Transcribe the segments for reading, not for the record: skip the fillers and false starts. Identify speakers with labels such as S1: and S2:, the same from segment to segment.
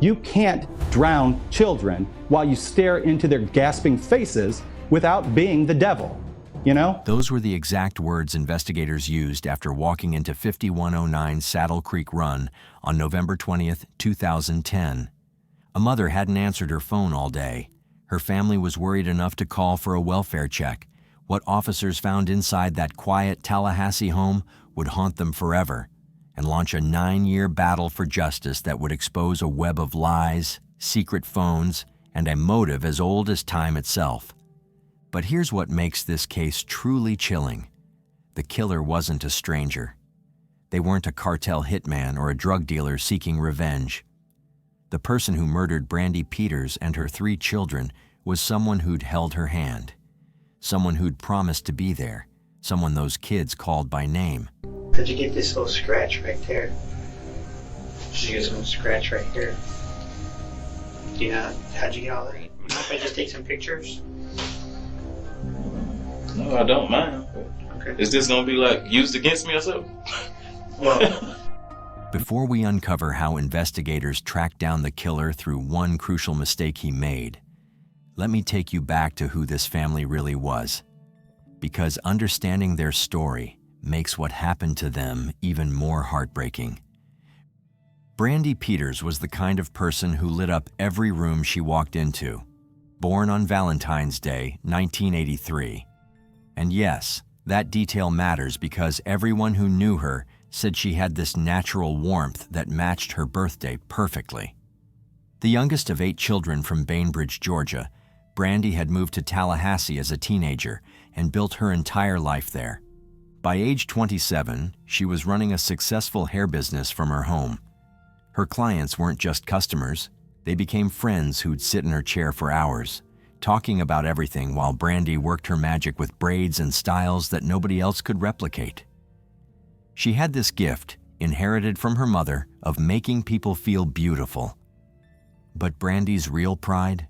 S1: You can't drown children while you stare into their gasping faces without being the devil, you know?
S2: Those were the exact words investigators used after walking into 5109 Saddle Creek Run on November 20th, 2010. A mother hadn't answered her phone all day. Her family was worried enough to call for a welfare check. What officers found inside that quiet Tallahassee home would haunt them forever and launch a 9-year battle for justice that would expose a web of lies, secret phones, and a motive as old as time itself. But here's what makes this case truly chilling. The killer wasn't a stranger. They weren't a cartel hitman or a drug dealer seeking revenge. The person who murdered Brandy Peters and her 3 children was someone who'd held her hand, someone who'd promised to be there, someone those kids called by name.
S3: How'd you get this little scratch right there? Did you get some scratch right here? Do you know, how'd you get all that? You know if I just take some pictures?
S4: No, I don't mind.
S3: Okay.
S4: Is this gonna be like used against me or something?
S3: Well,
S2: Before we uncover how investigators tracked down the killer through one crucial mistake he made, let me take you back to who this family really was. Because understanding their story makes what happened to them even more heartbreaking. Brandy Peters was the kind of person who lit up every room she walked into. Born on Valentine's Day, 1983. And yes, that detail matters because everyone who knew her said she had this natural warmth that matched her birthday perfectly. The youngest of 8 children from Bainbridge, Georgia, Brandy had moved to Tallahassee as a teenager and built her entire life there. By age 27, she was running a successful hair business from her home. Her clients weren't just customers, they became friends who'd sit in her chair for hours, talking about everything while Brandy worked her magic with braids and styles that nobody else could replicate. She had this gift, inherited from her mother, of making people feel beautiful. But Brandy's real pride?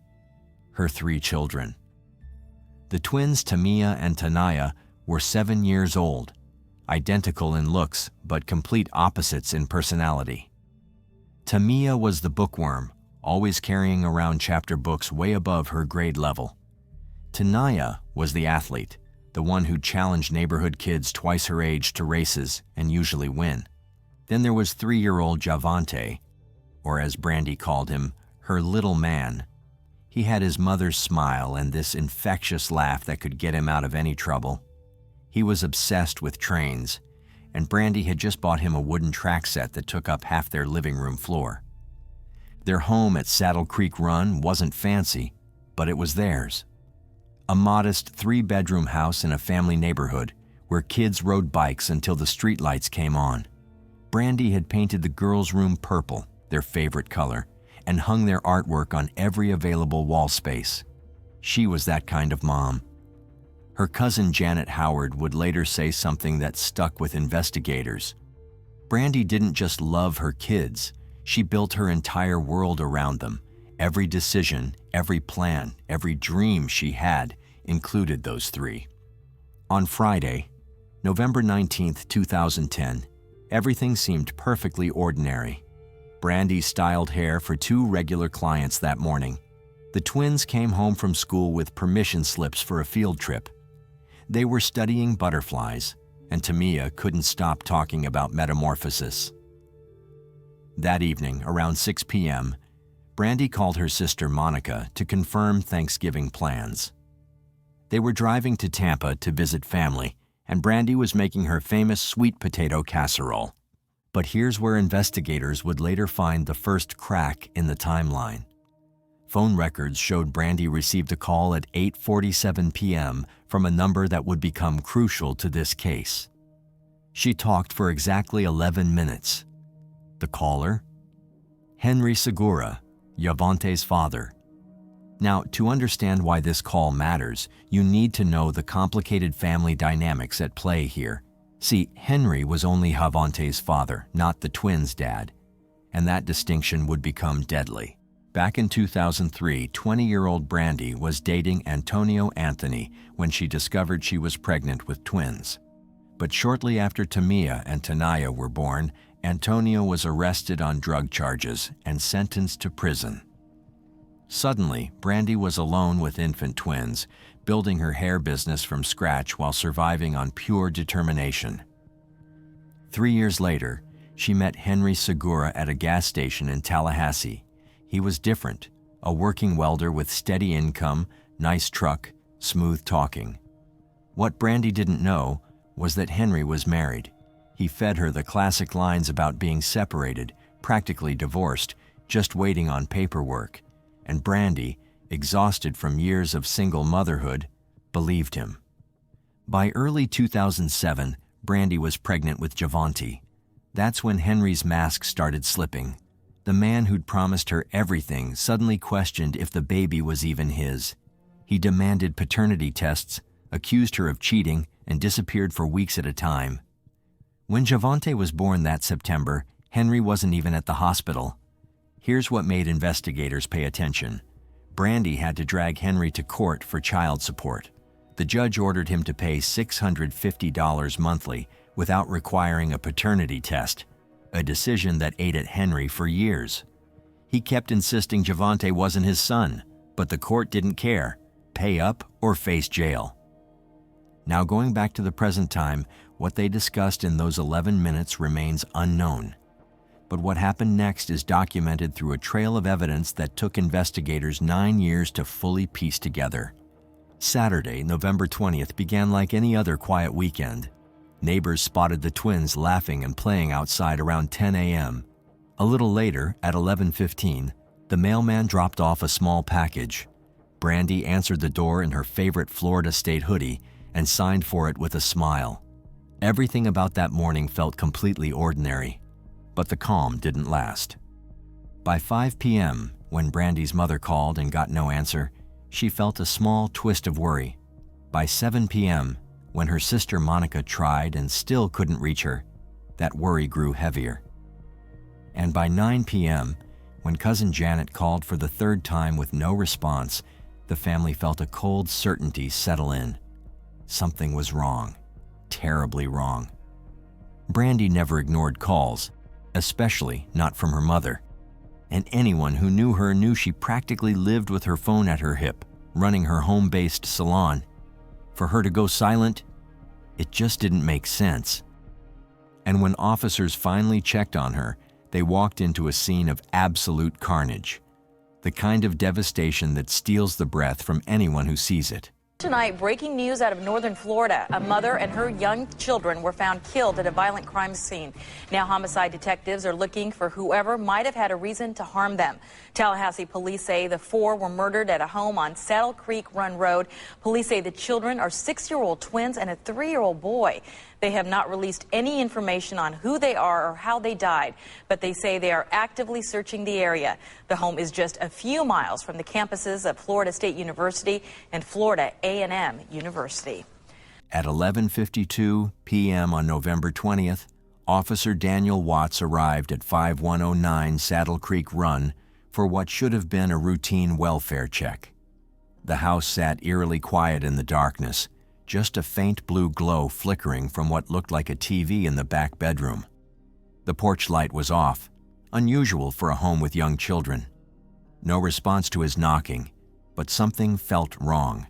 S2: Her 3 children. The twins Tamia and Tanaya were 7 years old, identical in looks but complete opposites in personality. Tamia was the bookworm, always carrying around chapter books way above her grade level. Tanaya was the athlete, the one who challenged neighborhood kids twice her age to races and usually win. Then there was 3-year-old Javante, or as Brandy called him, her little man. He had his mother's smile and this infectious laugh that could get him out of any trouble. He was obsessed with trains, and Brandy had just bought him a wooden track set that took up half their living room floor. Their home at Saddle Creek Run wasn't fancy, but it was theirs. A modest 3-bedroom house in a family neighborhood where kids rode bikes until the streetlights came on. Brandy had painted the girls' room purple, their favorite color, and hung their artwork on every available wall space. She was that kind of mom. Her cousin Janet Howard would later say something that stuck with investigators. Brandy didn't just love her kids, she built her entire world around them. Every decision, every plan, every dream she had included those 3. On Friday, November 19th, 2010, everything seemed perfectly ordinary. Brandy styled hair for 2 regular clients that morning. The twins came home from school with permission slips for a field trip. They were studying butterflies, and Tamia couldn't stop talking about metamorphosis. That evening, around 6 p.m., Brandy called her sister Monica to confirm Thanksgiving plans. They were driving to Tampa to visit family, and Brandy was making her famous sweet potato casserole. But here's where investigators would later find the first crack in the timeline. Phone records showed Brandy received a call at 8:47 p.m. from a number that would become crucial to this case. She talked for exactly 11 minutes. The caller? Henry Segura, Javante's father. Now, to understand why this call matters, you need to know the complicated family dynamics at play here. See, Henry was only Javante's father, not the twins' dad, and that distinction would become deadly. Back in 2003, 20-year-old Brandy was dating Antonio Anthony when she discovered she was pregnant with twins. But shortly after Tamia and Tanaya were born, Antonio was arrested on drug charges and sentenced to prison. Suddenly, Brandy was alone with infant twins, building her hair business from scratch while surviving on pure determination. 3 years later, she met Henry Segura at a gas station in Tallahassee. He was different, a working welder with steady income, nice truck, smooth talking. What Brandy didn't know was that Henry was married. He fed her the classic lines about being separated, practically divorced, just waiting on paperwork. And Brandy, exhausted from years of single motherhood, believed him. By early 2007, Brandy was pregnant with Javante. That's when Henry's mask started slipping. The man who'd promised her everything suddenly questioned if the baby was even his. He demanded paternity tests, accused her of cheating, and disappeared for weeks at a time. When Javante was born that September, Henry wasn't even at the hospital. Here's what made investigators pay attention. Brandy had to drag Henry to court for child support. The judge ordered him to pay $650 monthly without requiring a paternity test, a decision that ate at Henry for years. He kept insisting Javante wasn't his son, but the court didn't care. Pay up or face jail. Now, going back to the present time, what they discussed in those 11 minutes remains unknown. But what happened next is documented through a trail of evidence that took investigators 9 years to fully piece together. Saturday, November 20th, began like any other quiet weekend. Neighbors spotted the twins laughing and playing outside around 10 a.m. A little later, at 11:15, the mailman dropped off a small package. Brandy answered the door in her favorite Florida State hoodie and signed for it with a smile. Everything about that morning felt completely ordinary, but the calm didn't last. By 5 p.m., when Brandy's mother called and got no answer, she felt a small twist of worry. By 7 p.m., when her sister Monica tried and still couldn't reach her, that worry grew heavier. And by 9 p.m., when cousin Janet called for the third time with no response, the family felt a cold certainty settle in. Something was wrong, terribly wrong. Brandy never ignored calls, especially not from her mother. And anyone who knew her knew she practically lived with her phone at her hip, running her home-based salon. For her to go silent, it just didn't make sense. And when officers finally checked on her, they walked into a scene of absolute carnage, the kind of devastation that steals the breath from anyone who sees it.
S5: Tonight, breaking news out of northern Florida. A mother and her young children were found killed at a violent crime scene. Now homicide detectives are looking for whoever might have had a reason to harm them. Tallahassee police say the four were murdered at a home on Saddle Creek Run Road. Police say the children are 6-year-old twins and a 3-year-old boy. They have not released any information on who they are or how they died, but they say they are actively searching the area. The home is just a few miles from the campuses of Florida State University and Florida A&M University.
S2: At 11:52 p.m. on November 20th, Officer Daniel Watts arrived at 5109 Saddle Creek Run for what should have been a routine welfare check. The house sat eerily quiet in the darkness, just a faint blue glow flickering from what looked like a TV in the back bedroom. The porch light was off, unusual for a home with young children. No response to his knocking, but something felt wrong.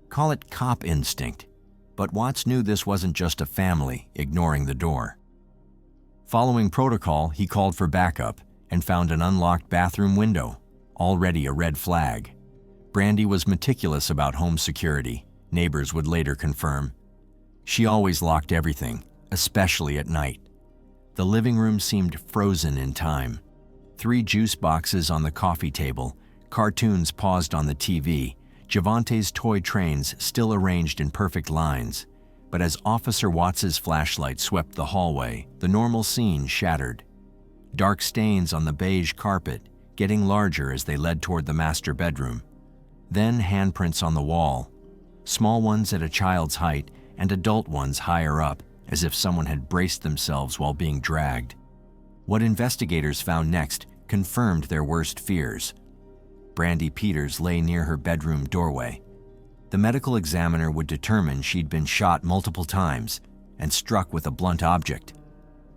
S2: Call it cop instinct, but Watts knew this wasn't just a family ignoring the door. Following protocol, he called for backup and found an unlocked bathroom window, already a red flag. Brandy was meticulous about home security, neighbors would later confirm. She always locked everything, especially at night. The living room seemed frozen in time. 3 juice boxes on the coffee table, cartoons paused on the TV, Javante's toy trains still arranged in perfect lines. But as Officer Watts's flashlight swept the hallway, the normal scene shattered. Dark stains on the beige carpet, getting larger as they led toward the master bedroom. Then handprints on the wall, small ones at a child's height and adult ones higher up, as if someone had braced themselves while being dragged. What investigators found next confirmed their worst fears. Brandy Peters lay near her bedroom doorway. The medical examiner would determine she'd been shot multiple times and struck with a blunt object.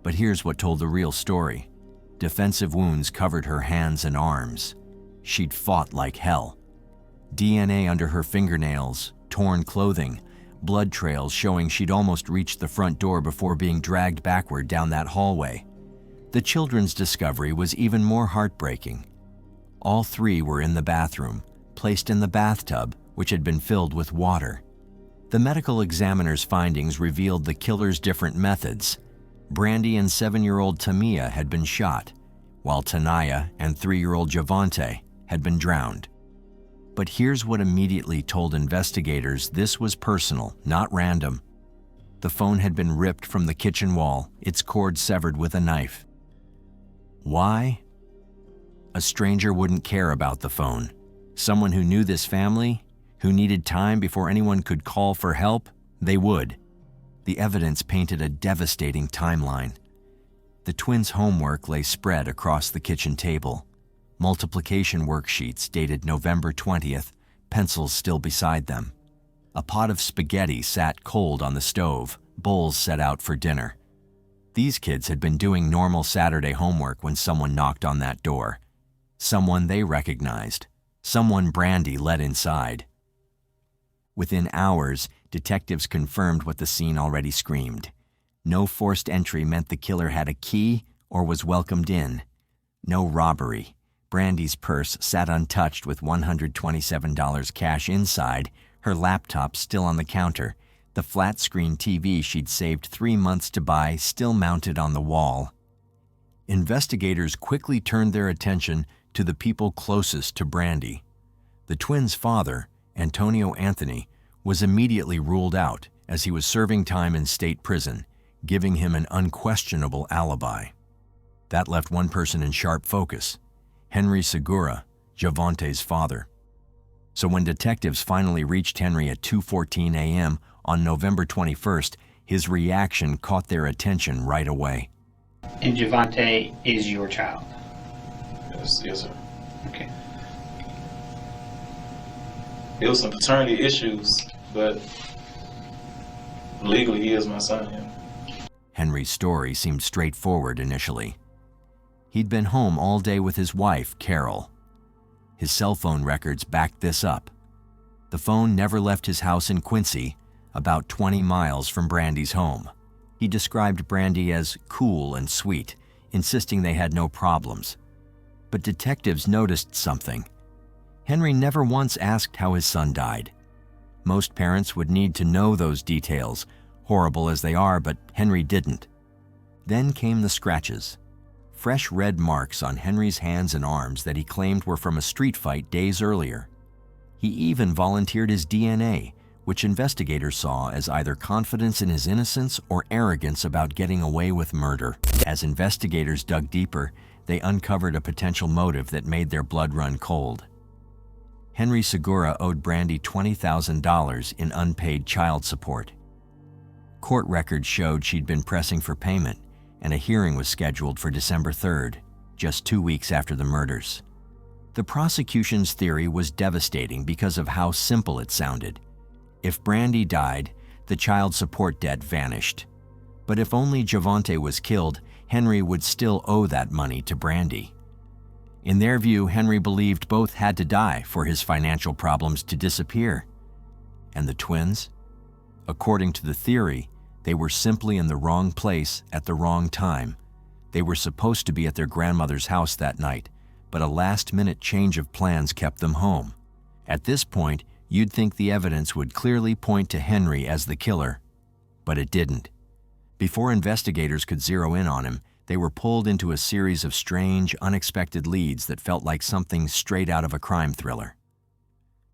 S2: But here's what told the real story. Defensive wounds covered her hands and arms. She'd fought like hell. DNA under her fingernails, torn clothing, blood trails showing she'd almost reached the front door before being dragged backward down that hallway. The children's discovery was even more heartbreaking. All three were in the bathroom, placed in the bathtub, which had been filled with water. The medical examiner's findings revealed the killer's different methods. Brandy and 7-year-old Tamia had been shot, while Tanaya and 3-year-old Javante had been drowned. But here's what immediately told investigators this was personal, not random. The phone had been ripped from the kitchen wall, its cord severed with a knife. Why? A stranger wouldn't care about the phone. Someone who knew this family, who needed time before anyone could call for help, they would. The evidence painted a devastating timeline. The twins' homework lay spread across the kitchen table. Multiplication worksheets dated November 20th, pencils still beside them. A pot of spaghetti sat cold on the stove, bowls set out for dinner. These kids had been doing normal Saturday homework when someone knocked on that door. Someone they recognized. Someone Brandy let inside. Within hours, detectives confirmed what the scene already screamed. No forced entry meant the killer had a key or was welcomed in. No robbery. Brandy's purse sat untouched with $127 cash inside, her laptop still on the counter, the flat-screen TV she'd saved 3 months to buy still mounted on the wall. Investigators quickly turned their attention to the people closest to Brandy. The twins' father, Antonio Anthony, was immediately ruled out as he was serving time in state prison, giving him an unquestionable alibi. That left one person in sharp focus, Henry Segura, Javante's father. So when detectives finally reached Henry at 2:14 a.m. on November 21st, his reaction caught their attention right away.
S3: And Javante is your child?
S4: Yes, sir.
S3: Okay.
S4: It was some paternity issues, but legally he is my son. Yeah.
S2: Henry's story seemed straightforward initially. He'd been home all day with his wife, Carol. His cell phone records backed this up. The phone never left his house in Quincy, about 20 miles from Brandy's home. He described Brandy as cool and sweet, insisting they had no problems. But detectives noticed something. Henry never once asked how his son died. Most parents would need to know those details, horrible as they are, but Henry didn't. Then came the scratches. Fresh red marks on Henry's hands and arms that he claimed were from a street fight days earlier. He even volunteered his DNA, which investigators saw as either confidence in his innocence or arrogance about getting away with murder. As investigators dug deeper, they uncovered a potential motive that made their blood run cold. Henry Segura owed Brandy $20,000 in unpaid child support. Court records showed she'd been pressing for payment, and a hearing was scheduled for December 3rd, just 2 weeks after the murders. The prosecution's theory was devastating because of how simple it sounded. If Brandy died, the child support debt vanished. But if only Javante was killed, Henry would still owe that money to Brandy. In their view, Henry believed both had to die for his financial problems to disappear. And the twins? According to the theory, they were simply in the wrong place at the wrong time. They were supposed to be at their grandmother's house that night, but a last-minute change of plans kept them home. At this point, you'd think the evidence would clearly point to Henry as the killer, but it didn't. Before investigators could zero in on him, they were pulled into a series of strange, unexpected leads that felt like something straight out of a crime thriller.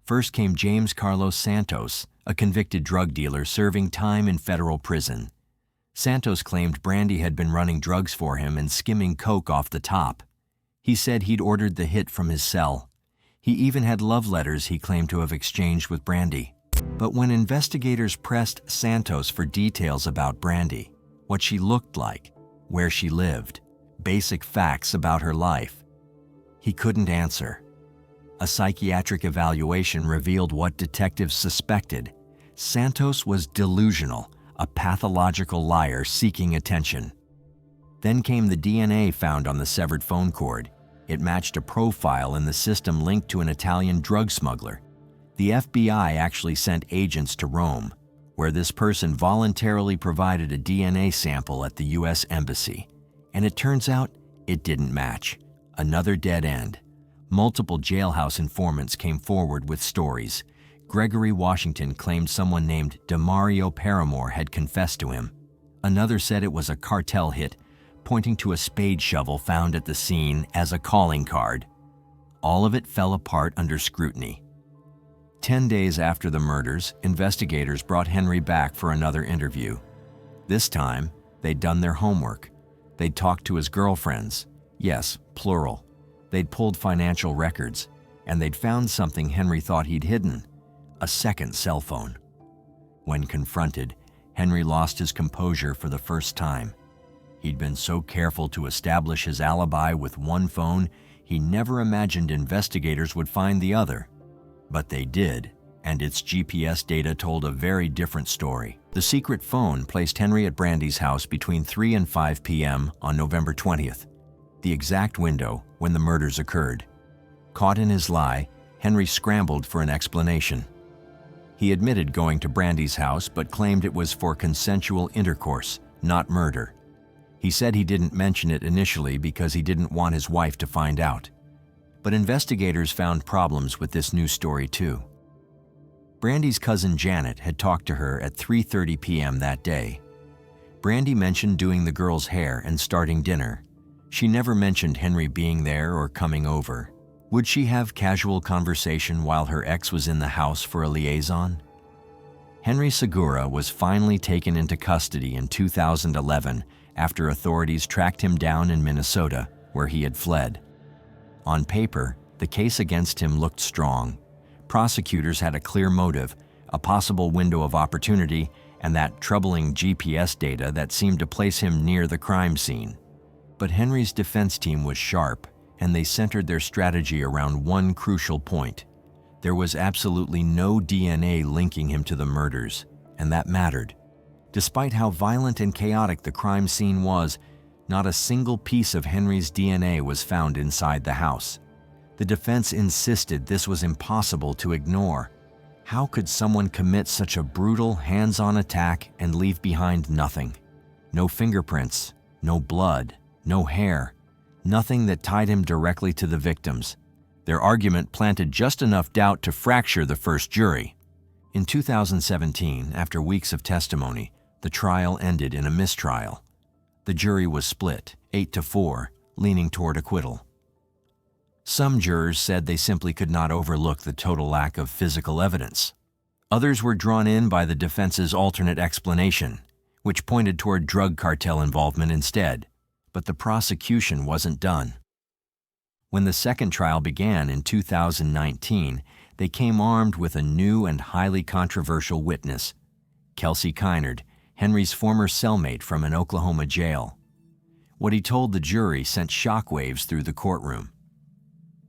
S2: First came James Carlos Santos, a convicted drug dealer serving time in federal prison. Santos claimed Brandy had been running drugs for him and skimming coke off the top. He said he'd ordered the hit from his cell. He even had love letters he claimed to have exchanged with Brandy. But when investigators pressed Santos for details about Brandy, what she looked like, where she lived, basic facts about her life, he couldn't answer. A psychiatric evaluation revealed what detectives suspected. Santos was delusional, a pathological liar seeking attention. Then came the DNA found on the severed phone cord. It matched a profile in the system linked to an Italian drug smuggler. The FBI actually sent agents to Rome, where this person voluntarily provided a DNA sample at the U.S. Embassy. And it turns out it didn't match. Another dead end. Multiple jailhouse informants came forward with stories. Gregory Washington claimed someone named Demario Paramore had confessed to him. Another said it was a cartel hit, pointing to a spade shovel found at the scene as a calling card. All of it fell apart under scrutiny. 10 days after the murders, investigators brought Henry back for another interview. This time, they'd done their homework. They'd talked to his girlfriends. Yes, plural. They'd pulled financial records, and they'd found something Henry thought he'd hidden: a second cell phone. When confronted, Henry lost his composure for the first time. He'd been so careful to establish his alibi with one phone, he never imagined investigators would find the other. But they did, and its GPS data told a very different story. The secret phone placed Henry at Brandy's house between 3 and 5 p.m. on November 20th, the exact window when the murders occurred. Caught in his lie, Henry scrambled for an explanation. He admitted going to Brandy's house but claimed it was for consensual intercourse, not murder. He said he didn't mention it initially because he didn't want his wife to find out. But investigators found problems with this new story too. Brandy's cousin Janet had talked to her at 3:30 p.m. that day. Brandy mentioned doing the girls' hair and starting dinner. She never mentioned Henry being there or coming over. Would she have casual conversation while her ex was in the house for a liaison? Henry Segura was finally taken into custody in 2011 after authorities tracked him down in Minnesota, where he had fled. On paper, the case against him looked strong. Prosecutors had a clear motive, a possible window of opportunity, and that troubling GPS data that seemed to place him near the crime scene. But Henry's defense team was sharp, and they centered their strategy around one crucial point. There was absolutely no DNA linking him to the murders, and that mattered. Despite how violent and chaotic the crime scene was, not a single piece of Henry's DNA was found inside the house. The defense insisted this was impossible to ignore. How could someone commit such a brutal, hands-on attack and leave behind nothing? No fingerprints, no blood, no hair, nothing that tied him directly to the victims. Their argument planted just enough doubt to fracture the first jury. In 2017, after weeks of testimony, the trial ended in a mistrial. The jury was split, 8-4, leaning toward acquittal. Some jurors said they simply could not overlook the total lack of physical evidence. Others were drawn in by the defense's alternate explanation, which pointed toward drug cartel involvement instead. But the prosecution wasn't done. When the second trial began in 2019, they came armed with a new and highly controversial witness, Kelsey Kynard, Henry's former cellmate from an Oklahoma jail. What he told the jury sent shockwaves through the courtroom.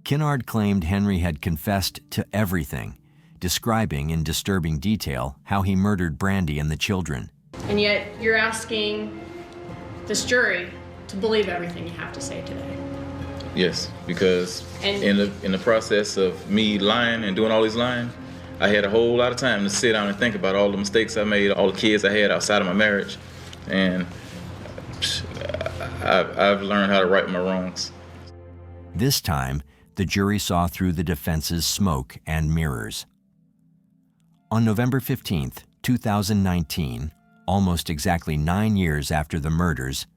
S2: Kynard claimed Henry had confessed to everything, describing in disturbing detail how he murdered Brandy and the children.
S6: And yet you're asking this jury to believe everything you have to say today.
S7: Yes, because in the process of me lying and doing all these lying, I had a whole lot of time to sit down and think about all the mistakes I made, all the kids I had outside of my marriage, and I've learned how to right my wrongs.
S2: This time, the jury saw through the defense's smoke and mirrors. On November 15th, 2019, almost exactly 9 years after the murders,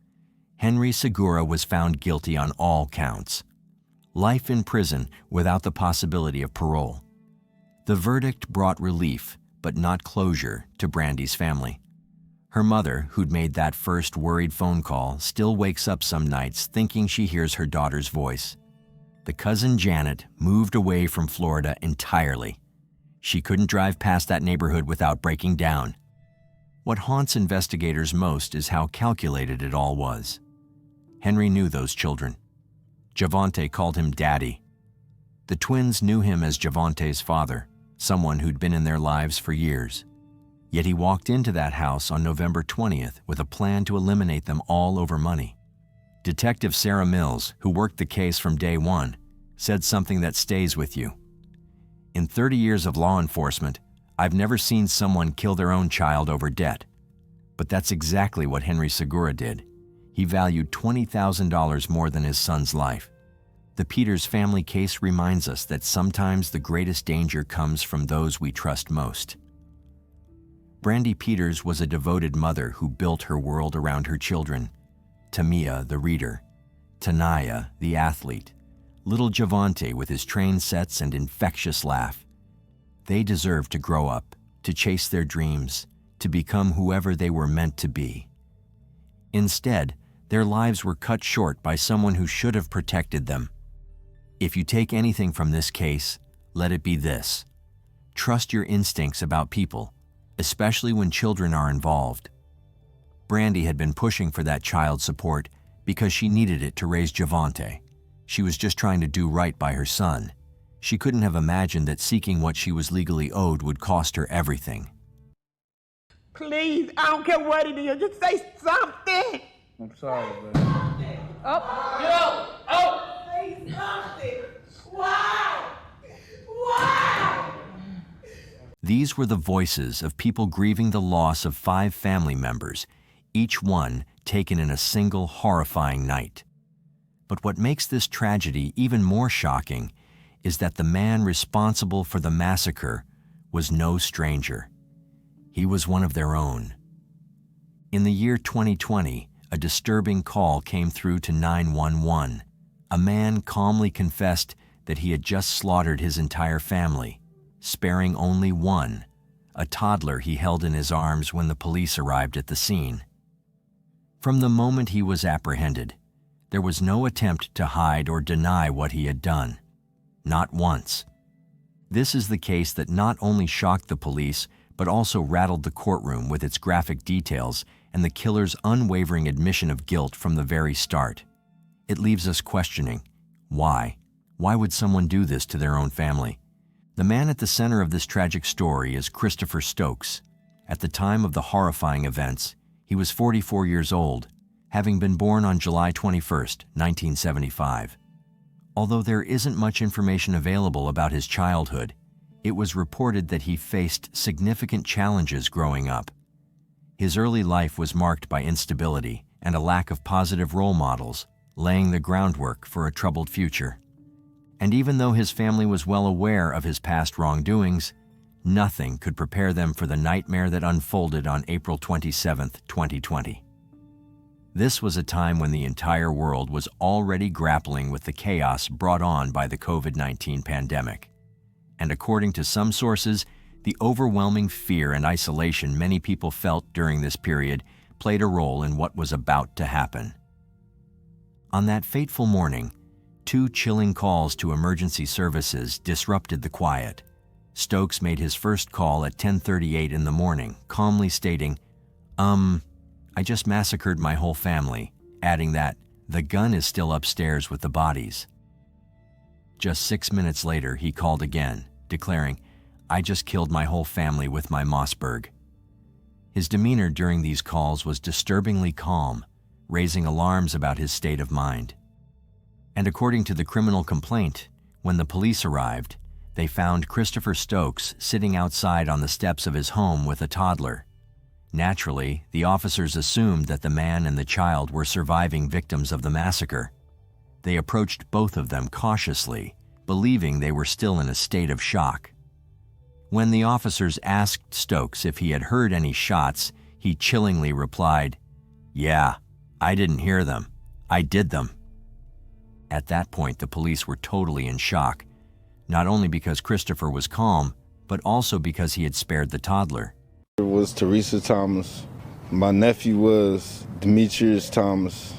S2: Henry Segura was found guilty on all counts. Life in prison without the possibility of parole. The verdict brought relief, but not closure, to Brandy's family. Her mother, who'd made that first worried phone call, still wakes up some nights thinking she hears her daughter's voice. The cousin Janet moved away from Florida entirely. She couldn't drive past that neighborhood without breaking down. What haunts investigators most is how calculated it all was. Henry knew those children. Javante called him Daddy. The twins knew him as Javante's father, someone who'd been in their lives for years. Yet he walked into that house on November 20th with a plan to eliminate them all over money. Detective Sarah Mills, who worked the case from day one, said something that stays with you. In 30 years of law enforcement, I've never seen someone kill their own child over debt. But that's exactly what Henry Segura did. He valued $20,000 more than his son's life. The Peters family case reminds us that sometimes the greatest danger comes from those we trust most. Brandy Peters was a devoted mother who built her world around her children. Tamia, the reader. Tanaya, the athlete. Little Javante with his train sets and infectious laugh. They deserve to grow up, to chase their dreams, to become whoever they were meant to be. Instead, their lives were cut short by someone who should have protected them. If you take anything from this case, let it be this. Trust your instincts about people, especially when children are involved. Brandy had been pushing for that child support because she needed it to raise Javante. She was just trying to do right by her son. She couldn't have imagined that seeking what she was legally owed would cost her everything.
S8: Please, I don't care what it is, just say something.
S9: I'm sorry, baby.
S8: Say something. Why? Why?
S2: These were the voices of people grieving the loss of 5 family members, each one taken in a single horrifying night. But what makes this tragedy even more shocking is that the man responsible for the massacre was no stranger. He was one of their own. In the year 2020, a disturbing call came through to 911. A man calmly confessed that he had just slaughtered his entire family, sparing only one, a toddler he held in his arms when the police arrived at the scene. From the moment he was apprehended, there was no attempt to hide or deny what he had done. Not once. This is the case that not only shocked the police, but also rattled the courtroom with its graphic details and the killer's unwavering admission of guilt from the very start. It leaves us questioning, why? Why would someone do this to their own family? The man at the center of this tragic story is Christopher Stokes. At the time of the horrifying events, he was 44 years old, having been born on July 21, 1975. Although there isn't much information available about his childhood, it was reported that he faced significant challenges growing up. His early life was marked by instability and a lack of positive role models, laying the groundwork for a troubled future. And even though his family was well aware of his past wrongdoings, nothing could prepare them for the nightmare that unfolded on April 27, 2020. This was a time when the entire world was already grappling with the chaos brought on by the COVID-19 pandemic. And according to some sources, the overwhelming fear and isolation many people felt during this period played a role in what was about to happen. On that fateful morning, 2 chilling calls to emergency services disrupted the quiet. Stokes made his first call at 10:38 in the morning, calmly stating, I just massacred my whole family, adding that the gun is still upstairs with the bodies. Just 6 minutes later, he called again, declaring, I just killed my whole family with my Mossberg. His demeanor during these calls was disturbingly calm, raising alarms about his state of mind. And according to the criminal complaint, when the police arrived, they found Christopher Stokes sitting outside on the steps of his home with a toddler. Naturally, the officers assumed that the man and the child were surviving victims of the massacre. They approached both of them cautiously, believing they were still in a state of shock. When the officers asked Stokes if he had heard any shots, he chillingly replied, Yeah, I didn't hear them. I did them. At that point, the police were totally in shock, not only because Christopher was calm, but also because he had spared the toddler.
S9: It was Teresa Thomas. My nephew was Demetrius Thomas.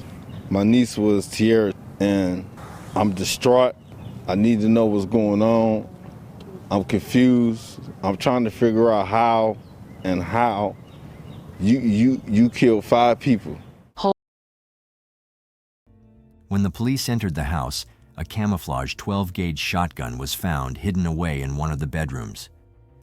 S9: My niece was Tierra, and I'm distraught. I need to know what's going on. I'm confused. I'm trying to figure out how you killed 5 people.
S2: When the police entered the house, a camouflage 12-gauge shotgun was found hidden away in one of the bedrooms.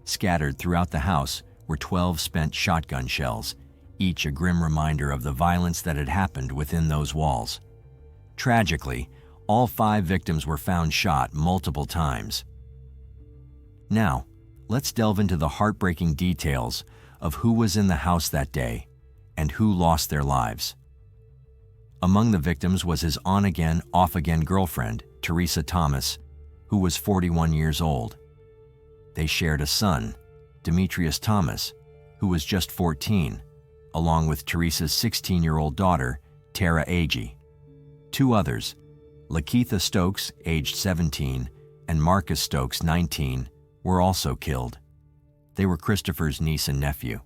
S2: Scattered throughout the house were 12 spent shotgun shells, each a grim reminder of the violence that had happened within those walls. Tragically, all 5 victims were found shot multiple times. Now, let's delve into the heartbreaking details of who was in the house that day and who lost their lives. Among the victims was his on-again, off-again girlfriend, Teresa Thomas, who was 41 years old. They shared a son, Demetrius Thomas, who was just 14, along with Teresa's 16-year-old daughter, Tara Agee. 2 others, Lakeitha Stokes, aged 17, and Marcus Stokes, 19, were also killed. They were Christopher's niece and nephew.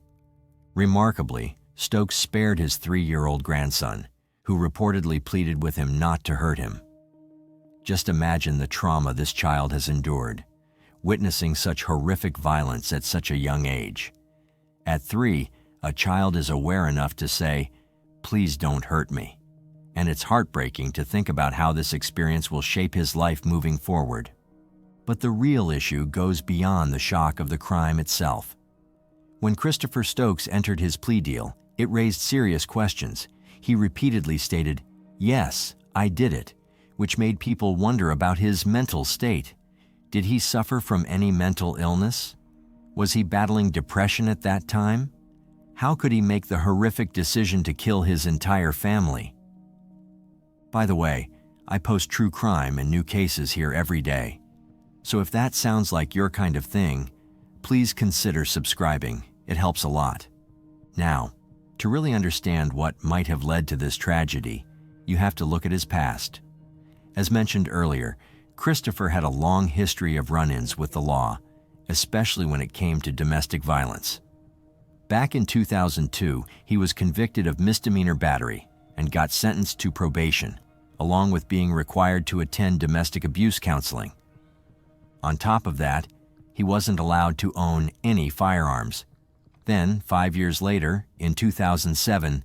S2: Remarkably, Stokes spared his 3-year-old grandson, who reportedly pleaded with him not to hurt him. Just imagine the trauma this child has endured, witnessing such horrific violence at such a young age. At 3, a child is aware enough to say, "Please don't hurt me." And it's heartbreaking to think about how this experience will shape his life moving forward. But the real issue goes beyond the shock of the crime itself. When Christopher Stokes entered his plea deal, it raised serious questions. He repeatedly stated, "Yes, I did it," which made people wonder about his mental state. Did he suffer from any mental illness? Was he battling depression at that time? How could he make the horrific decision to kill his entire family? By the way, I post true crime and new cases here every day. So if that sounds like your kind of thing, please consider subscribing. It helps a lot. Now, to really understand what might have led to this tragedy, you have to look at his past. As mentioned earlier, Christopher had a long history of run-ins with the law, especially when it came to domestic violence. Back in 2002, he was convicted of misdemeanor battery and got sentenced to probation, along with being required to attend domestic abuse counseling. On top of that, he wasn't allowed to own any firearms. Then, 5 years later, in 2007,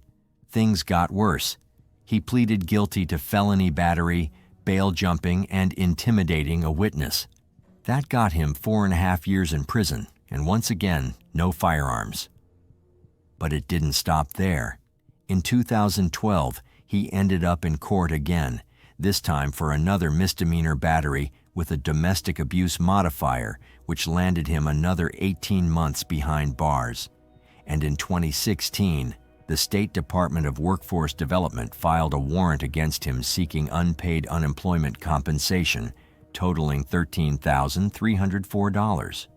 S2: things got worse. He pleaded guilty to felony battery, bail jumping, and intimidating a witness. That got him 4.5 years in prison, and once again, no firearms. But it didn't stop there. In 2012, he ended up in court again, this time for another misdemeanor battery with a domestic abuse modifier, which landed him another 18 months behind bars. And in 2016, the State Department of Workforce Development filed a warrant against him seeking unpaid unemployment compensation, totaling $13,304.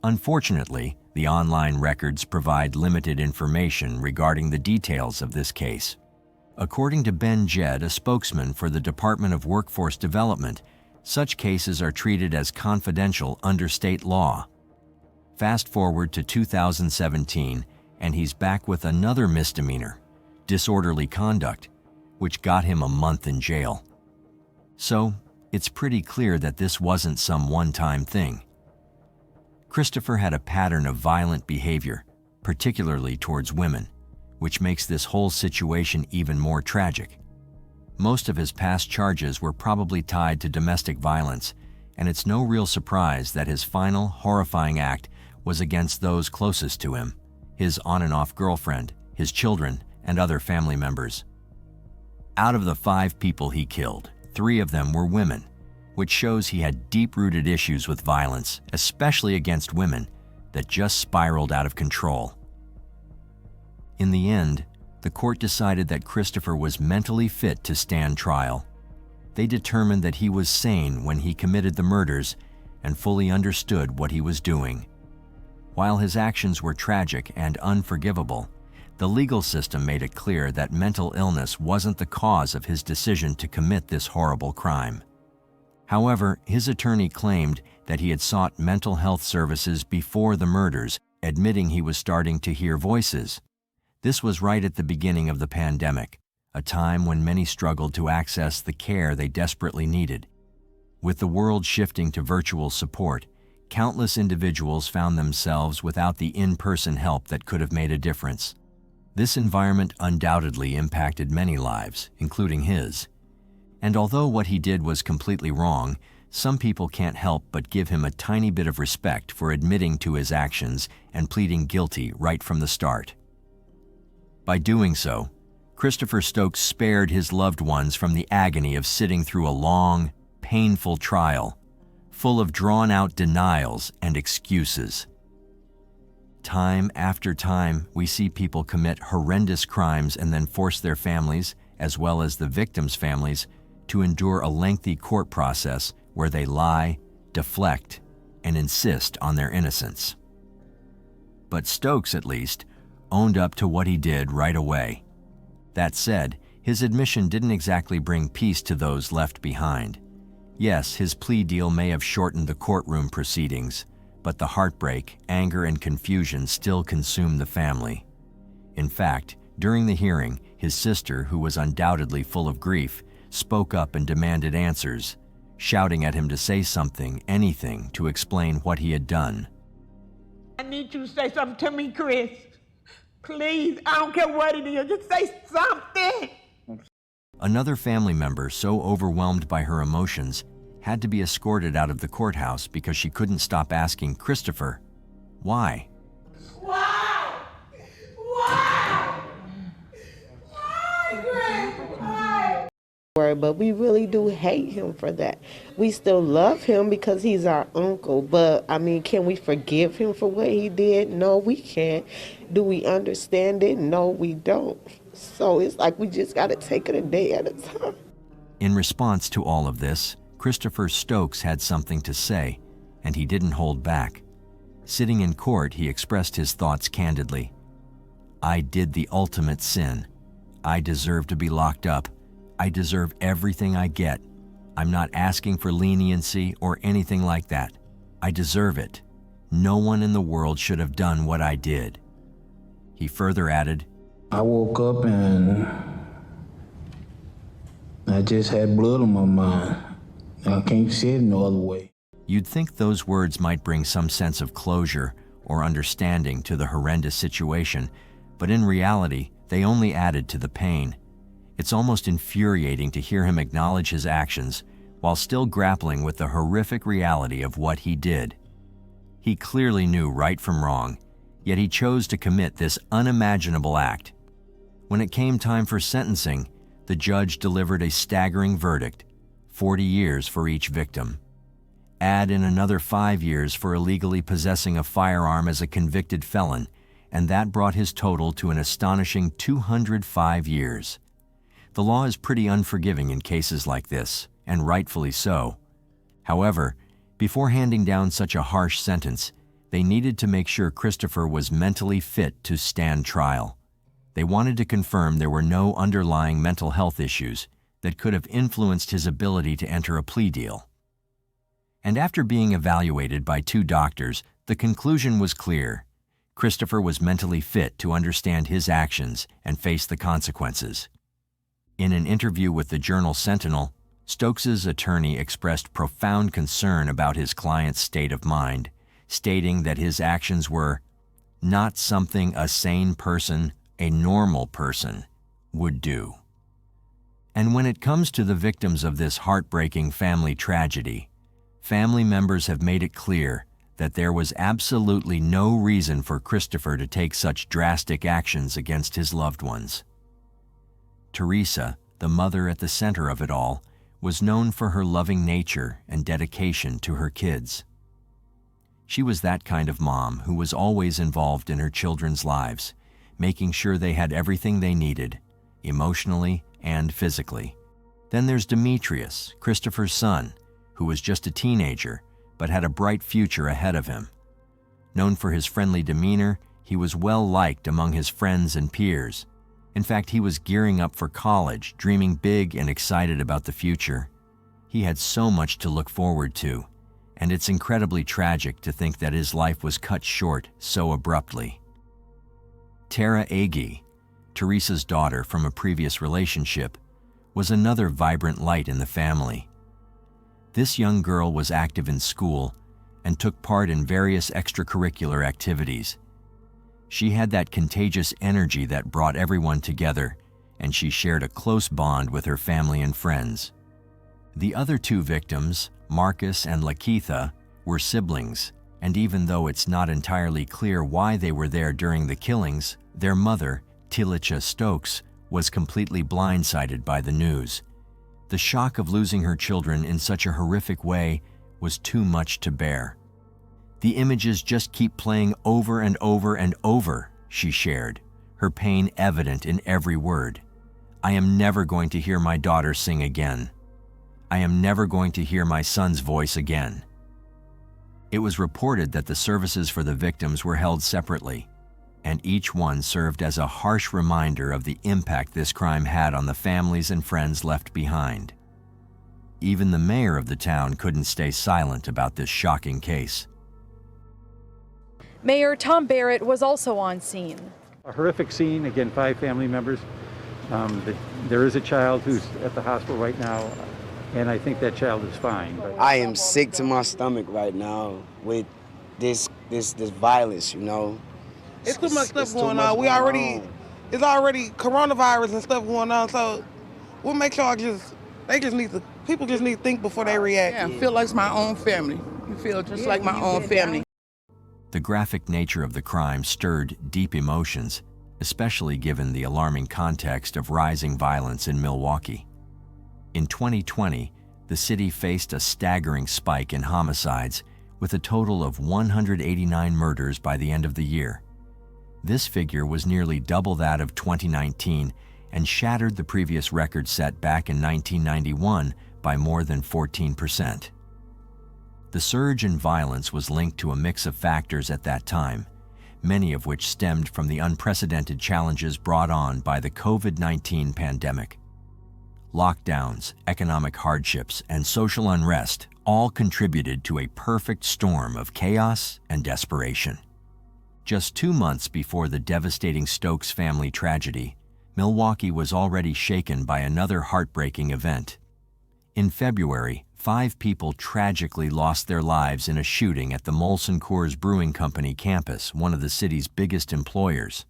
S2: Unfortunately, the online records provide limited information regarding the details of this case. According to Ben Jed, a spokesman for the Department of Workforce Development, such cases are treated as confidential under state law. Fast forward to 2017, and he's back with another misdemeanor, disorderly conduct, which got him a month in jail. So, it's pretty clear that this wasn't some one-time thing. Christopher had a pattern of violent behavior, particularly towards women, which makes this whole situation even more tragic. Most of his past charges were probably tied to domestic violence, and it's no real surprise that his final horrifying act was against those closest to him, his on and off girlfriend, his children, and other family members. Out of the 5 people he killed, 3 of them were women, which shows he had deep-rooted issues with violence, especially against women, that just spiraled out of control. In the end, the court decided that Christopher was mentally fit to stand trial. They determined that he was sane when he committed the murders and fully understood what he was doing. While his actions were tragic and unforgivable, the legal system made it clear that mental illness wasn't the cause of his decision to commit this horrible crime. However, his attorney claimed that he had sought mental health services before the murders, admitting he was starting to hear voices. This was right at the beginning of the pandemic, a time when many struggled to access the care they desperately needed. With the world shifting to virtual support, countless individuals found themselves without the in-person help that could have made a difference. This environment undoubtedly impacted many lives, including his. And although what he did was completely wrong, some people can't help but give him a tiny bit of respect for admitting to his actions and pleading guilty right from the start. By doing so, Christopher Stokes spared his loved ones from the agony of sitting through a long, painful trial, full of drawn-out denials and excuses. Time after time, we see people commit horrendous crimes and then force their families, as well as the victims' families, to endure a lengthy court process where they lie, deflect, and insist on their innocence. But Stokes, at least, owned up to what he did right away. That said, his admission didn't exactly bring peace to those left behind. Yes, his plea deal may have shortened the courtroom proceedings, but the heartbreak, anger, and confusion still consumed the family. In fact, during the hearing, his sister, who was undoubtedly full of grief, spoke up and demanded answers, shouting at him to say something, anything, to explain what he had done.
S8: I need you to say something to me, Chris. Please, I don't care what it is, just say something.
S2: Another family member, so overwhelmed by her emotions, had to be escorted out of the courthouse because she couldn't stop asking Christopher, why?
S8: Why? Why? Why, Chris? Why?
S10: But we really do hate him for that. We still love him because he's our uncle, but I mean, can we forgive him for what he did? No, we can't. Do we understand it? No, we don't. So it's like we just got to take it a day at a time.
S2: In response to all of this, Christopher Stokes had something to say, and he didn't hold back. Sitting in court, he expressed his thoughts candidly. I did the ultimate sin. I deserve to be locked up. I deserve everything I get. I'm not asking for leniency or anything like that. I deserve it. No one in the world should have done what I did. He further added,
S11: I woke up and I just had blood on my mind. I can't say it no other way.
S2: You'd think those words might bring some sense of closure or understanding to the horrendous situation, but in reality, they only added to the pain. It's almost infuriating to hear him acknowledge his actions while still grappling with the horrific reality of what he did. He clearly knew right from wrong, yet he chose to commit this unimaginable act. When it came time for sentencing, the judge delivered a staggering verdict: 40 years for each victim. Add in another 5 years for illegally possessing a firearm as a convicted felon, and that brought his total to an astonishing 205 years. The law is pretty unforgiving in cases like this, and rightfully so. However, before handing down such a harsh sentence, they needed to make sure Christopher was mentally fit to stand trial. They wanted to confirm there were no underlying mental health issues that could have influenced his ability to enter a plea deal. And after being evaluated by 2 doctors, the conclusion was clear. Christopher was mentally fit to understand his actions and face the consequences. In an interview with the Journal Sentinel, Stokes' attorney expressed profound concern about his client's state of mind, stating that his actions were not something a sane person, a normal person, would do. And when it comes to the victims of this heartbreaking family tragedy, family members have made it clear that there was absolutely no reason for Christopher to take such drastic actions against his loved ones. Teresa, the mother at the center of it all, was known for her loving nature and dedication to her kids. She was that kind of mom who was always involved in her children's lives, making sure they had everything they needed, emotionally and physically. Then there's Demetrius, Christopher's son, who was just a teenager but had a bright future ahead of him. Known for his friendly demeanor, he was well liked among his friends and peers. In fact, he was gearing up for college, dreaming big and excited about the future. He had so much to look forward to, and it's incredibly tragic to think that his life was cut short so abruptly. Tara Agee, Teresa's daughter from a previous relationship, was another vibrant light in the family. This young girl was active in school and took part in various extracurricular activities. She had that contagious energy that brought everyone together, and she shared a close bond with her family and friends. The other 2 victims, Marcus and Lakeitha, were siblings, and even though it's not entirely clear why they were there during the killings, their mother, Tilicha Stokes, was completely blindsided by the news. The shock of losing her children in such a horrific way was too much to bear. "The images just keep playing over and over and over," she shared, her pain evident in every word. "I am never going to hear my daughter sing again. I am never going to hear my son's voice again." It was reported that the services for the victims were held separately, and each one served as a harsh reminder of the impact this crime had on the families and friends left behind. Even the mayor of the town couldn't stay silent about this shocking case.
S12: Mayor Tom Barrett was also on scene.
S13: A horrific scene, again, 5 family members. There is a child who's at the hospital right now, and I think that child is fine. But
S14: I am sick to my stomach right now with this violence, you know.
S15: It's too much stuff going on. It's already coronavirus and stuff going on, so we'll make sure people just need to think before they react. Yeah, I feel like it's my own family. You feel just like my own family.
S2: The graphic nature of the crime stirred deep emotions, especially given the alarming context of rising violence in Milwaukee. In 2020, the city faced a staggering spike in homicides, with a total of 189 murders by the end of the year. This figure was nearly double that of 2019 and shattered the previous record set back in 1991 by more than 14%. The surge in violence was linked to a mix of factors at that time, many of which stemmed from the unprecedented challenges brought on by the COVID-19 pandemic. Lockdowns, economic hardships, and social unrest all contributed to a perfect storm of chaos and desperation. Just 2 months before the devastating Stokes family tragedy, Milwaukee was already shaken by another heartbreaking event. In February, 5 people tragically lost their lives in a shooting at the Molson Coors Brewing Company campus, one of the city's biggest employers.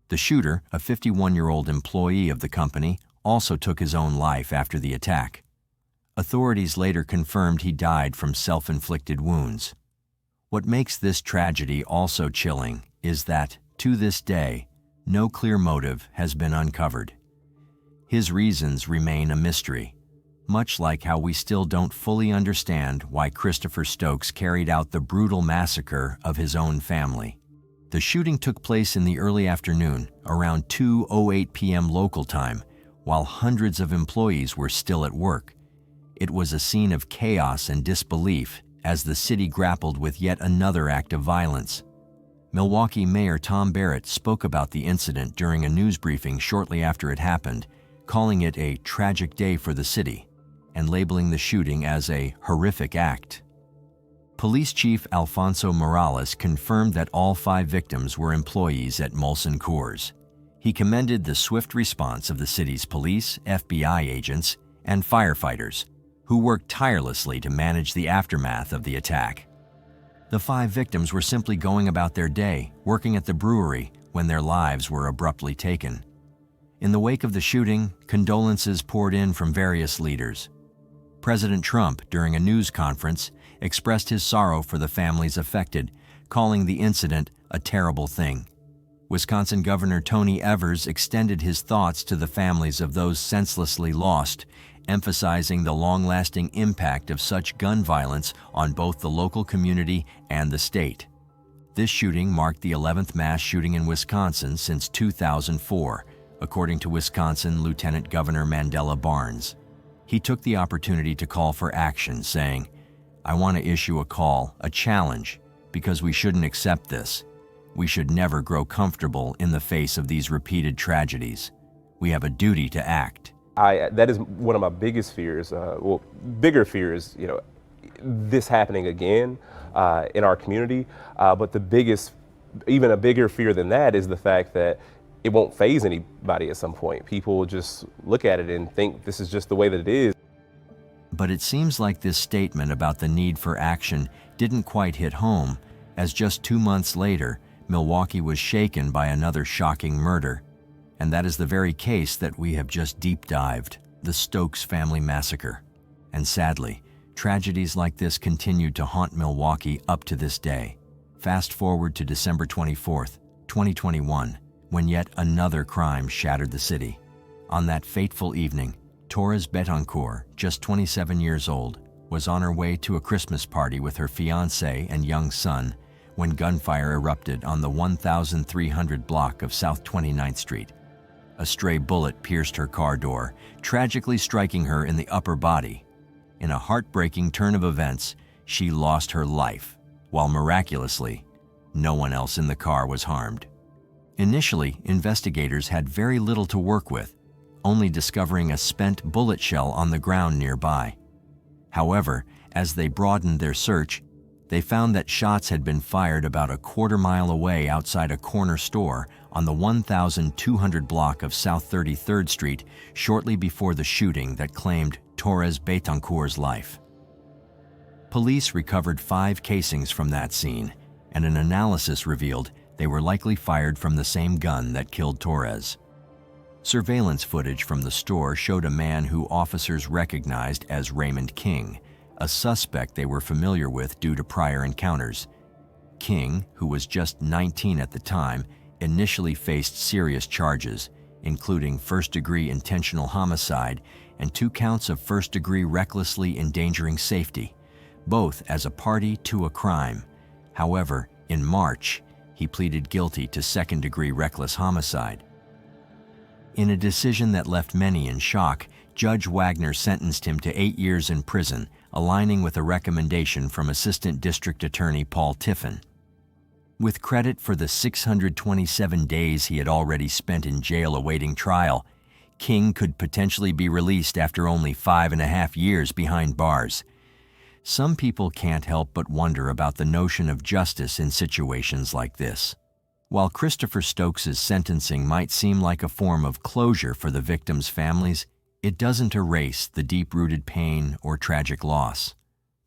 S2: The shooter, a 51-year-old employee of the company, also took his own life after the attack. Authorities later confirmed he died from self-inflicted wounds. What makes this tragedy also chilling is that, to this day, no clear motive has been uncovered. His reasons remain a mystery, much like how we still don't fully understand why Christopher Stokes carried out the brutal massacre of his own family. The shooting took place in the early afternoon, around 2:08 p.m. local time, while hundreds of employees were still at work. It was a scene of chaos and disbelief as the city grappled with yet another act of violence. Milwaukee Mayor Tom Barrett spoke about the incident during a news briefing shortly after it happened, calling it a tragic day for the city and labeling the shooting as a horrific act. Police Chief Alfonso Morales confirmed that all 5 victims were employees at Molson Coors. He commended the swift response of the city's police, FBI agents, and firefighters, who worked tirelessly to manage the aftermath of the attack. The 5 victims were simply going about their day, working at the brewery, when their lives were abruptly taken. In the wake of the shooting, condolences poured in from various leaders. President Trump, during a news conference, expressed his sorrow for the families affected, calling the incident a terrible thing. Wisconsin Governor Tony Evers extended his thoughts to the families of those senselessly lost, emphasizing the long-lasting impact of such gun violence on both the local community and the state. This shooting marked the 11th mass shooting in Wisconsin since 2004, according to Wisconsin Lieutenant Governor Mandela Barnes. He took the opportunity to call for action, saying, "I want to issue a call, a challenge, because we shouldn't accept this. We should never grow comfortable in the face of these repeated tragedies. We have a duty to act."
S16: That is one of my biggest fears, bigger fears, this happening again in our community. But even a bigger fear than that is the fact that it won't faze anybody at some point. People will just look at it and think this is just the way that it is.
S2: But it seems like this statement about the need for action didn't quite hit home, as just 2 months later, Milwaukee was shaken by another shocking murder. And that is the very case that we have just deep dived, the Stokes family massacre. And sadly, tragedies like this continued to haunt Milwaukee up to this day. Fast forward to December 24th, 2021, when yet another crime shattered the city. On that fateful evening, Torres Betancourt, just 27 years old, was on her way to a Christmas party with her fiancé and young son when gunfire erupted on the 1300 block of South 29th Street. A stray bullet pierced her car door, tragically striking her in the upper body. In a heartbreaking turn of events, she lost her life, while miraculously, no one else in the car was harmed. Initially, investigators had very little to work with, only discovering a spent bullet shell on the ground nearby. However, as they broadened their search, they found that shots had been fired about a quarter-mile away outside a corner store on the 1200 block of South 33rd Street shortly before the shooting that claimed Torres Betancourt's life. Police recovered 5 casings from that scene, and an analysis revealed they were likely fired from the same gun that killed Torres. Surveillance footage from the store showed a man who officers recognized as Raymond King, a suspect they were familiar with due to prior encounters. King, who was just 19 at the time, initially faced serious charges, including first-degree intentional homicide and 2 counts of first-degree recklessly endangering safety, both as a party to a crime. However, in March, he pleaded guilty to second-degree reckless homicide. In a decision that left many in shock, Judge Wagner sentenced him to 8 years in prison, aligning with a recommendation from Assistant District Attorney Paul Tiffin. With credit for the 627 days he had already spent in jail awaiting trial, King could potentially be released after only 5.5 years behind bars. Some people can't help but wonder about the notion of justice in situations like this. While Christopher Stokes' sentencing might seem like a form of closure for the victims' families, it doesn't erase the deep-rooted pain or tragic loss.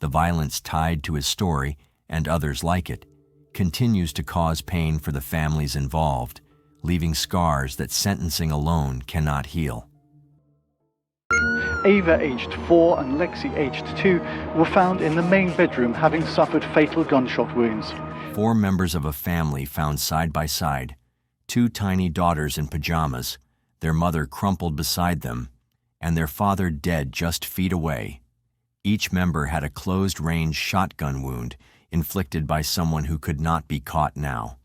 S2: The violence tied to his story, and others like it, continues to cause pain for the families involved, leaving scars that sentencing alone cannot heal.
S17: Ava, aged 4, and Lexi, aged 2, were found in the main bedroom having suffered fatal gunshot wounds.
S2: 4 members of a family found side by side, 2 tiny daughters in pajamas, their mother crumpled beside them, and their father dead just feet away. Each member had a closed-range shotgun wound inflicted by someone who could not be caught now.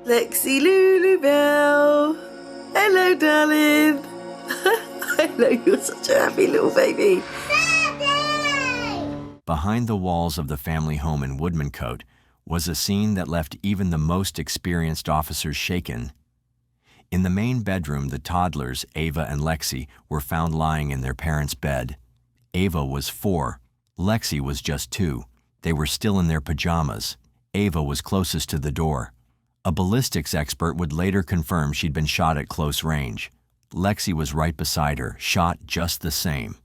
S18: Lexi Lulubelle, hello darling. Hello, you're such a happy little baby. Daddy!
S2: Behind the walls of the family home in Woodmancote was a scene that left even the most experienced officers shaken. In the main bedroom, the toddlers, Ava and Lexi, were found lying in their parents' bed. Ava was 4. Lexi was just 2. They were still in their pajamas. Ava was closest to the door. A ballistics expert would later confirm she'd been shot at close range. Lexi was right beside her, shot just the same.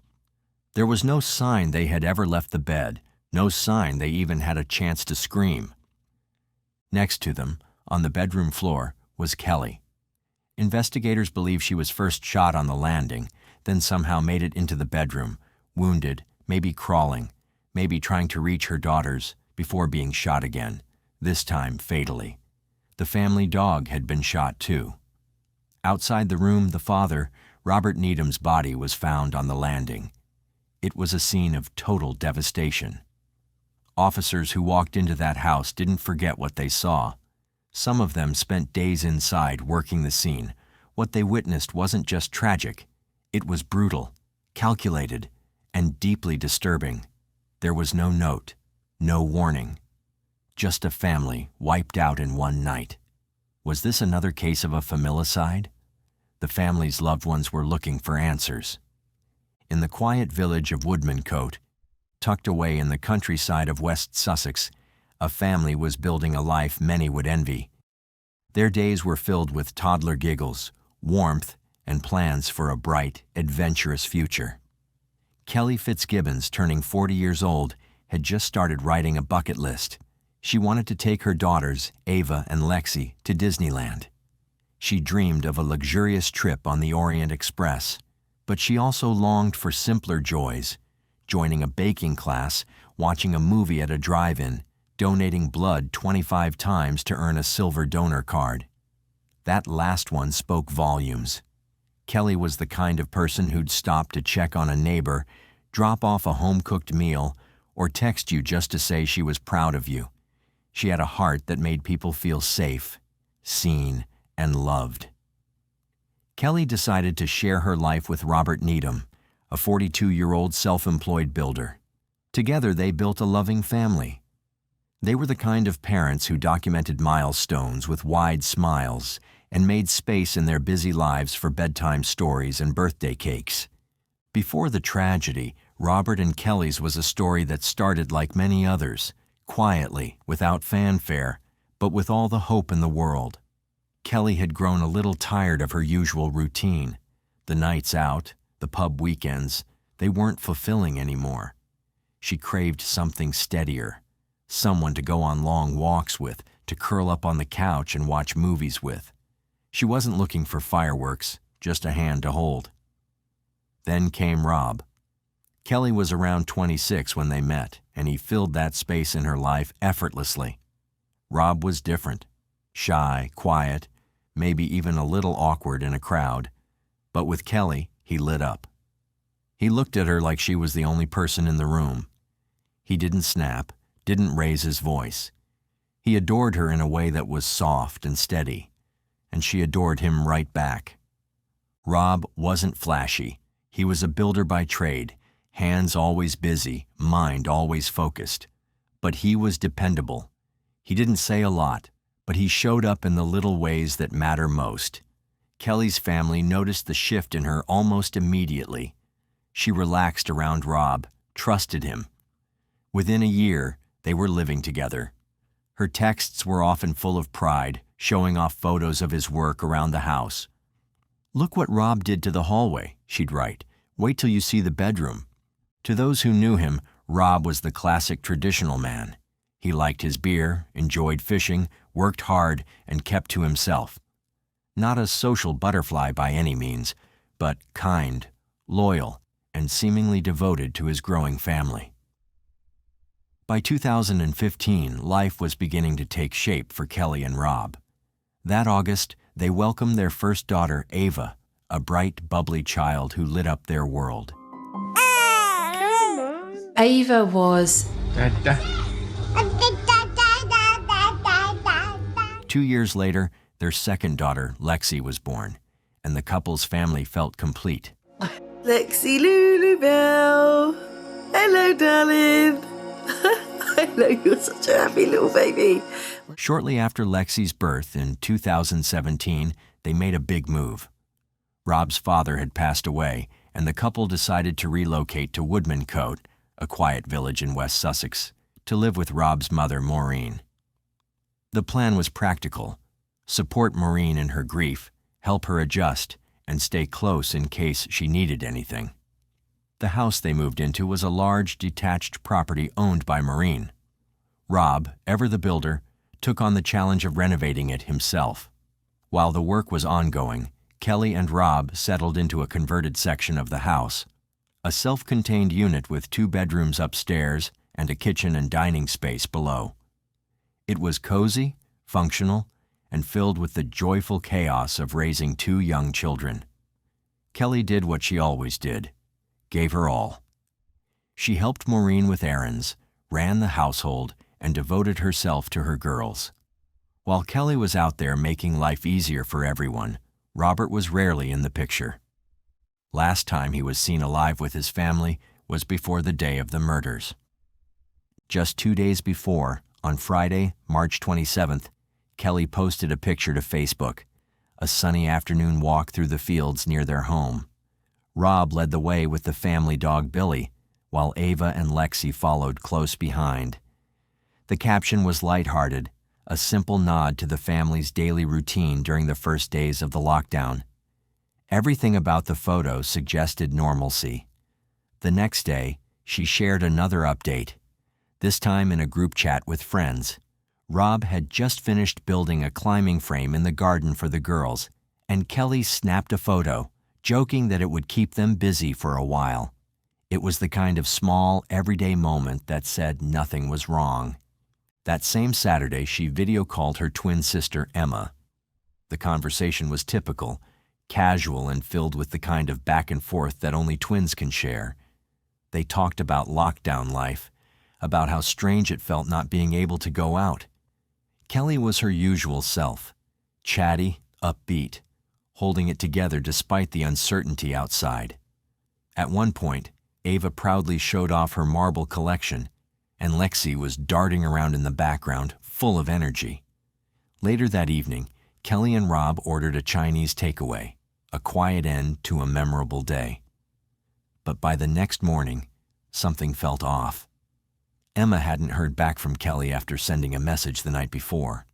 S2: There was no sign they had ever left the bed, no sign they even had a chance to scream. Next to them, on the bedroom floor, was Kelly. Investigators believe she was first shot on the landing, then somehow made it into the bedroom, wounded, maybe crawling, maybe trying to reach her daughters, before being shot again, this time fatally. The family dog had been shot too. Outside the room, the father, Robert Needham's body was found on the landing. It was a scene of total devastation. Officers who walked into that house didn't forget what they saw. Some of them spent days inside working the scene. What they witnessed wasn't just tragic. It was brutal, calculated, and deeply disturbing. There was no note, no warning. Just a family wiped out in one night. Was this another case of a familicide? The family's loved ones were looking for answers. In the quiet village of Woodmancote, tucked away in the countryside of West Sussex, a family was building a life many would envy. Their days were filled with toddler giggles, warmth, and plans for a bright, adventurous future. Kelly Fitzgibbons, turning 40 years old, had just started writing a bucket list. She wanted to take her daughters, Ava and Lexi, to Disneyland. She dreamed of a luxurious trip on the Orient Express, but she also longed for simpler joys, joining a baking class, watching a movie at a drive-in, donating blood 25 times to earn a silver donor card. That last one spoke volumes. Kelly was the kind of person who'd stop to check on a neighbor, drop off a home-cooked meal, or text you just to say she was proud of you. She had a heart that made people feel safe, seen, and loved. Kelly decided to share her life with Ruppert Needham, a 42-year-old self-employed builder. Together, they built a loving family. They were the kind of parents who documented milestones with wide smiles and made space in their busy lives for bedtime stories and birthday cakes. Before the tragedy, Ruppert and Kelly's was a story that started like many others, quietly, without fanfare, but with all the hope in the world. Kelly had grown a little tired of her usual routine. The nights out, the pub weekends, they weren't fulfilling anymore. She craved something steadier, someone to go on long walks with, to curl up on the couch and watch movies with. She wasn't looking for fireworks, just a hand to hold. Then came Rob. Kelly was around 26 when they met, and he filled that space in her life effortlessly. Rob was different, shy, quiet, maybe even a little awkward in a crowd, but with Kelly, he lit up. He looked at her like she was the only person in the room. He didn't snap, didn't raise his voice. He adored her in a way that was soft and steady, and she adored him right back. Rob wasn't flashy. He was a builder by trade, hands always busy, mind always focused. But he was dependable. He didn't say a lot, but he showed up in the little ways that matter most. Kelly's family noticed the shift in her almost immediately. She relaxed around Rob, trusted him. Within a year, they were living together. Her texts were often full of pride, showing off photos of his work around the house. "Look what Rob did to the hallway," she'd write. "Wait till you see the bedroom." To those who knew him, Rob was the classic traditional man. He liked his beer, enjoyed fishing, worked hard, and kept to himself. Not a social butterfly by any means, but kind, loyal, and seemingly devoted to his growing family. By 2015, life was beginning to take shape for Kelly and Rob. That August, they welcomed their first daughter, Ava, a bright, bubbly child who lit up their world.
S19: Ava was
S2: 2 years later, their second daughter, Lexi, was born, and the couple's family felt complete.
S18: Lexi Lulubelle. Hello, darling. Hello, you're such a happy little baby.
S2: Shortly after Lexi's birth in 2017, they made a big move. Rob's father had passed away, and the couple decided to relocate to Woodmancote, a quiet village in West Sussex, to live with Rob's mother, Maureen. The plan was practical: support Maureen in her grief, help her adjust, and stay close in case she needed anything. The house they moved into was a large, detached property owned by Maureen. Rob, ever the builder, took on the challenge of renovating it himself. While the work was ongoing, Kelly and Rob settled into a converted section of the house, a self-contained unit with 2 bedrooms upstairs and a kitchen and dining space below. It was cozy, functional, and filled with the joyful chaos of raising 2 young children. Kelly did what she always did, gave her all. She helped Maureen with errands, ran the household, and devoted herself to her girls. While Kelly was out there making life easier for everyone, Ruppert was rarely in the picture. Last time he was seen alive with his family was before the day of the murders. Just 2 days before, on Friday, March 27th, Kelly posted a picture to Facebook, a sunny afternoon walk through the fields near their home. Rob led the way with the family dog Billy, while Ava and Lexi followed close behind. The caption was lighthearted, a simple nod to the family's daily routine during the first days of the lockdown. Everything about the photo suggested normalcy. The next day, she shared another update, this time in a group chat with friends. Rob had just finished building a climbing frame in the garden for the girls, and Kelly snapped a photo, joking that it would keep them busy for a while. It was the kind of small, everyday moment that said nothing was wrong. That same Saturday, she video called her twin sister, Emma. The conversation was typical, casual and filled with the kind of back and forth that only twins can share. They talked about lockdown life, about how strange it felt not being able to go out. Kelly was her usual self, chatty, upbeat, holding it together despite the uncertainty outside. At one point, Ava proudly showed off her marble collection, and Lexi was darting around in the background, full of energy. Later that evening, Kelly and Rob ordered a Chinese takeaway, a quiet end to a memorable day. But by the next morning, something felt off. Emma hadn't heard back from Kelly after sending a message the night before.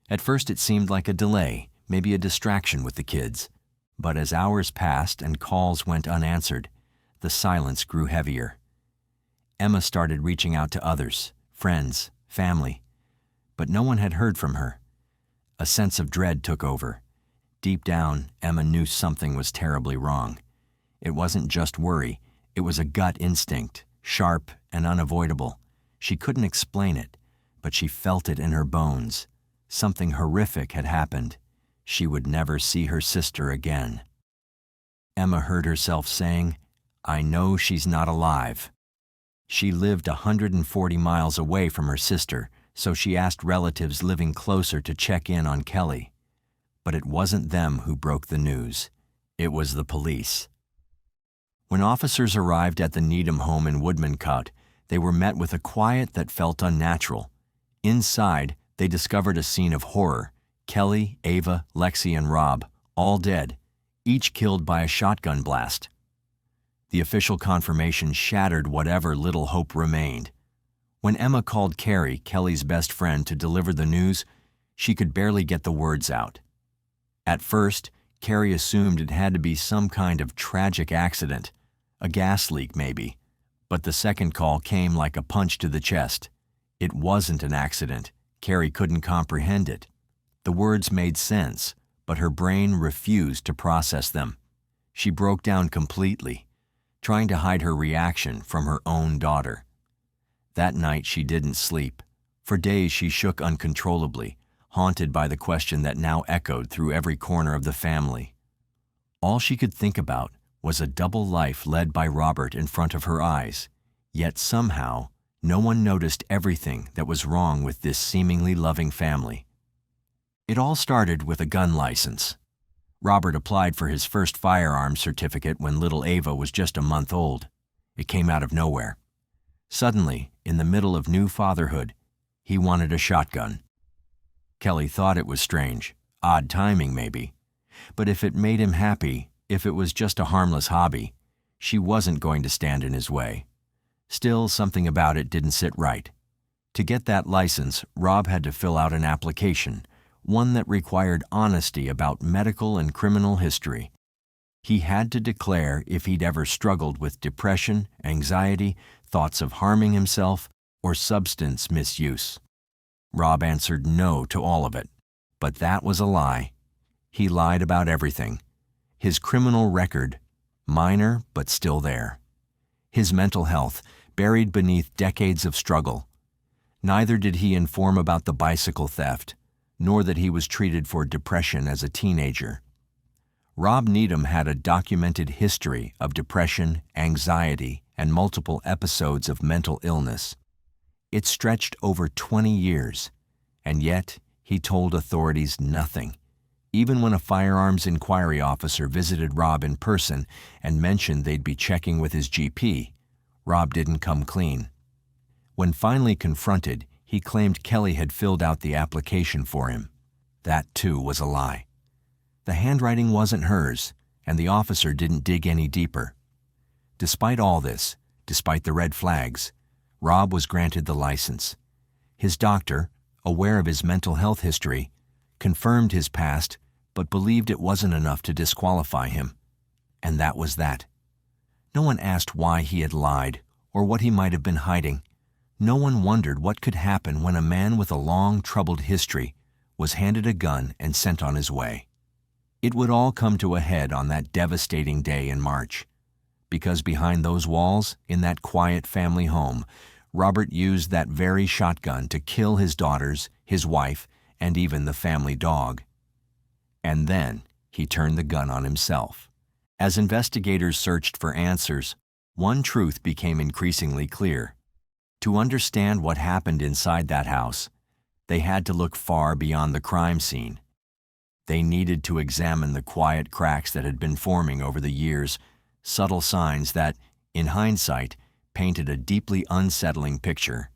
S2: At first it seemed like a delay, maybe a distraction with the kids. But as hours passed and calls went unanswered, the silence grew heavier. Emma started reaching out to others, friends, family, but no one had heard from her. A sense of dread took over. Deep down, Emma knew something was terribly wrong. It wasn't just worry, it was a gut instinct, sharp and unavoidable. She couldn't explain it, but she felt it in her bones. Something horrific had happened. She would never see her sister again. Emma heard herself saying, "I know she's not alive." She lived 140 miles away from her sister, so she asked relatives living closer to check in on Kelly. But it wasn't them who broke the news. It was the police. When officers arrived at the Needham home in Woodmancote, they were met with a quiet that felt unnatural. Inside, they discovered a scene of horror. Kelly, Ava, Lexi, and Rob, all dead, each killed by a shotgun blast. The official confirmation shattered whatever little hope remained. When Emma called Carrie, Kelly's best friend, to deliver the news, she could barely get the words out. At first, Carrie assumed it had to be some kind of tragic accident, a gas leak maybe, but the second call came like a punch to the chest. It wasn't an accident. Carrie couldn't comprehend it. The words made sense, but her brain refused to process them. She broke down completely, trying to hide her reaction from her own daughter. That night she didn't sleep. For days she shook uncontrollably, haunted by the question that now echoed through every corner of the family. All she could think about was a double life led by Ruppert in front of her eyes, yet somehow no one noticed everything that was wrong with this seemingly loving family. It all started with a gun license. Ruppert applied for his first firearms certificate when little Ava was just a month old. It came out of nowhere. Suddenly, in the middle of new fatherhood, he wanted a shotgun. Kelly thought it was strange, odd timing maybe, but if it made him happy, if it was just a harmless hobby, she wasn't going to stand in his way. Still, something about it didn't sit right. To get that license, Rob had to fill out an application, one that required honesty about medical and criminal history. He had to declare if he'd ever struggled with depression, anxiety, thoughts of harming himself, or substance misuse. Rob answered no to all of it, but that was a lie. He lied about everything. His criminal record, minor but still there. His mental health, buried beneath decades of struggle. Neither did he inform about the bicycle theft, nor that he was treated for depression as a teenager. Rob Needham had a documented history of depression, anxiety, and multiple episodes of mental illness. It stretched over 20 years, and yet he told authorities nothing. Even when a firearms inquiry officer visited Rob in person and mentioned they'd be checking with his GP, Rob didn't come clean. When finally confronted, he claimed Kelly had filled out the application for him. That, too, was a lie. The handwriting wasn't hers, and the officer didn't dig any deeper. Despite all this, despite the red flags, Rob was granted the license. His doctor, aware of his mental health history, confirmed his past, but believed it wasn't enough to disqualify him. And that was that. No one asked why he had lied or what he might have been hiding. No one wondered what could happen when a man with a long, troubled history was handed a gun and sent on his way. It would all come to a head on that devastating day in March, because behind those walls, in that quiet family home, Ruppert used that very shotgun to kill his daughters, his wife, and even the family dog. And then He turned the gun on himself. As investigators searched for answers, one truth became increasingly clear. To understand what happened inside that house, they had to look far beyond the crime scene. They needed to examine the quiet cracks that had been forming over the years, subtle signs that, in hindsight, painted a deeply unsettling picture.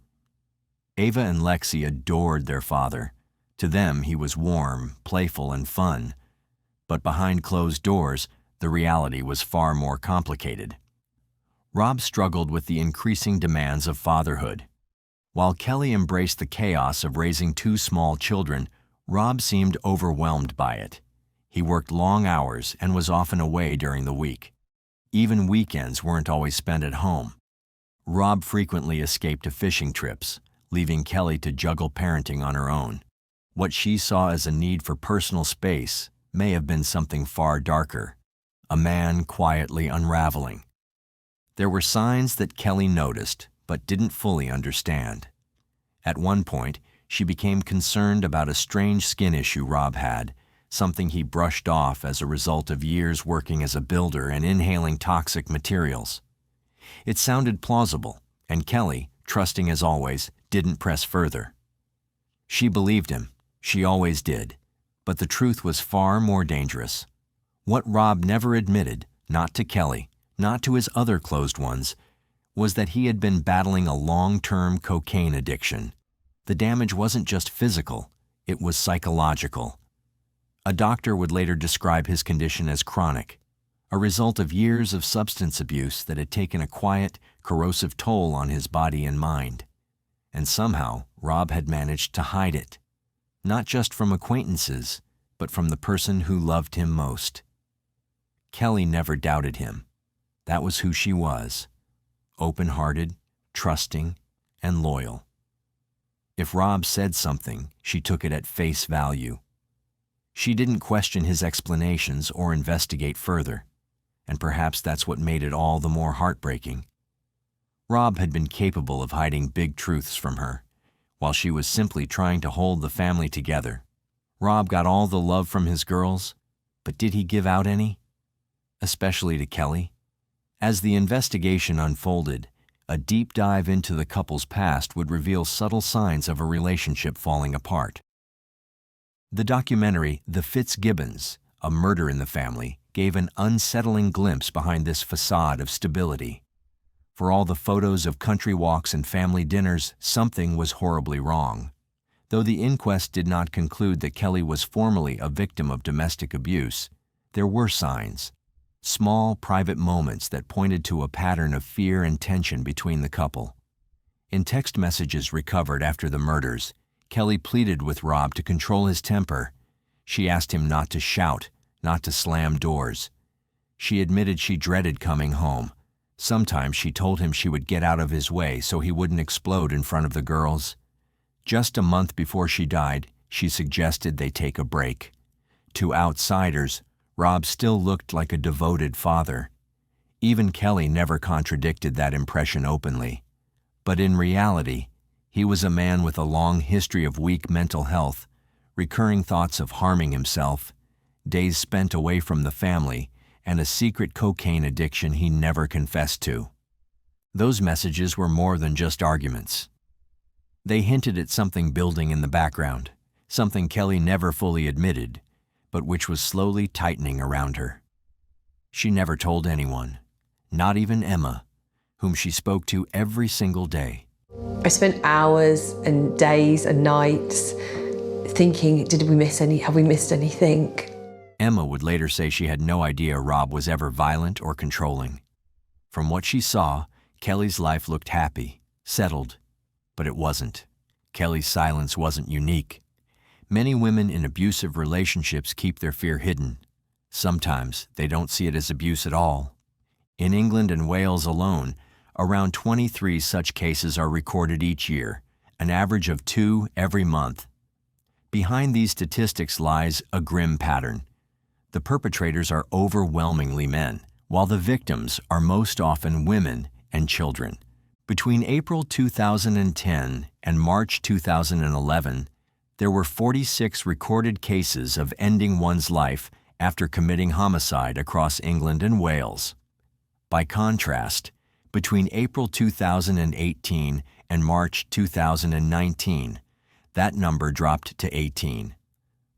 S2: Ava and Lexi adored their father. To them, he was warm, playful, and fun. But behind closed doors, the reality was far more complicated. Rob struggled with the increasing demands of fatherhood. While Kelly embraced the chaos of raising two small children, Rob seemed overwhelmed by it. He worked long hours and was often away during the week. Even weekends weren't always spent at home. Rob frequently escaped to fishing trips, leaving Kelly to juggle parenting on her own. What she saw as a need for personal space may have been something far darker, a man quietly unraveling. There were signs that Kelly noticed but didn't fully understand. At one point, she became concerned about a strange skin issue Rob had, something he brushed off as a result of years working as a builder and inhaling toxic materials. It sounded plausible, and Kelly, trusting as always, didn't press further. She believed him. She always did. But the truth was far more dangerous. What Rob never admitted, not to Kelly, not to his other closed ones, was that he had been battling a long-term cocaine addiction. The damage wasn't just physical, it was psychological. A doctor would later describe his condition as chronic, a result of years of substance abuse that had taken a quiet, corrosive toll on his body and mind. And somehow, Rob had managed to hide it, not just from acquaintances, but from the person who loved him most. Kelly never doubted him. That was who she was, open-hearted, trusting, and loyal. If Rob said something, she took it at face value. She didn't question his explanations or investigate further, and perhaps that's what made it all the more heartbreaking. Rob had been capable of hiding big truths from her, while she was simply trying to hold the family together. Rob got all the love from his girls, but did he give out any? Especially to Kelly. As the investigation unfolded, a deep dive into the couple's past would reveal subtle signs of a relationship falling apart. The documentary The Fitzgibbons, A Murder in the Family, gave an unsettling glimpse behind this facade of stability. For all the photos of country walks and family dinners, something was horribly wrong. Though the inquest did not conclude that Kelly was formally a victim of domestic abuse, there were signs. Small, private moments that pointed to a pattern of fear and tension between the couple. In text messages recovered after the murders, Kelly pleaded with Rob to control his temper. She asked him not to shout, not to slam doors. She admitted she dreaded coming home. Sometimes she told him she would get out of his way so he wouldn't explode in front of the girls. Just a month before she died, she suggested they take a break. To outsiders, Rob still looked like a devoted father. Even Kelly never contradicted that impression openly. But in reality, he was a man with a long history of weak mental health, recurring thoughts of harming himself, days spent away from the family, and a secret cocaine addiction he never confessed to. Those messages were more than just arguments. They hinted at something building in the background, something Kelly never fully admitted, but which was slowly tightening around her. She never told anyone, not even Emma, whom she spoke to every single day.
S18: I spent hours and days and nights thinking, have we missed anything?
S2: Emma would later say she had no idea Rob was ever violent or controlling. From what she saw, Kelly's life looked happy, settled, but it wasn't. Kelly's silence wasn't unique. Many women in abusive relationships keep their fear hidden. Sometimes they don't see it as abuse at all. In England and Wales alone, around 23 such cases are recorded each year, an average of 2 every month. Behind these statistics lies a grim pattern. The perpetrators are overwhelmingly men, while the victims are most often women and children. Between April 2010 and March 2011, there were 46 recorded cases of ending one's life after committing homicide across England and Wales. By contrast, between April 2018 and March 2019, that number dropped to 18.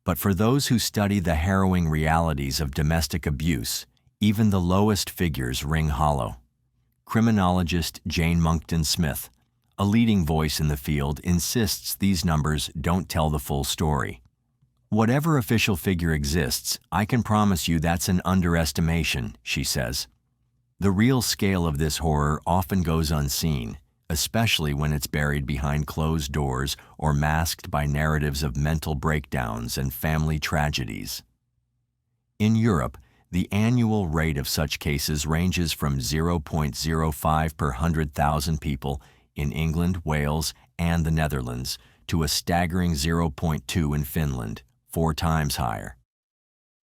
S2: But for those who study the harrowing realities of domestic abuse, even the lowest figures ring hollow. Criminologist Jane Monckton Smith, a leading voice in the field, insists these numbers don't tell the full story. Whatever official figure exists, I can promise you that's an underestimation, she says. The real scale of this horror often goes unseen, especially when it's buried behind closed doors or masked by narratives of mental breakdowns and family tragedies. In Europe, the annual rate of such cases ranges from 0.05 per 100,000 people in England, Wales, and the Netherlands to a staggering 0.2 in Finland, 4 times higher.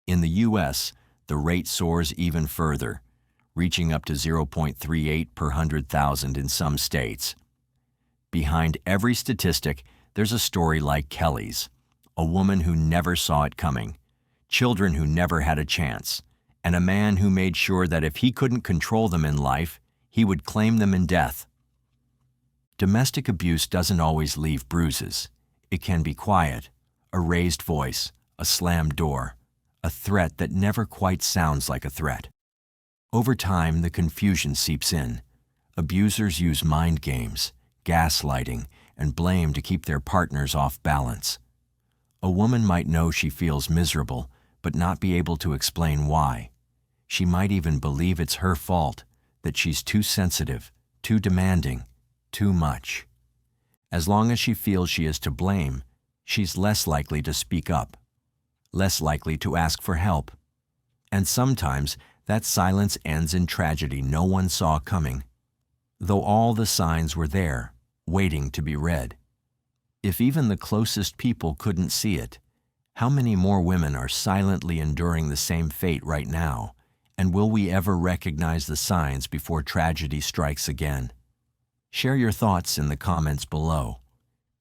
S2: In the U.S., the rate soars even further, reaching up to 0.38 per 100,000 in some states. Behind every statistic, there's a story like Kelly's, a woman who never saw it coming, children who never had a chance, and a man who made sure that if he couldn't control them in life, he would claim them in death. Domestic abuse doesn't always leave bruises. It can be quiet, a raised voice, a slammed door, a threat that never quite sounds like a threat. Over time, the confusion seeps in. Abusers use mind games, gaslighting, and blame to keep their partners off balance. A woman might know she feels miserable, but not be able to explain why. She might even believe it's her fault, that she's too sensitive, too demanding, too much. As long as she feels she is to blame, she's less likely to speak up, less likely to ask for help. And sometimes that silence ends in tragedy no one saw coming, though all the signs were there, waiting to be read. If even the closest people couldn't see it, how many more women are silently enduring the same fate right now, and will we ever recognize the signs before tragedy strikes again? Share your thoughts in the comments below.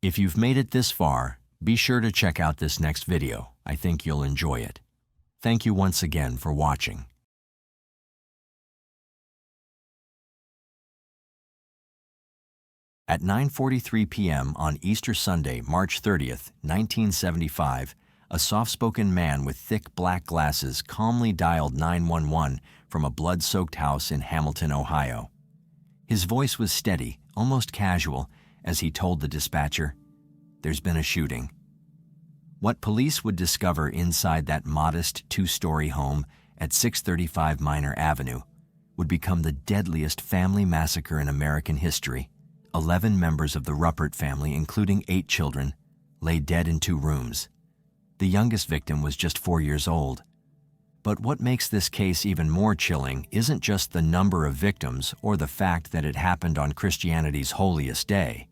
S2: If you've made it this far, be sure to check out this next video. I think you'll enjoy it. Thank you once again for watching. At 9:43 p.m. on Easter Sunday, March 30th, 1975, a soft-spoken man with thick black glasses calmly dialed 911 from a blood-soaked house in Hamilton, Ohio. His voice was steady, almost casual, as he told the dispatcher, "There's been a shooting." What police would discover inside that modest 2-story home at 635 Minor Avenue would become the deadliest family massacre in American history. 11 members of the Ruppert family, including 8 children, lay dead in 2 rooms. The youngest victim was just 4 years old. But what makes this case even more chilling isn't just the number of victims or the fact that it happened on Christianity's holiest day.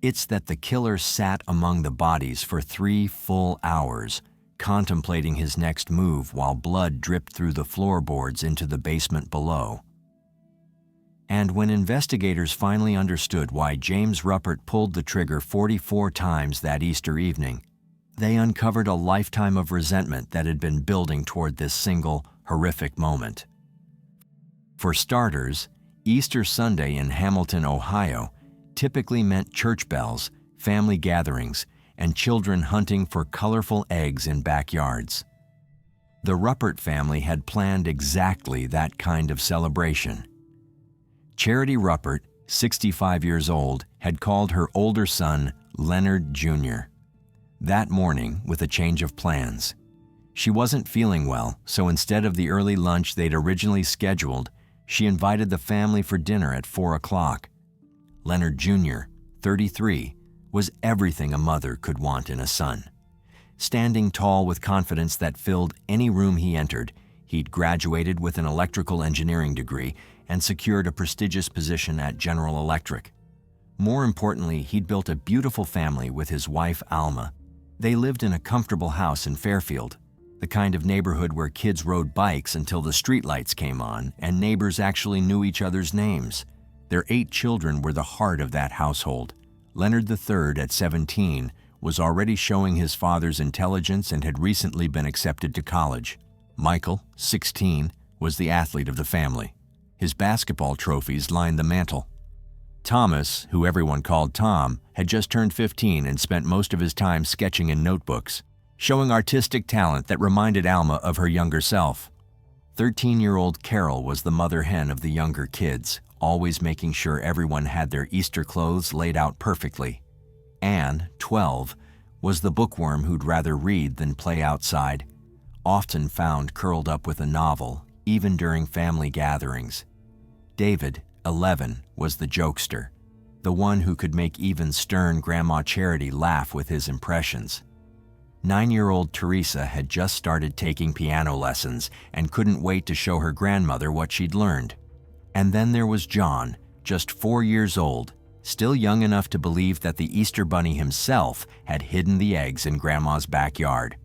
S2: It's that the killer sat among the bodies for 3 full hours, contemplating his next move while blood dripped through the floorboards into the basement below. And when investigators finally understood why James Ruppert pulled the trigger 44 times that Easter evening, they uncovered a lifetime of resentment that had been building toward this single, horrific moment. For starters, Easter Sunday in Hamilton, Ohio, typically meant church bells, family gatherings, and children hunting for colorful eggs in backyards. The Ruppert family had planned exactly that kind of celebration. Charity Ruppert, 65 years old, had called her older son, Leonard Jr. that morning with a change of plans. She wasn't feeling well, so instead of the early lunch they'd originally scheduled, she invited the family for dinner at 4 o'clock. Leonard Jr., 33, was everything a mother could want in a son. Standing tall with confidence that filled any room he entered, he'd graduated with an electrical engineering degree and secured a prestigious position at General Electric. More importantly, he'd built a beautiful family with his wife, Alma. They lived in a comfortable house in Fairfield, the kind of neighborhood where kids rode bikes until the streetlights came on and neighbors actually knew each other's names. Their 8 children were the heart of that household. Leonard III, at 17, was already showing his father's intelligence and had recently been accepted to college. Michael, 16, was the athlete of the family. His basketball trophies lined the mantel. Thomas, who everyone called Tom, had just turned 15 and spent most of his time sketching in notebooks, showing artistic talent that reminded Alma of her younger self. 13-year-old Carol was the mother hen of the younger kids, always making sure everyone had their Easter clothes laid out perfectly. Anne, 12, was the bookworm who'd rather read than play outside, often found curled up with a novel, even during family gatherings. David, 11, was the jokester, the one who could make even stern Grandma Charity laugh with his impressions. 9-year-old Teresa had just started taking piano lessons and couldn't wait to show her grandmother what she'd learned. And then there was John, just 4 years old, still young enough to believe that the Easter Bunny himself had hidden the eggs in Grandma's backyard.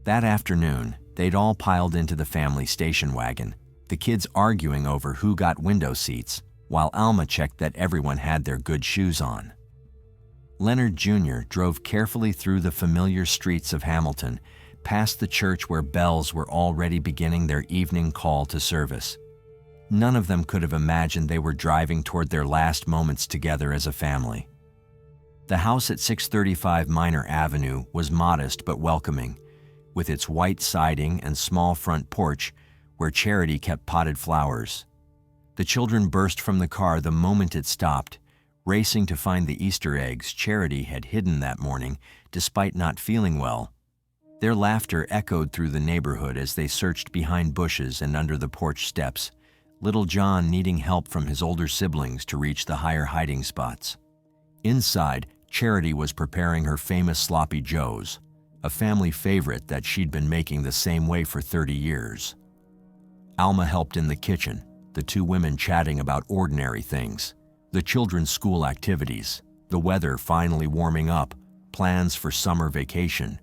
S2: That afternoon, they'd all piled into the family station wagon, the kids arguing over who got window seats, while Alma checked that everyone had their good shoes on. Leonard Jr. drove carefully through the familiar streets of Hamilton, past the church where bells were already beginning their evening call to service. None of them could have imagined they were driving toward their last moments together as a family. The house at 635 Minor Avenue was modest but welcoming, with its white siding and small front porch where Charity kept potted flowers. The children burst from the car the moment it stopped, racing to find the Easter eggs Charity had hidden that morning despite not feeling well. Their laughter echoed through the neighborhood as they searched behind bushes and under the porch steps, little John needing help from his older siblings to reach the higher hiding spots. Inside, Charity was preparing her famous sloppy joes, a family favorite that she'd been making the same way for 30 years. Alma helped in the kitchen, the two women chatting about ordinary things, the children's school activities, the weather finally warming up, plans for summer vacation.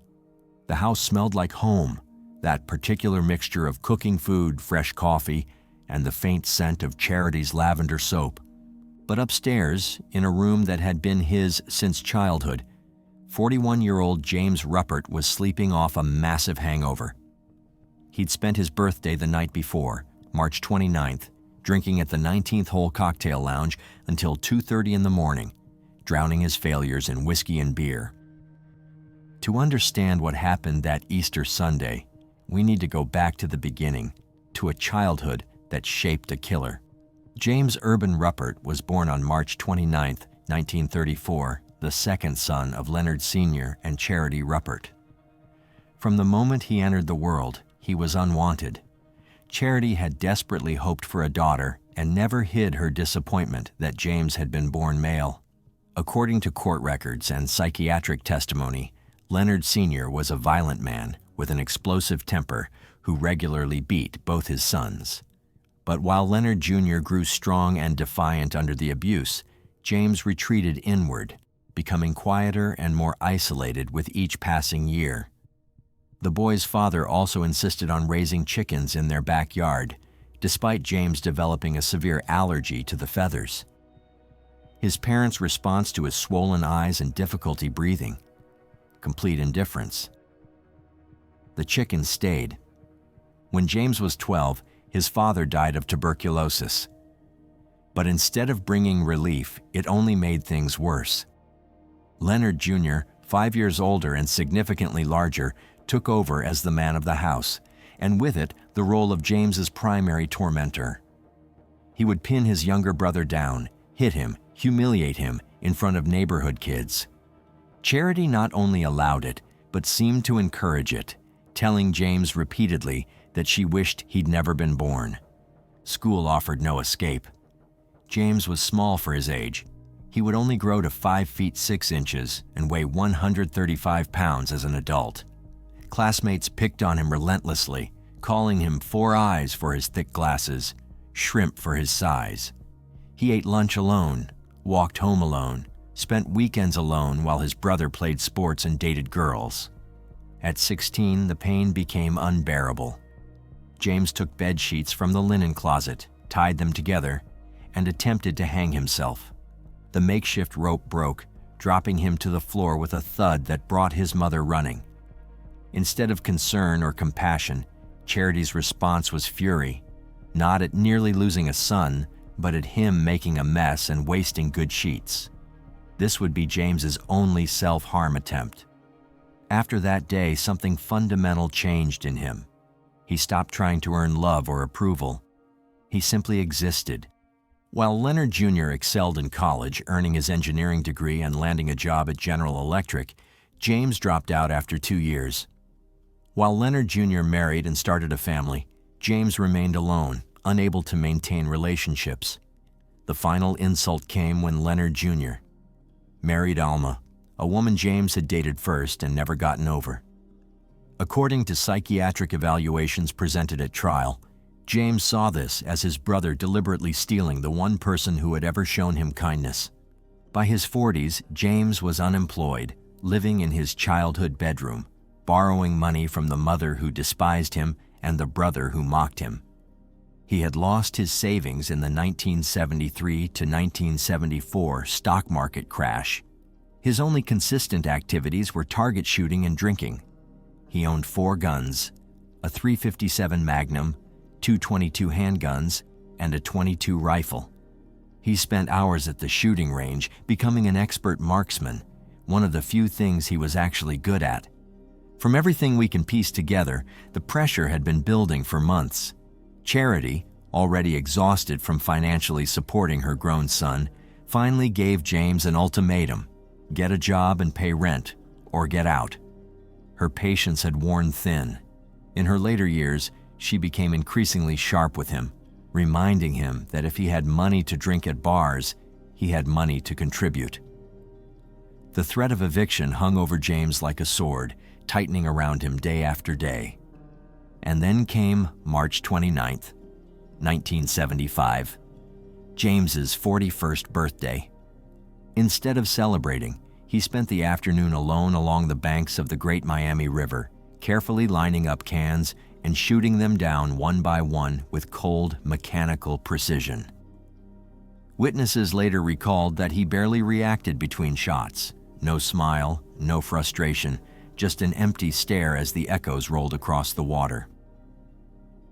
S2: The house smelled like home, that particular mixture of cooking food, fresh coffee, and the faint scent of Charity's lavender soap. But upstairs, in a room that had been his since childhood, 41-year-old James Ruppert was sleeping off a massive hangover. He'd spent his birthday the night before, March 29th, drinking at the 19th Hole Cocktail Lounge until 2:30 in the morning, drowning his failures in whiskey and beer. To understand what happened that Easter Sunday, we need to go back to the beginning, to a childhood that shaped a killer. James Urban Ruppert was born on March 29, 1934, the second son of Leonard Sr. and Charity Ruppert. From the moment he entered the world, he was unwanted. Charity had desperately hoped for a daughter and never hid her disappointment that James had been born male. According to court records and psychiatric testimony, Leonard Sr. was a violent man with an explosive temper who regularly beat both his sons. But while Leonard Jr. grew strong and defiant under the abuse, James retreated inward, becoming quieter and more isolated with each passing year. The boy's father also insisted on raising chickens in their backyard, despite James developing a severe allergy to the feathers. His parents' response to his swollen eyes and difficulty breathing? Complete indifference. The chickens stayed. When James was 12, his father died of tuberculosis. But instead of bringing relief, it only made things worse. Leonard Jr., 5 years older and significantly larger, took over as the man of the house, and with it, the role of James's primary tormentor. He would pin his younger brother down, hit him, humiliate him in front of neighborhood kids. Charity not only allowed it, but seemed to encourage it, telling James repeatedly that she wished he'd never been born. School offered no escape. James was small for his age. He would only grow to 5 feet 6 inches and weigh 135 pounds as an adult. Classmates picked on him relentlessly, calling him 4 eyes for his thick glasses, shrimp for his size. He ate lunch alone, walked home alone, spent weekends alone while his brother played sports and dated girls. At 16, the pain became unbearable. James took bed sheets from the linen closet, tied them together, and attempted to hang himself. The makeshift rope broke, dropping him to the floor with a thud that brought his mother running. Instead of concern or compassion, Charity's response was fury, not at nearly losing a son, but at him making a mess and wasting good sheets. This would be James's only self-harm attempt. After that day, something fundamental changed in him. He stopped trying to earn love or approval. He simply existed. While Leonard Jr. excelled in college, earning his engineering degree and landing a job at General Electric, James dropped out after 2 years. While Leonard Jr. married and started a family, James remained alone, unable to maintain relationships. The final insult came when Leonard Jr. married Alma, a woman James had dated first and never gotten over. According to psychiatric evaluations presented at trial, James saw this as his brother deliberately stealing the one person who had ever shown him kindness. By his 40s, James was unemployed, living in his childhood bedroom, borrowing money from the mother who despised him and the brother who mocked him. He had lost his savings in the 1973 to 1974 stock market crash. His only consistent activities were target shooting and drinking. He owned 4 guns, a .357 Magnum, 2 .22 handguns, and a .22 rifle. He spent hours at the shooting range, becoming an expert marksman, one of the few things he was actually good at. From everything we can piece together, the pressure had been building for months. Charity, already exhausted from financially supporting her grown son, finally gave James an ultimatum: get a job and pay rent, or get out. Her patience had worn thin. In her later years, she became increasingly sharp with him, reminding him that if he had money to drink at bars, he had money to contribute. The threat of eviction hung over James like a sword, tightening around him day after day. And then came March 29th, 1975, James's 41st birthday. Instead of celebrating, he spent the afternoon alone along the banks of the Great Miami River, carefully lining up cans and shooting them down one by one with cold, mechanical precision. Witnesses later recalled that he barely reacted between shots. No smile, no frustration, just an empty stare as the echoes rolled across the water.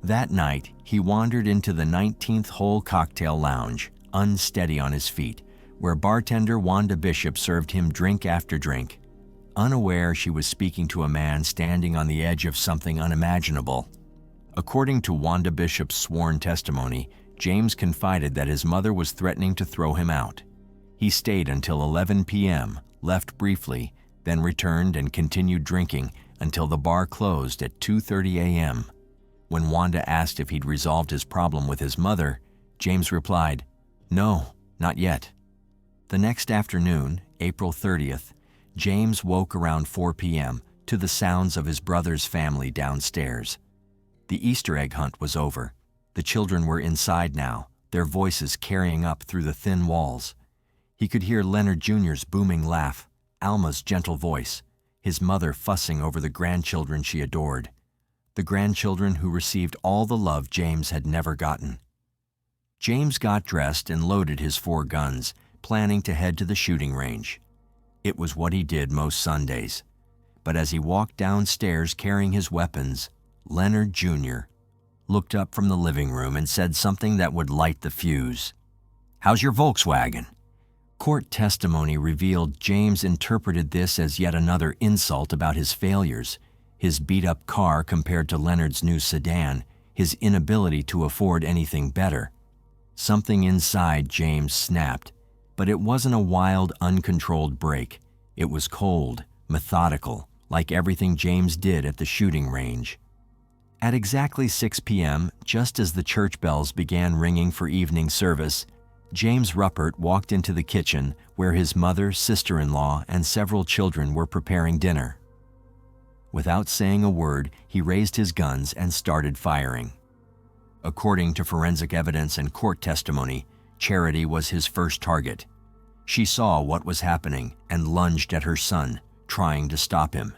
S2: That night, he wandered into the 19th hole cocktail lounge, unsteady on his feet, where bartender Wanda Bishop served him drink after drink. Unaware she was speaking to a man standing on the edge of something unimaginable. According to Wanda Bishop's sworn testimony, James confided that his mother was threatening to throw him out. He stayed until 11 p.m., left briefly, then returned and continued drinking until the bar closed at 2:30 a.m. When Wanda asked if he'd resolved his problem with his mother, James replied, "No, not yet." The next afternoon, April 30th, James woke around 4 p.m. to the sounds of his brother's family downstairs. The Easter egg hunt was over. The children were inside now, their voices carrying up through the thin walls. He could hear Leonard Jr.'s booming laugh, Alma's gentle voice, his mother fussing over the grandchildren she adored, the grandchildren who received all the love James had never gotten. James got dressed and loaded his 4 guns, planning to head to the shooting range. It was what he did most Sundays. But as he walked downstairs carrying his weapons, Leonard Jr. looked up from the living room and said something that would light the fuse. "How's your Volkswagen?" Court testimony revealed James interpreted this as yet another insult about his failures, his beat-up car compared to Leonard's new sedan, his inability to afford anything better. Something inside James snapped, but it wasn't a wild, uncontrolled break. It was cold, methodical, like everything James did at the shooting range. At exactly 6 p.m., just as the church bells began ringing for evening service, James Ruppert walked into the kitchen where his mother, sister-in-law, and several children were preparing dinner. Without saying a word, he raised his guns and started firing. According to forensic evidence and court testimony, Charity was his first target. She saw what was happening and lunged at her son, trying to stop him.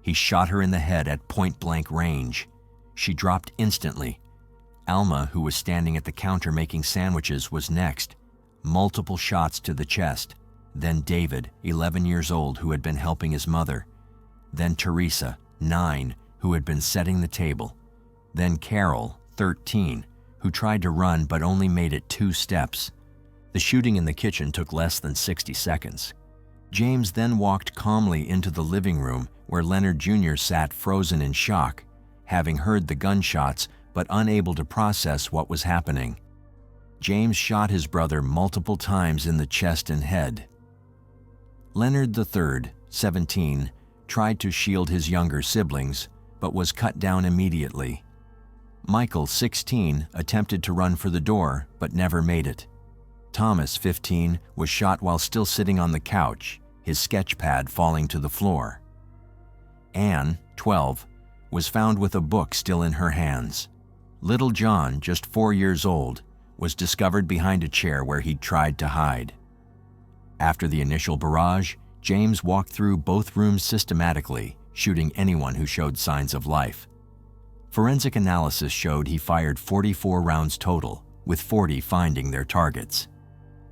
S2: He shot her in the head at point-blank range. She dropped instantly. Alma, who was standing at the counter making sandwiches, was next. Multiple shots to the chest. Then David, 11 years old, who had been helping his mother. Then Teresa, 9, who had been setting the table. then Carol, 13, who tried to run but only made it 2 steps. The shooting in the kitchen took less than 60 seconds. James then walked calmly into the living room where Leonard Jr. sat frozen in shock, having heard the gunshots but unable to process what was happening. James shot his brother multiple times in the chest and head. Leonard III, 17, tried to shield his younger siblings, but was cut down immediately. Michael, 16, attempted to run for the door, but never made it. Thomas, 15, was shot while still sitting on the couch, his sketch pad falling to the floor. Anne, 12, was found with a book still in her hands. Little John, just 4 years old, was discovered behind a chair where he'd tried to hide. After the initial barrage, James walked through both rooms systematically, shooting anyone who showed signs of life. Forensic analysis showed he fired 44 rounds total, with 40 finding their targets.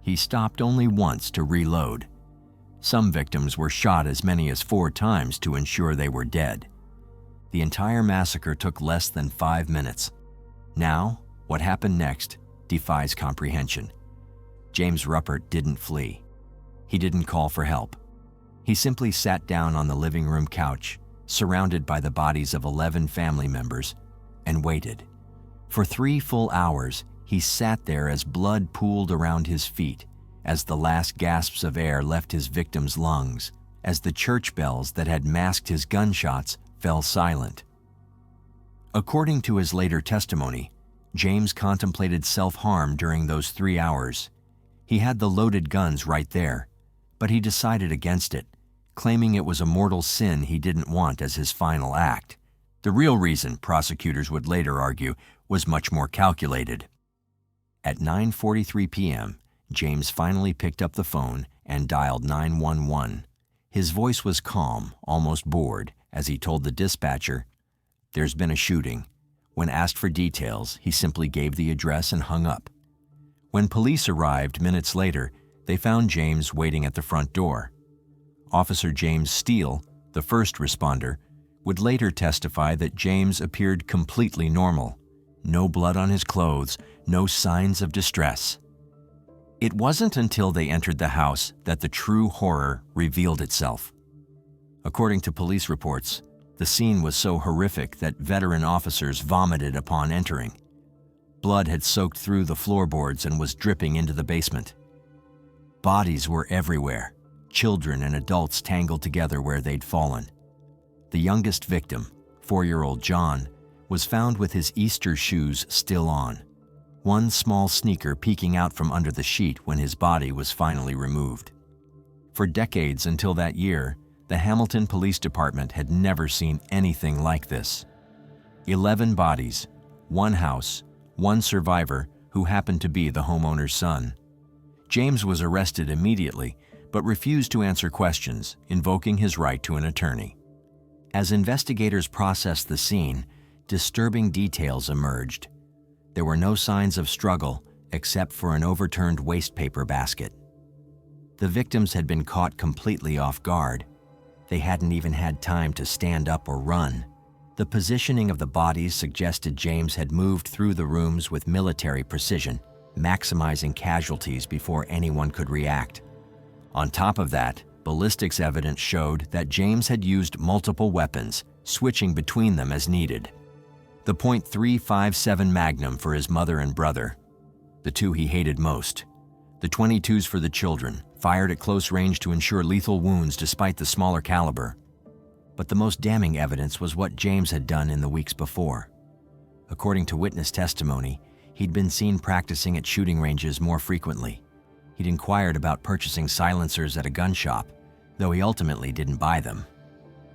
S2: He stopped only once to reload. Some victims were shot as many as 4 times to ensure they were dead. The entire massacre took less than 5 minutes. Now, what happened next defies comprehension. James Ruppert didn't flee. He didn't call for help. He simply sat down on the living room couch, surrounded by the bodies of 11 family members, and waited. For 3 full hours, he sat there as blood pooled around his feet, as the last gasps of air left his victims' lungs, as the church bells that had masked his gunshots fell silent. According to his later testimony, James contemplated self-harm during those 3 hours. He had the loaded guns right there, but he decided against it, claiming it was a mortal sin he didn't want as his final act. The real reason, prosecutors would later argue, was much more calculated. At 9:43 p.m., James finally picked up the phone and dialed 911. His voice was calm, almost bored, as he told the dispatcher, "There's been a shooting." When asked for details, he simply gave the address and hung up. When police arrived minutes later, they found James waiting at the front door. Officer James Steele, the first responder, would later testify that James appeared completely normal. No blood on his clothes, no signs of distress. It wasn't until they entered the house that the true horror revealed itself. According to police reports, the scene was so horrific that veteran officers vomited upon entering. Blood had soaked through the floorboards and was dripping into the basement. Bodies were everywhere, children and adults tangled together where they'd fallen. The youngest victim, 4-year-old John, was found with his Easter shoes still on, one small sneaker peeking out from under the sheet when his body was finally removed. For decades until that year, the Hamilton Police Department had never seen anything like this. 11 bodies, 1 house, 1 survivor who happened to be the homeowner's son. James was arrested immediately, but refused to answer questions, invoking his right to an attorney. As investigators processed the scene, disturbing details emerged. There were no signs of struggle except for an overturned wastepaper basket. The victims had been caught completely off guard. They hadn't even had time to stand up or run. The positioning of the bodies suggested James had moved through the rooms with military precision, maximizing casualties before anyone could react. On top of that, ballistics evidence showed that James had used multiple weapons, switching between them as needed. The .357 Magnum for his mother and brother, the 2 he hated most. The .22s for the children, fired at close range to ensure lethal wounds despite the smaller caliber. But the most damning evidence was what James had done in the weeks before. According to witness testimony, he'd been seen practicing at shooting ranges more frequently. He'd inquired about purchasing silencers at a gun shop, though he ultimately didn't buy them.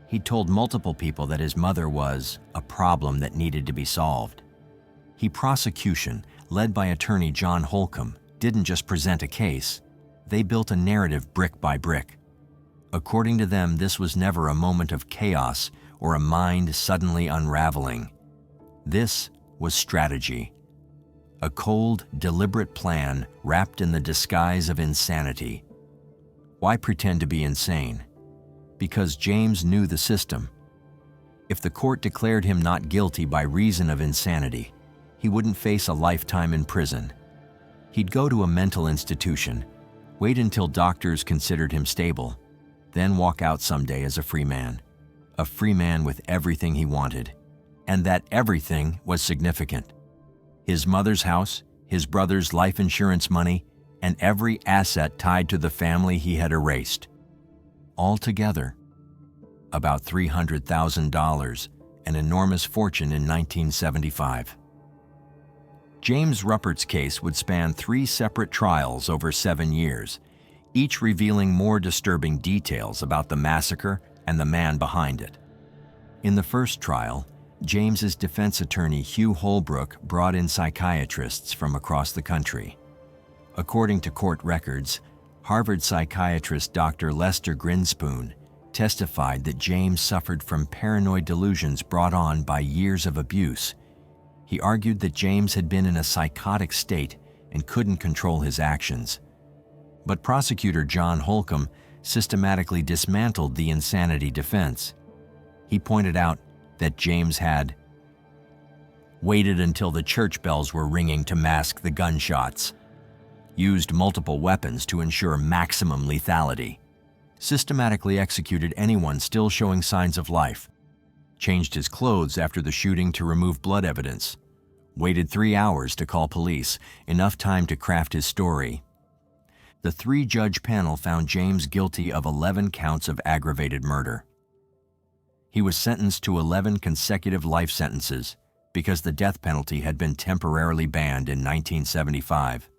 S2: He'd told multiple people that his mother was a problem that needed to be solved. Prosecution, led by attorney John Holcomb, didn't just present a case. They built a narrative brick by brick. According to them, this was never a moment of chaos or a mind suddenly unraveling. This was strategy. A cold, deliberate plan wrapped in the disguise of insanity. Why pretend to be insane? Because James knew the system. If the court declared him not guilty by reason of insanity, he wouldn't face a lifetime in prison. He'd go to a mental institution, wait until doctors considered him stable, then walk out someday as a free man with everything he wanted. And that everything was significant. His mother's house, his brother's life insurance money, and every asset tied to the family he had erased. Altogether, about $300,000, an enormous fortune in 1975. James Ruppert's case would span 3 separate trials over 7 years, each revealing more disturbing details about the massacre and the man behind it. In the first trial, James's defense attorney Hugh Holbrook brought in psychiatrists from across the country. According to court records, Harvard psychiatrist Dr. Lester Grinspoon testified that James suffered from paranoid delusions brought on by years of abuse. He argued that James had been in a psychotic state and couldn't control his actions. But prosecutor John Holcomb systematically dismantled the insanity defense. He pointed out that James had waited until the church bells were ringing to mask the gunshots, used multiple weapons to ensure maximum lethality, systematically executed anyone still showing signs of life, changed his clothes after the shooting to remove blood evidence, waited 3 hours to call police, enough time to craft his story. The 3-judge panel found James guilty of 11 counts of aggravated murder. He was sentenced to 11 consecutive life sentences because the death penalty had been temporarily banned in 1975.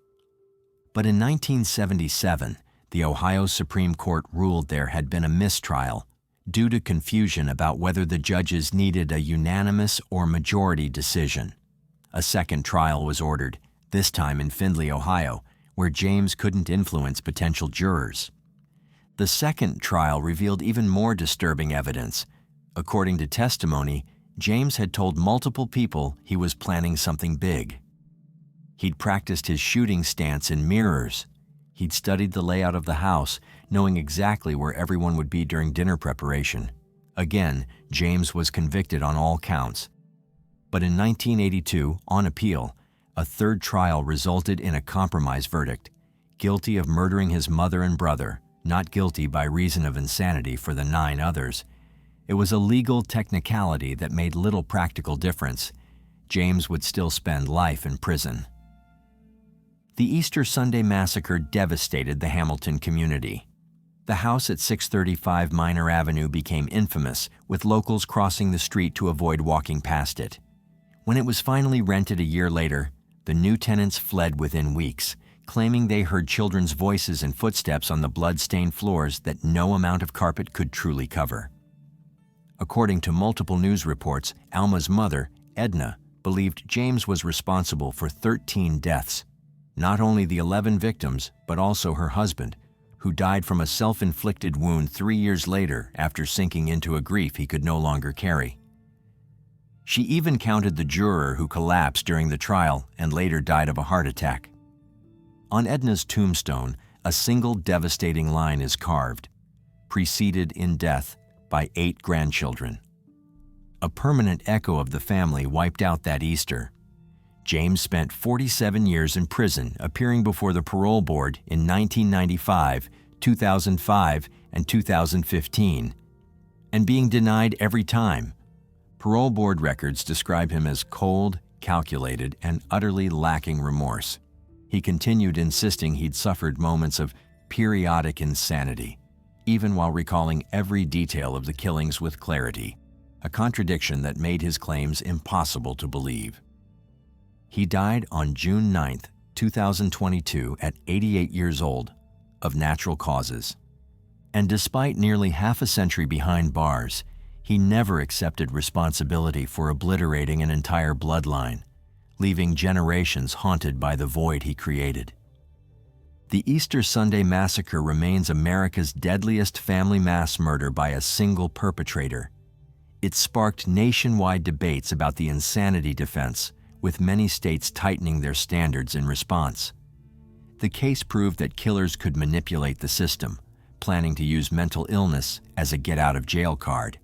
S2: But in 1977, the Ohio Supreme Court ruled there had been a mistrial due to confusion about whether the judges needed a unanimous or majority decision. A second trial was ordered, this time in Findlay, Ohio, where James couldn't influence potential jurors. The second trial revealed even more disturbing evidence. According to testimony, James had told multiple people he was planning something big. He'd practiced his shooting stance in mirrors. He'd studied the layout of the house, knowing exactly where everyone would be during dinner preparation. Again, James was convicted on all counts. But in 1982, on appeal, a third trial resulted in a compromise verdict, guilty of murdering his mother and brother, not guilty by reason of insanity for the 9 others. It was a legal technicality that made little practical difference. James would still spend life in prison. The Easter Sunday Massacre devastated the Hamilton community. The house at 635 Minor Avenue became infamous, with locals crossing the street to avoid walking past it. When it was finally rented a year later, the new tenants fled within weeks, claiming they heard children's voices and footsteps on the blood-stained floors that no amount of carpet could truly cover. According to multiple news reports, Alma's mother, Edna, believed James was responsible for 13 deaths. Not only the 11 victims, but also her husband, who died from a self-inflicted wound 3 years later after sinking into a grief he could no longer carry. She even counted the juror who collapsed during the trial and later died of a heart attack. On Edna's tombstone, a single devastating line is carved, preceded in death by 8 grandchildren. A permanent echo of the family wiped out that Easter. James spent 47 years in prison, appearing before the parole board in 1995, 2005, and 2015, and being denied every time. Parole board records describe him as cold, calculated, and utterly lacking remorse. He continued insisting he'd suffered moments of periodic insanity, even while recalling every detail of the killings with clarity, a contradiction that made his claims impossible to believe. He died on June 9, 2022, at 88 years old, of natural causes. And despite nearly half a century behind bars, he never accepted responsibility for obliterating an entire bloodline, leaving generations haunted by the void he created. The Easter Sunday Massacre remains America's deadliest family mass murder by a single perpetrator. It sparked nationwide debates about the insanity defense, with many states tightening their standards in response. The case proved that killers could manipulate the system, planning to use mental illness as a get-out-of-jail card.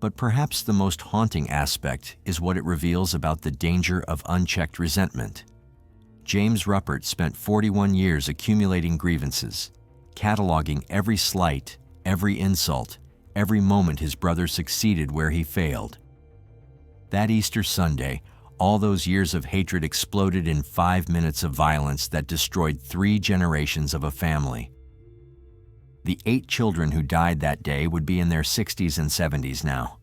S2: But perhaps the most haunting aspect is what it reveals about the danger of unchecked resentment. James Ruppert spent 41 years accumulating grievances, cataloging every slight, every insult, every moment his brother succeeded where he failed. That Easter Sunday, all those years of hatred exploded in 5 minutes of violence that destroyed 3 generations of a family. The 8 children who died that day would be in their 60s and 70s now.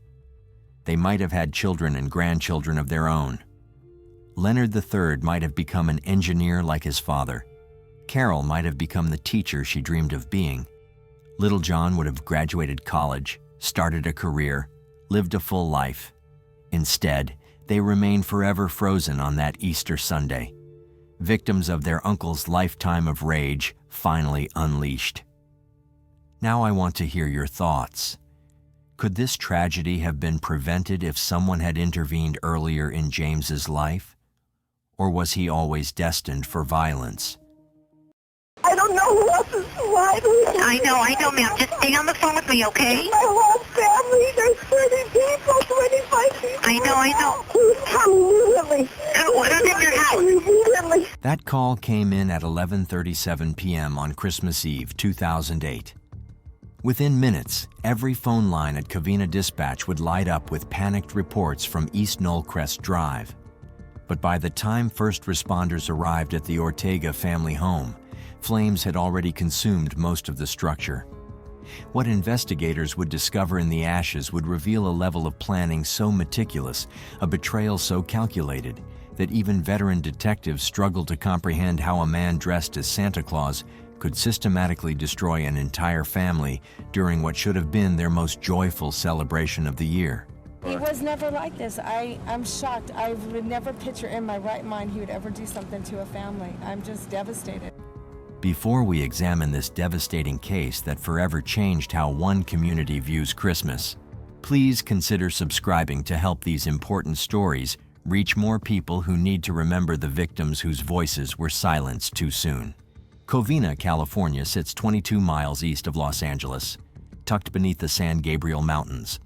S2: They might have had children and grandchildren of their own. Leonard III might have become an engineer like his father. Carol might have become the teacher she dreamed of being. Little John would have graduated college, started a career, lived a full life. Instead, they remain forever frozen on that Easter Sunday, victims of their uncle's lifetime of rage finally unleashed. Now I want to hear your thoughts. Could this tragedy have been prevented if someone had intervened earlier in James's life? Or was he always destined for violence?
S20: I don't know who else is alive. I know, ma'am. Just stay on the phone with me, okay? My whole family, there's 30 people, 25 people. I know. Please come immediately. What is in your house? Immediately.
S2: That call came in at 11:37 p.m. on Christmas Eve, 2008. Within minutes, every phone line at Covina Dispatch would light up with panicked reports from East Knollcrest Drive. But by the time first responders arrived at the Ortega family home, flames had already consumed most of the structure. What investigators would discover in the ashes would reveal a level of planning so meticulous, a betrayal so calculated, that even veteran detectives struggled to comprehend how a man dressed as Santa Claus could systematically destroy an entire family during what should have been their most joyful celebration of the year.
S21: He was never like this. I'm shocked. I would never picture in my right mind he would ever do something to a family. I'm just devastated.
S2: Before we examine this devastating case that forever changed how one community views Christmas, please consider subscribing to help these important stories reach more people who need to remember the victims whose voices were silenced too soon. Covina, California sits 22 miles east of Los Angeles, tucked beneath the San Gabriel Mountains.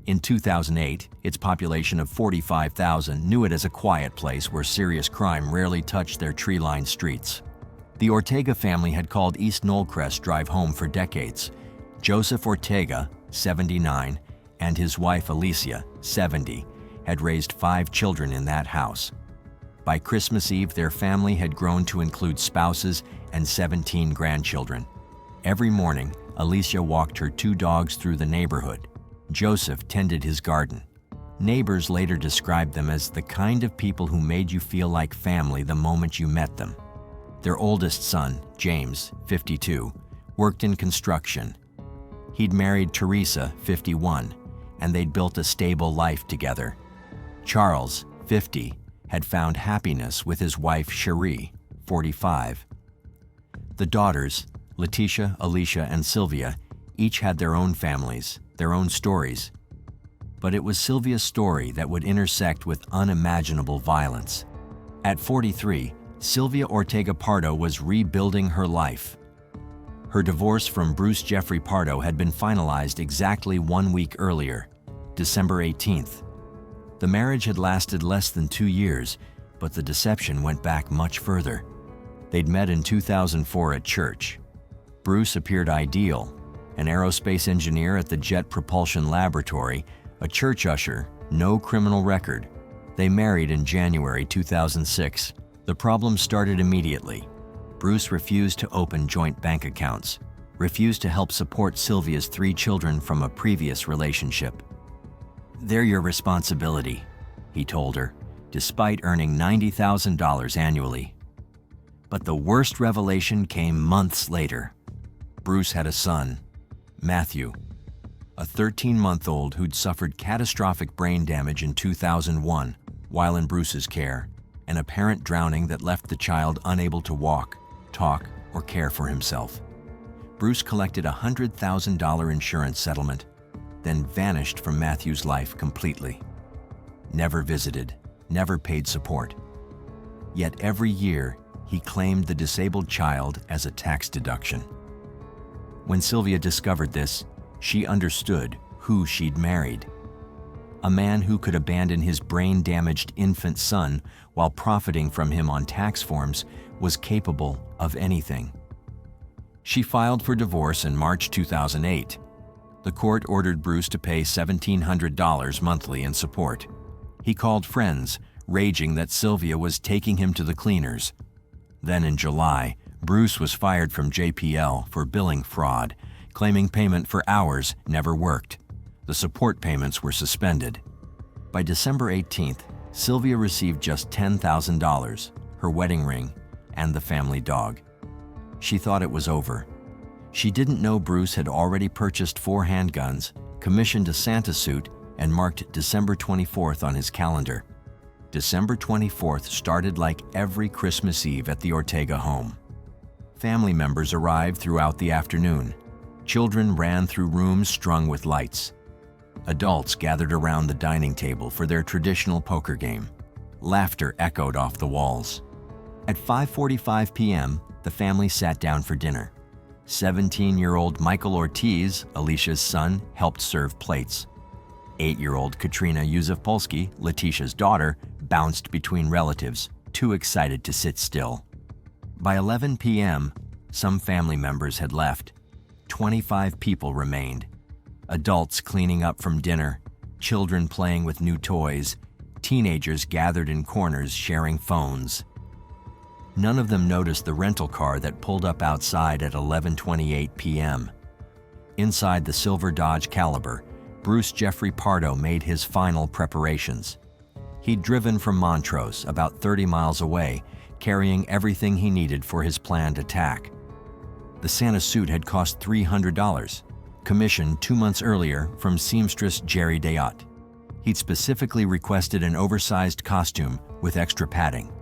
S2: In 2008, its population of 45,000 knew it as a quiet place where serious crime rarely touched their tree-lined streets. The Ortega family had called East Knollcrest Drive home for decades. Joseph Ortega, 79, and his wife Alicia, 70, had raised 5 children in that house. By Christmas Eve, their family had grown to include spouses and 17 grandchildren. Every morning, Alicia walked her 2 dogs through the neighborhood. Joseph tended his garden. Neighbors later described them as the kind of people who made you feel like family the moment you met them. Their oldest son, James, 52, worked in construction. He'd married Teresa, 51, and they'd built a stable life together. Charles, 50, had found happiness with his wife Cherie, 45. The daughters, Letitia, Alicia, and Sylvia, each had their own families, their own stories. But it was Sylvia's story that would intersect with unimaginable violence. At 43, Sylvia Ortega Pardo was rebuilding her life. Her divorce from Bruce Jeffrey Pardo had been finalized exactly 1 week earlier, December 18th. The marriage had lasted less than 2 years, but the deception went back much further. They'd met in 2004 at church. Bruce appeared ideal, an aerospace engineer at the Jet Propulsion Laboratory, a church usher, no criminal record. They married in January 2006. The problem started immediately. Bruce refused to open joint bank accounts, refused to help support Sylvia's 3 children from a previous relationship. "They're your responsibility," he told her, despite earning $90,000 annually. But the worst revelation came months later. Bruce had a son, Matthew, a 13-month-old who'd suffered catastrophic brain damage in 2001 while in Bruce's care, an apparent drowning that left the child unable to walk, talk, or care for himself. Bruce collected a $100,000 insurance settlement, then vanished from Matthew's life completely. Never visited, never paid support. Yet every year, he claimed the disabled child as a tax deduction. When Sylvia discovered this, she understood who she'd married. a man who could abandon his brain-damaged infant son while profiting from him on tax forms, was capable of anything. She filed for divorce in March 2008. The court ordered Bruce to pay $1,700 monthly in support. He called friends, raging that Sylvia was taking him to the cleaners. Then in July, Bruce was fired from JPL for billing fraud, claiming payment for hours never worked. The support payments were suspended. By December 18th, Sylvia received just $10,000, her wedding ring, and the family dog. She thought it was over. She didn't know Bruce had already purchased 4 handguns, commissioned a Santa suit, and marked December 24th on his calendar. December 24th started like every Christmas Eve at the Ortega home. Family members arrived throughout the afternoon. Children ran through rooms strung with lights. Adults gathered around the dining table for their traditional poker game. Laughter echoed off the walls. At 5:45 p.m., the family sat down for dinner. 17-year-old Michael Ortiz, Alicia's son, helped serve plates. 8-year-old Katrina Yusufpolsky, Letitia's daughter, bounced between relatives, too excited to sit still. By 11 p.m., some family members had left. 25 people remained. Adults cleaning up from dinner, children playing with new toys, teenagers gathered in corners sharing phones. None of them noticed the rental car that pulled up outside at 11:28 p.m. Inside the silver Dodge Caliber, Bruce Jeffrey Pardo made his final preparations. He'd driven from Montrose, about 30 miles away, carrying everything he needed for his planned attack. The Santa suit had cost $300, commissioned 2 months earlier from seamstress Jerry Deyot. He'd specifically requested an oversized costume with extra padding.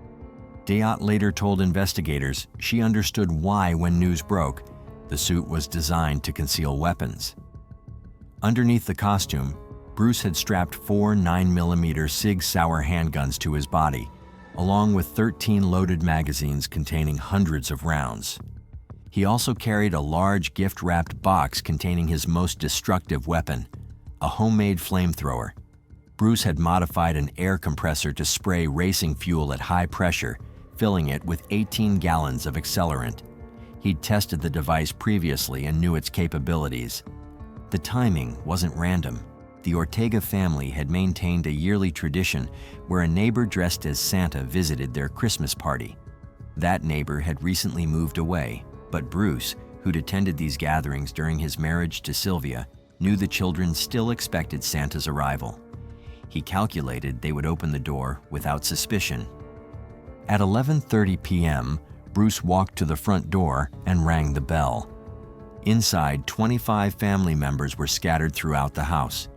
S2: Deyot later told investigators she understood why when news broke, the suit was designed to conceal weapons. Underneath the costume, Bruce had strapped 4 9mm Sig Sauer handguns to his body, along with 13 loaded magazines containing hundreds of rounds. He also carried a large gift-wrapped box containing his most destructive weapon, a homemade flamethrower. Bruce had modified an air compressor to spray racing fuel at high pressure, filling it with 18 gallons of accelerant. He'd tested the device previously and knew its capabilities. The timing wasn't random. The Ortega family had maintained a yearly tradition where a neighbor dressed as Santa visited their Christmas party. That neighbor had recently moved away, but Bruce, who'd attended these gatherings during his marriage to Sylvia, knew the children still expected Santa's arrival. He calculated they would open the door without suspicion. At 11:30 p.m., Bruce walked to the front door and rang the bell. Inside, 25 family members were scattered throughout the house.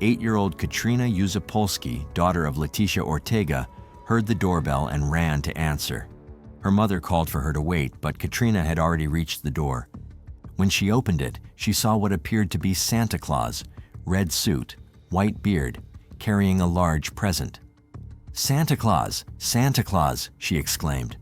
S2: 8-year-old Katrina Yusupolsky, daughter of Leticia Ortega, heard the doorbell and ran to answer. Her mother called for her to wait, but Katrina had already reached the door. When she opened it, she saw what appeared to be Santa Claus, red suit, white beard, carrying a large present. "Santa Claus! Santa Claus!" she exclaimed.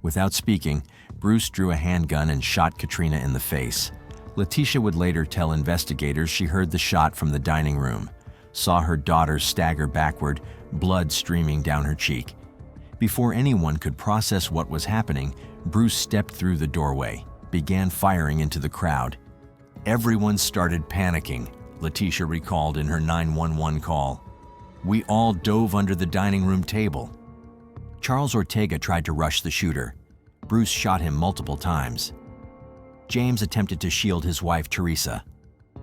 S2: Without speaking, Bruce drew a handgun and shot Katrina in the face. Leticia would later tell investigators she heard the shot from the dining room, saw her daughter stagger backward, blood streaming down her cheek. Before anyone could process what was happening, Bruce stepped through the doorway, began firing into the crowd. Everyone started panicking, Leticia recalled in her 911 call. "We all dove under the dining room table." Charles Ortega tried to rush the shooter. Bruce shot him multiple times. James attempted to shield his wife, Teresa.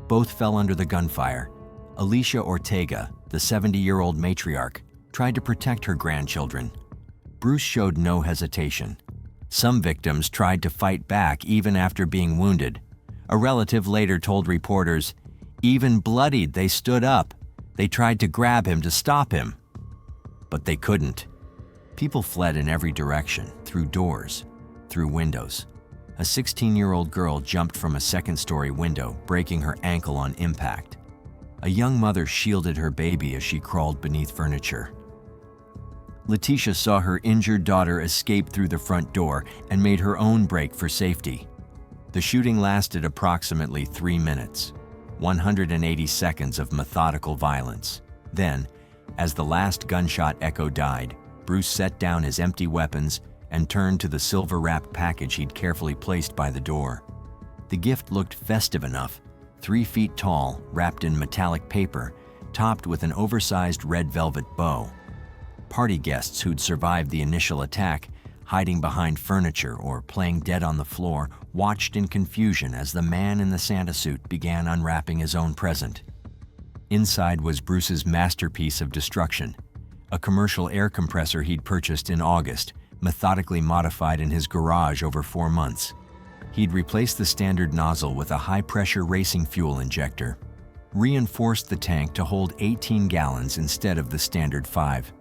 S2: Both fell under the gunfire. Alicia Ortega, the 70-year-old matriarch, tried to protect her grandchildren. Bruce showed no hesitation. Some victims tried to fight back even after being wounded. A relative later told reporters, "Even bloodied, they stood up. They tried to grab him to stop him." But they couldn't. People fled in every direction, through doors, through windows. A 16-year-old girl jumped from a second-story window, breaking her ankle on impact. A young mother shielded her baby as she crawled beneath furniture. Leticia saw her injured daughter escape through the front door and made her own break for safety. The shooting lasted approximately 3 minutes, 180 seconds of methodical violence. Then, as the last gunshot echo died, Bruce set down his empty weapons and turned to the silver-wrapped package he'd carefully placed by the door. The gift looked festive enough, 3 feet tall, wrapped in metallic paper, topped with an oversized red velvet bow. Party guests who'd survived the initial attack, hiding behind furniture or playing dead on the floor, watched in confusion as the man in the Santa suit began unwrapping his own present. Inside was Bruce's masterpiece of destruction, a commercial air compressor he'd purchased in August, methodically modified in his garage over 4 months. He'd replaced the standard nozzle with a high-pressure racing fuel injector, reinforced the tank to hold 18 gallons instead of the standard 5,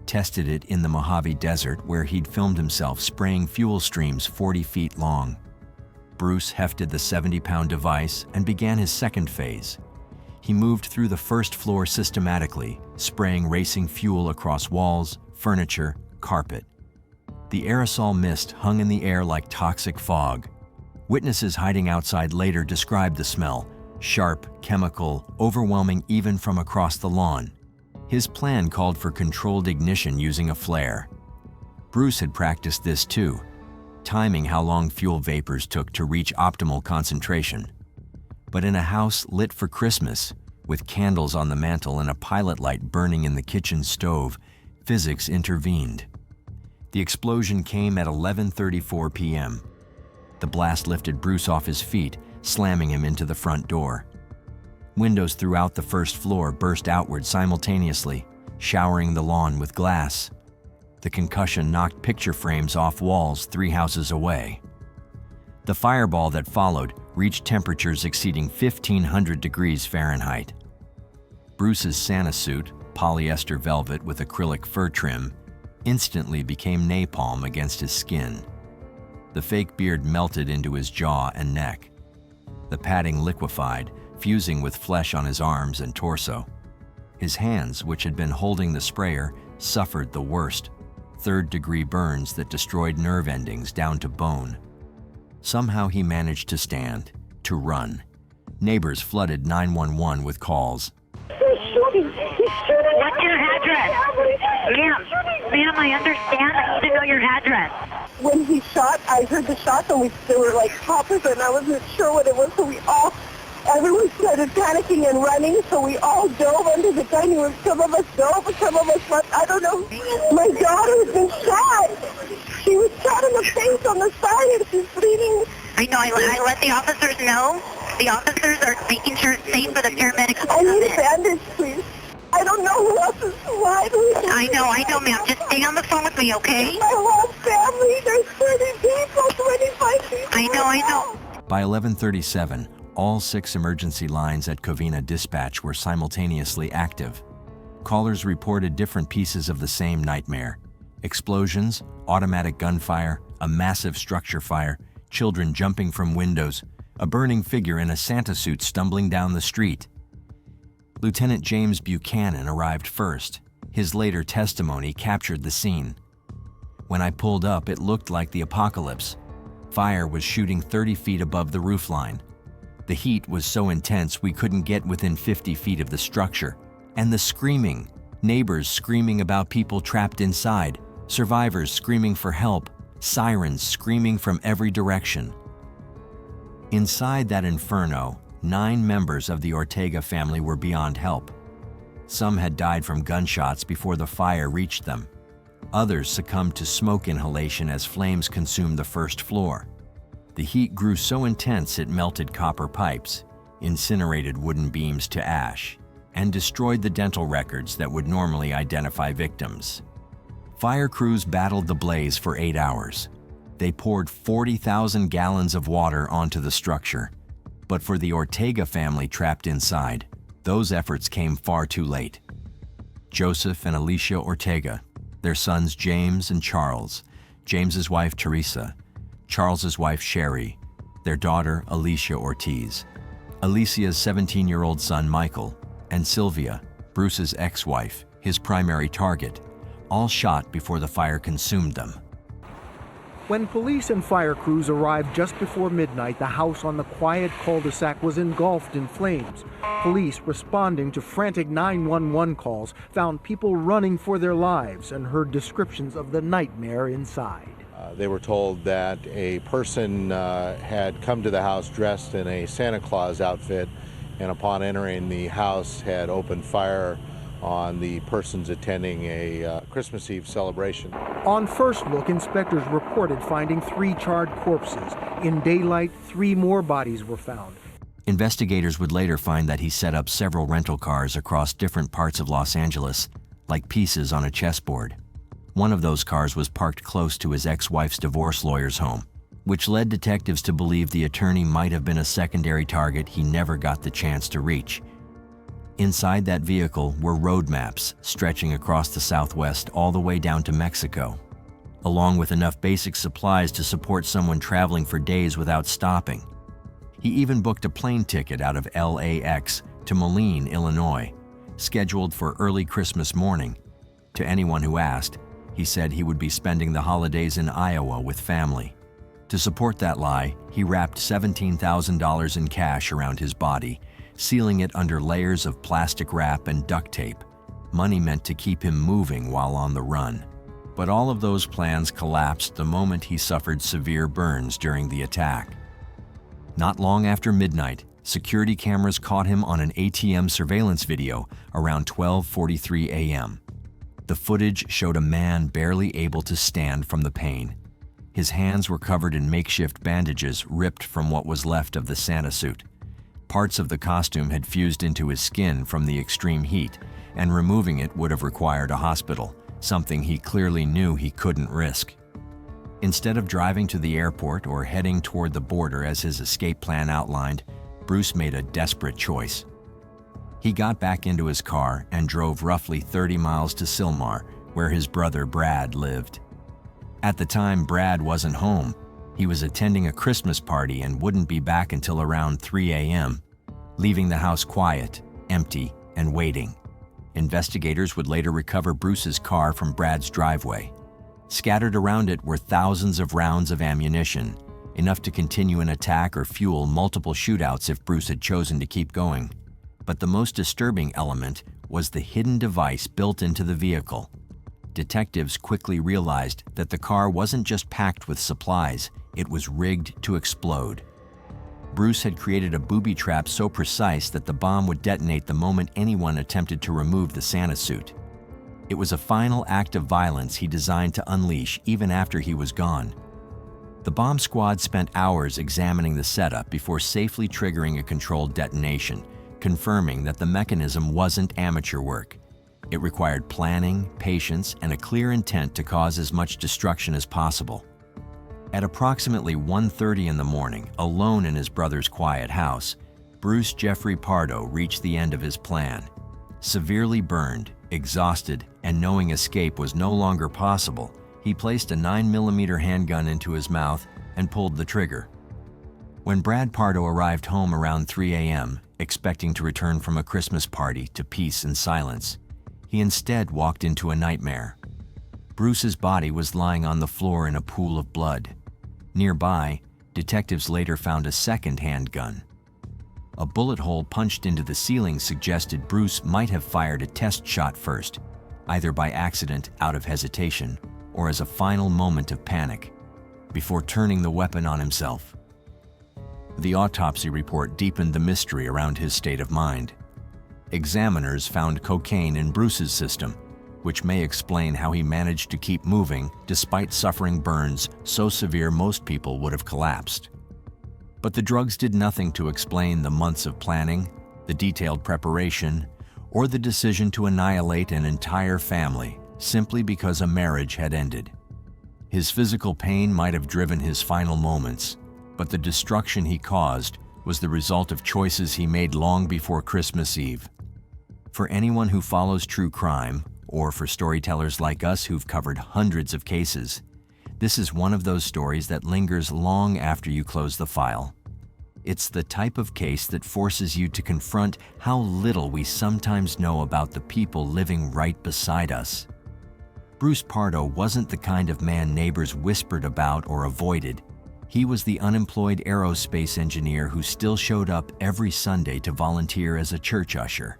S2: tested it in the Mojave Desert where he'd filmed himself spraying fuel streams 40 feet long. Bruce hefted the 70-pound device and began his second phase. He moved through the first floor systematically, spraying racing fuel across walls, furniture, carpet. The aerosol mist hung in the air like toxic fog. Witnesses hiding outside later described the smell, sharp, chemical, overwhelming even from across the lawn. His plan called for controlled ignition using a flare. Bruce had practiced this too, timing how long fuel vapors took to reach optimal concentration. But in a house lit for Christmas, with candles on the mantel and a pilot light burning in the kitchen stove, physics intervened. The explosion came at 11:34 p.m. The blast lifted Bruce off his feet, slamming him into the front door. Windows throughout the first floor burst outward simultaneously, showering the lawn with glass. The concussion knocked picture frames off walls 3 houses away. The fireball that followed reached temperatures exceeding 1,500 degrees Fahrenheit. Bruce's Santa suit, polyester velvet with acrylic fur trim, instantly became napalm against his skin. The fake beard melted into his jaw and neck. The padding liquefied, fusing with flesh on his arms and torso. His hands, which had been holding the sprayer, suffered the worst, third-degree burns that destroyed nerve endings down to bone. Somehow he managed to stand, to run. Neighbors flooded 911 with calls.
S20: He's shooting! He's shooting! What's your address? Ma'am, I understand. I need to know your address. When he shot, I heard the shots and there were like poppers and I wasn't sure what it was, so everyone started panicking and running, so we all dove under the dining room. Some of us dove, some of us left. I don't know. My daughter has been shot. She was shot in the face on the side and she's bleeding. I know. I let the officers know. The officers are making sure it's safe for the paramedics. I need a bandage, please. I don't know who else is alive. I know, ma'am. Just stay on the phone with me, okay? My whole family. There's 30 people, 25 people. I know.
S2: By 11:37, all 6 emergency lines at Covina Dispatch were simultaneously active. Callers reported different pieces of the same nightmare: explosions, automatic gunfire, a massive structure fire, children jumping from windows, a burning figure in a Santa suit stumbling down the street. Lieutenant James Buchanan arrived first. His later testimony captured the scene. When I pulled up, it looked like the apocalypse. Fire was shooting 30 feet above the roofline. The heat was so intense we couldn't get within 50 feet of the structure. And the screaming, neighbors screaming about people trapped inside, survivors screaming for help, sirens screaming from every direction. Inside that inferno, 9 members of the Ortega family were beyond help. Some had died from gunshots before the fire reached them. Others succumbed to smoke inhalation as flames consumed the first floor. The heat grew so intense it melted copper pipes, incinerated wooden beams to ash, and destroyed the dental records that would normally identify victims. Fire crews battled the blaze for 8 hours. They poured 40,000 gallons of water onto the structure. But for the Ortega family trapped inside, those efforts came far too late. Joseph and Alicia Ortega, their sons James and Charles, James's wife Teresa, Charles's wife Sherry, their daughter Alicia Ortiz, Alicia's 17-year-old son Michael, and Sylvia, Bruce's ex-wife, his primary target, all shot before the fire consumed them.
S1: When police and fire crews arrived just before midnight, the house on the quiet cul-de-sac was engulfed in flames. Police, responding to frantic 911 calls, found people running for their lives and heard descriptions of the nightmare inside.
S22: They were told that a person had come to the house dressed in a Santa Claus outfit, and upon entering the house had opened fire on the persons attending a Christmas Eve celebration.
S1: On first look, inspectors reported finding 3 charred corpses. In daylight, 3 more bodies were found.
S2: Investigators would later find that he set up several rental cars across different parts of Los Angeles, like pieces on a chessboard. One of those cars was parked close to his ex-wife's divorce lawyer's home, which led detectives to believe the attorney might have been a secondary target he never got the chance to reach. Inside that vehicle were road maps stretching across the Southwest all the way down to Mexico, along with enough basic supplies to support someone traveling for days without stopping. He even booked a plane ticket out of LAX to Moline, Illinois, scheduled for early Christmas morning. To anyone who asked, he said he would be spending the holidays in Iowa with family. To support that lie, he wrapped $17,000 in cash around his body, sealing it under layers of plastic wrap and duct tape, money meant to keep him moving while on the run. But all of those plans collapsed the moment he suffered severe burns during the attack. Not long after midnight, security cameras caught him on an ATM surveillance video around 12:43 a.m. The footage showed a man barely able to stand from the pain. His hands were covered in makeshift bandages ripped from what was left of the Santa suit. Parts of the costume had fused into his skin from the extreme heat, and removing it would have required a hospital, something he clearly knew he couldn't risk. Instead of driving to the airport or heading toward the border as his escape plan outlined, Bruce made a desperate choice. He got back into his car and drove roughly 30 miles to Sylmar, where his brother Brad lived. At the time, Brad wasn't home. He was attending a Christmas party and wouldn't be back until around 3 a.m., leaving the house quiet, empty, and waiting. Investigators would later recover Bruce's car from Brad's driveway. Scattered around it were thousands of rounds of ammunition, enough to continue an attack or fuel multiple shootouts if Bruce had chosen to keep going. But the most disturbing element was the hidden device built into the vehicle. Detectives quickly realized that the car wasn't just packed with supplies, it was rigged to explode. Bruce had created a booby trap so precise that the bomb would detonate the moment anyone attempted to remove the Santa suit. It was a final act of violence he designed to unleash even after he was gone. The bomb squad spent hours examining the setup before safely triggering a controlled detonation, confirming that the mechanism wasn't amateur work. It required planning, patience, and a clear intent to cause as much destruction as possible. At approximately 1:30 in the morning, alone in his brother's quiet house, Bruce Jeffrey Pardo reached the end of his plan. Severely burned, exhausted, and knowing escape was no longer possible, he placed a 9mm handgun into his mouth and pulled the trigger. When Brad Pardo arrived home around 3 a.m., expecting to return from a Christmas party to peace and silence, he instead walked into a nightmare. Bruce's body was lying on the floor in a pool of blood. Nearby, detectives later found a second handgun. A bullet hole punched into the ceiling suggested Bruce might have fired a test shot first, either by accident out of hesitation or as a final moment of panic, before turning the weapon on himself. The autopsy report deepened the mystery around his state of mind. Examiners found cocaine in Bruce's system, which may explain how he managed to keep moving despite suffering burns so severe most people would have collapsed. But the drugs did nothing to explain the months of planning, the detailed preparation, or the decision to annihilate an entire family simply because a marriage had ended. His physical pain might have driven his final moments, but the destruction he caused was the result of choices he made long before Christmas Eve. For anyone who follows true crime, or for storytellers like us who've covered hundreds of cases, this is one of those stories that lingers long after you close the file. It's the type of case that forces you to confront how little we sometimes know about the people living right beside us. Bruce Pardo wasn't the kind of man neighbors whispered about or avoided. He was the unemployed aerospace engineer who still showed up every Sunday to volunteer as a church usher.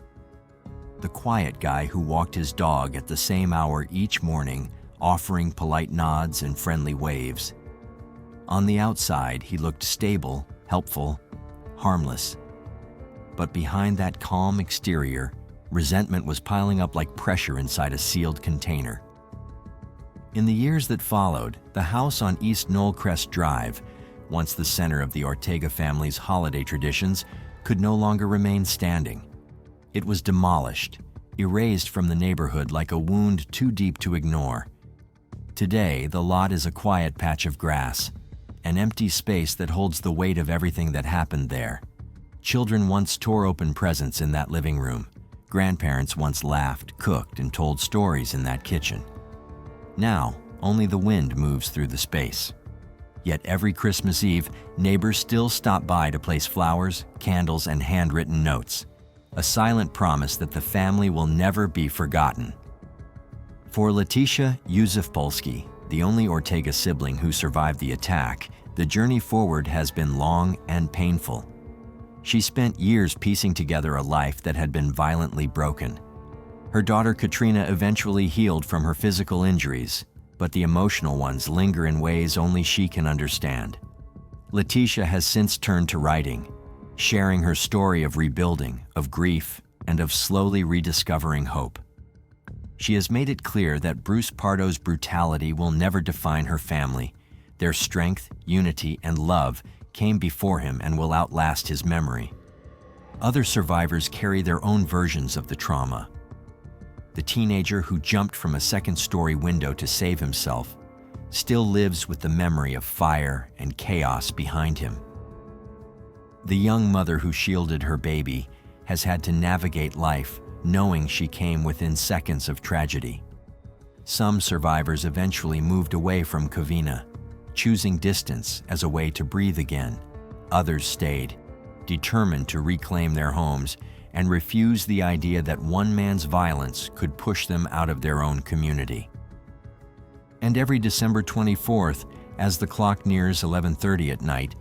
S2: The quiet guy who walked his dog at the same hour each morning, offering polite nods and friendly waves. On the outside, he looked stable, helpful, harmless. But behind that calm exterior, resentment was piling up like pressure inside a sealed container. In the years that followed, the house on East Knollcrest Drive, once the center of the Ortega family's holiday traditions, could no longer remain standing. It was demolished, erased from the neighborhood like a wound too deep to ignore. Today, the lot is a quiet patch of grass, an empty space that holds the weight of everything that happened there. Children once tore open presents in that living room. Grandparents once laughed, cooked, and told stories in that kitchen. Now, only the wind moves through the space. Yet every Christmas Eve, neighbors still stop by to place flowers, candles, and handwritten notes, a silent promise that the family will never be forgotten. For Letitia Józefpolski, the only Ortega sibling who survived the attack, the journey forward has been long and painful. She spent years piecing together a life that had been violently broken. Her daughter Katrina eventually healed from her physical injuries, but the emotional ones linger in ways only she can understand. Letitia has since turned to writing, sharing her story of rebuilding, of grief, and of slowly rediscovering hope. She has made it clear that Bruce Pardo's brutality will never define her family. Their strength, unity, and love came before him and will outlast his memory. Other survivors carry their own versions of the trauma. The teenager who jumped from a second-story window to save himself still lives with the memory of fire and chaos behind him. The young mother who shielded her baby has had to navigate life knowing she came within seconds of tragedy. Some survivors eventually moved away from Covina, choosing distance as a way to breathe again. Others stayed, determined to reclaim their homes and refuse the idea that one man's violence could push them out of their own community. And every December 24th, as the clock nears 11:30 at night,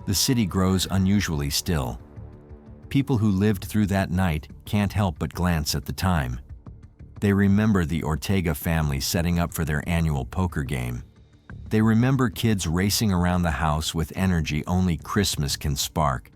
S2: the city grows unusually still. People who lived through that night can't help but glance at the time. They remember the Ortega family setting up for their annual poker game. They remember kids racing around the house with energy only Christmas can spark.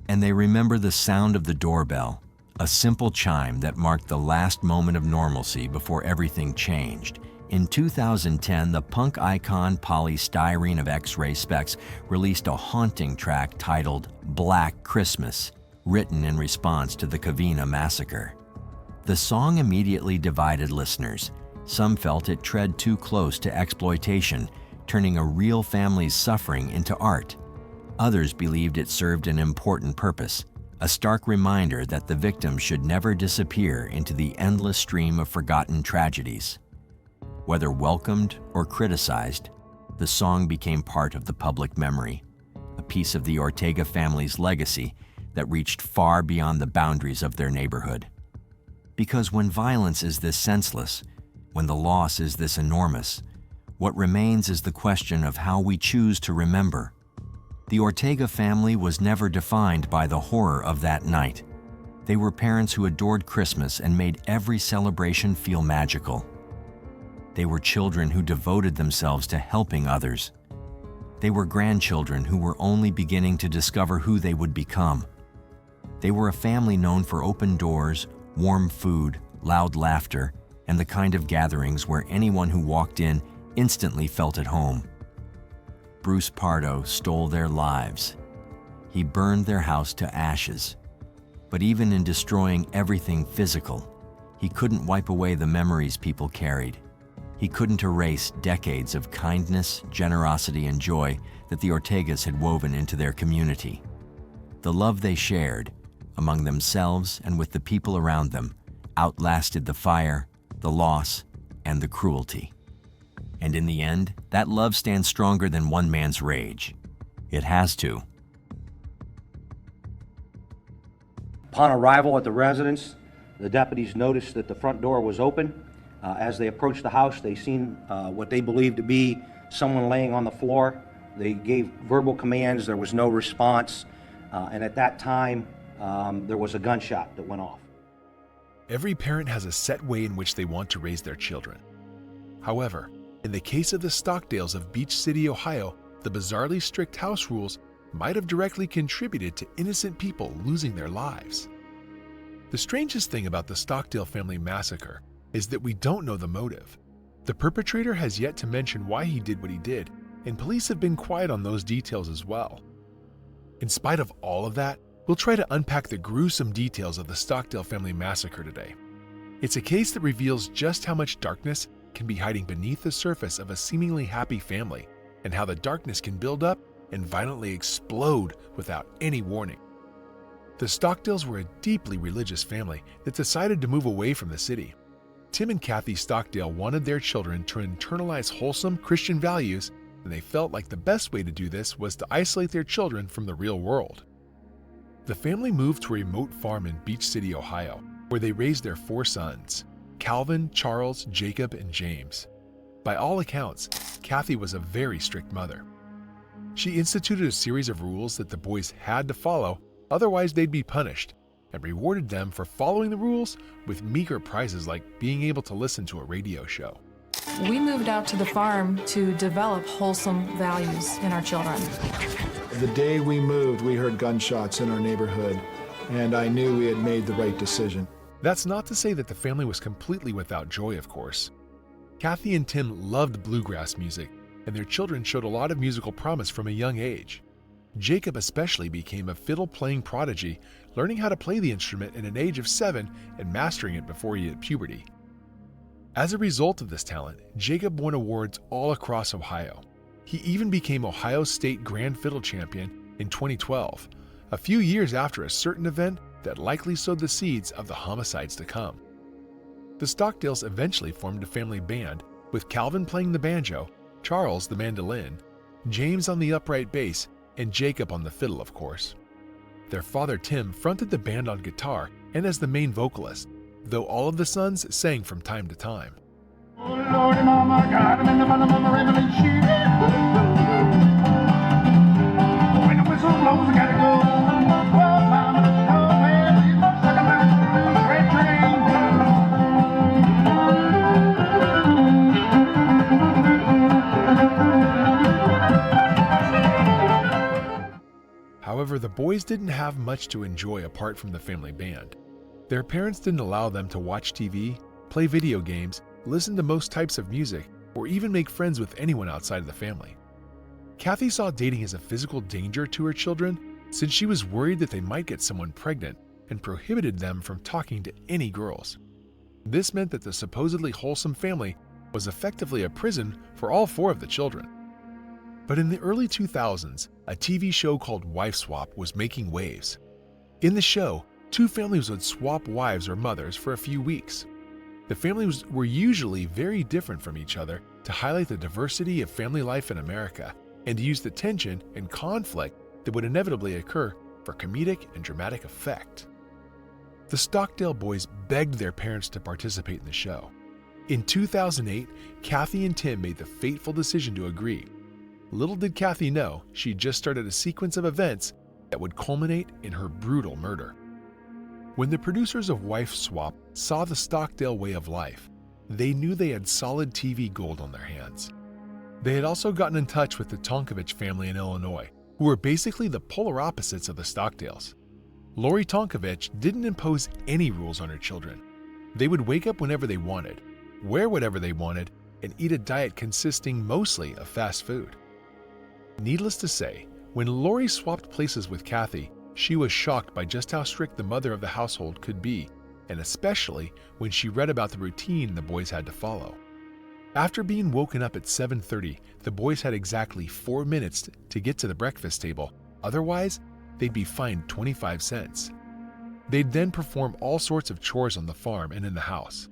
S2: And they remember the sound of the doorbell, a simple chime that marked the last moment of normalcy before everything changed. In 2010, the punk icon Polly Styrene of X-Ray Specs released a haunting track titled Black Christmas, written in response to the Covina Massacre. The song immediately divided listeners. Some felt it tread too close to exploitation, turning a real family's suffering into art. Others believed it served an important purpose, a stark reminder that the victims should never disappear into the endless stream of forgotten tragedies. Whether welcomed or criticized, the song became part of the public memory, a piece of the Ortega family's legacy that reached far beyond the boundaries of their neighborhood. Because when violence is this senseless, when the loss is this enormous, what remains is the question of how we choose to remember. The Ortega family was never defined by the horror of that night. They were parents who adored Christmas and made every celebration feel magical. They were children who devoted themselves to helping others. They were grandchildren who were only beginning to discover who they would become. They were a family known for open doors, warm food, loud laughter, and the kind of gatherings where anyone who walked in instantly felt at home. Bruce Pardo stole their lives. He burned their house to ashes. But even in destroying everything physical, he couldn't wipe away the memories people carried. He couldn't erase decades of kindness, generosity, and joy that the Ortegas had woven into their community. The love they shared, among themselves and with the people around them, outlasted the fire, the loss, and the cruelty. And in the end, that love stands stronger than one man's rage. It has to.
S3: Upon arrival at the residence, the deputies noticed that the front door was open As they approached the house, they seen what they believed to be someone laying on the floor. They gave verbal commands. There was no response. And at that time, there was a gunshot that went off.
S5: Every parent has a set way in which they want to raise their children. However, in the case of the Stockdales of Beach City, Ohio, the bizarrely strict house rules might have directly contributed to innocent people losing their lives. The strangest thing about the Stockdale family massacre is that we don't know the motive. The perpetrator has yet to mention why he did what he did, and police have been quiet on those details as well. In spite of all of that, we'll try to unpack the gruesome details of the Stockdale family massacre today. It's a case that reveals just how much darkness can be hiding beneath the surface of a seemingly happy family, and how the darkness can build up and violently explode without any warning. The Stockdales were a deeply religious family that decided to move away from the city. Tim and Kathy Stockdale wanted their children to internalize wholesome Christian values, and they felt like the best way to do this was to isolate their children from the real world. The family moved to a remote farm in Beach City, Ohio, where they raised their 4 sons, Calvin, Charles, Jacob, and James. By all accounts, Kathy was a very strict mother. She instituted a series of rules that the boys had to follow, otherwise they'd be punished, and rewarded them for following the rules with meager prizes like being able to listen to a radio show.
S23: We moved out to the farm to develop wholesome values in our children.
S24: The day we moved, we heard gunshots in our neighborhood, and I knew we had made the right decision.
S5: That's not to say that the family was completely without joy, of course. Kathy and Tim loved bluegrass music, and their children showed a lot of musical promise from a young age. Jacob especially became a fiddle-playing prodigy, learning how to play the instrument at an age of 7 and mastering it before he hit puberty. As a result of this talent, Jacob won awards all across Ohio. He even became Ohio State Grand Fiddle Champion in 2012, a few years after a certain event that likely sowed the seeds of the homicides to come. The Stockdales eventually formed a family band, with Calvin playing the banjo, Charles the mandolin, James on the upright bass, and Jacob on the fiddle, of course. Their father Tim fronted the band on guitar and as the main vocalist, though all of the sons sang from time to time.
S25: Oh, Lordy, Mama, got him in the bottom of the river sheet. When the whistle blows, I gotta go. Well, Mama, oh, man, you must suck a little red train.
S5: However, the boys didn't have much to enjoy apart from the family band. Their parents didn't allow them to watch TV, play video games, listen to most types of music, or even make friends with anyone outside of the family. Kathy saw dating as a physical danger to her children since she was worried that they might get someone pregnant and prohibited them from talking to any girls. This meant that the supposedly wholesome family was effectively a prison for all 4 of the children. But in the early 2000s, a TV show called Wife Swap was making waves. In the show, 2 families would swap wives or mothers for a few weeks. The families were usually very different from each other to highlight the diversity of family life in America and to use the tension and conflict that would inevitably occur for comedic and dramatic effect. The Stockdale boys begged their parents to participate in the show. In 2008, Kathy and Tim made the fateful decision to agree. Little did Kathy know she'd just started a sequence of events that would culminate in her brutal murder. When the producers of Wife Swap saw the Stockdale way of life, they knew they had solid TV gold on their hands. They had also gotten in touch with the Tonkovich family in Illinois, who were basically the polar opposites of the Stockdales. Lori Tonkovich didn't impose any rules on her children. They would wake up whenever they wanted, wear whatever they wanted, and eat a diet consisting mostly of fast food. Needless to say, when Lori swapped places with Kathy, she was shocked by just how strict the mother of the household could be, and especially when she read about the routine the boys had to follow. After being woken up at 7:30, the boys had exactly 4 minutes to get to the breakfast table, otherwise they'd be fined 25 cents. They'd then perform all sorts of chores on the farm and in the house.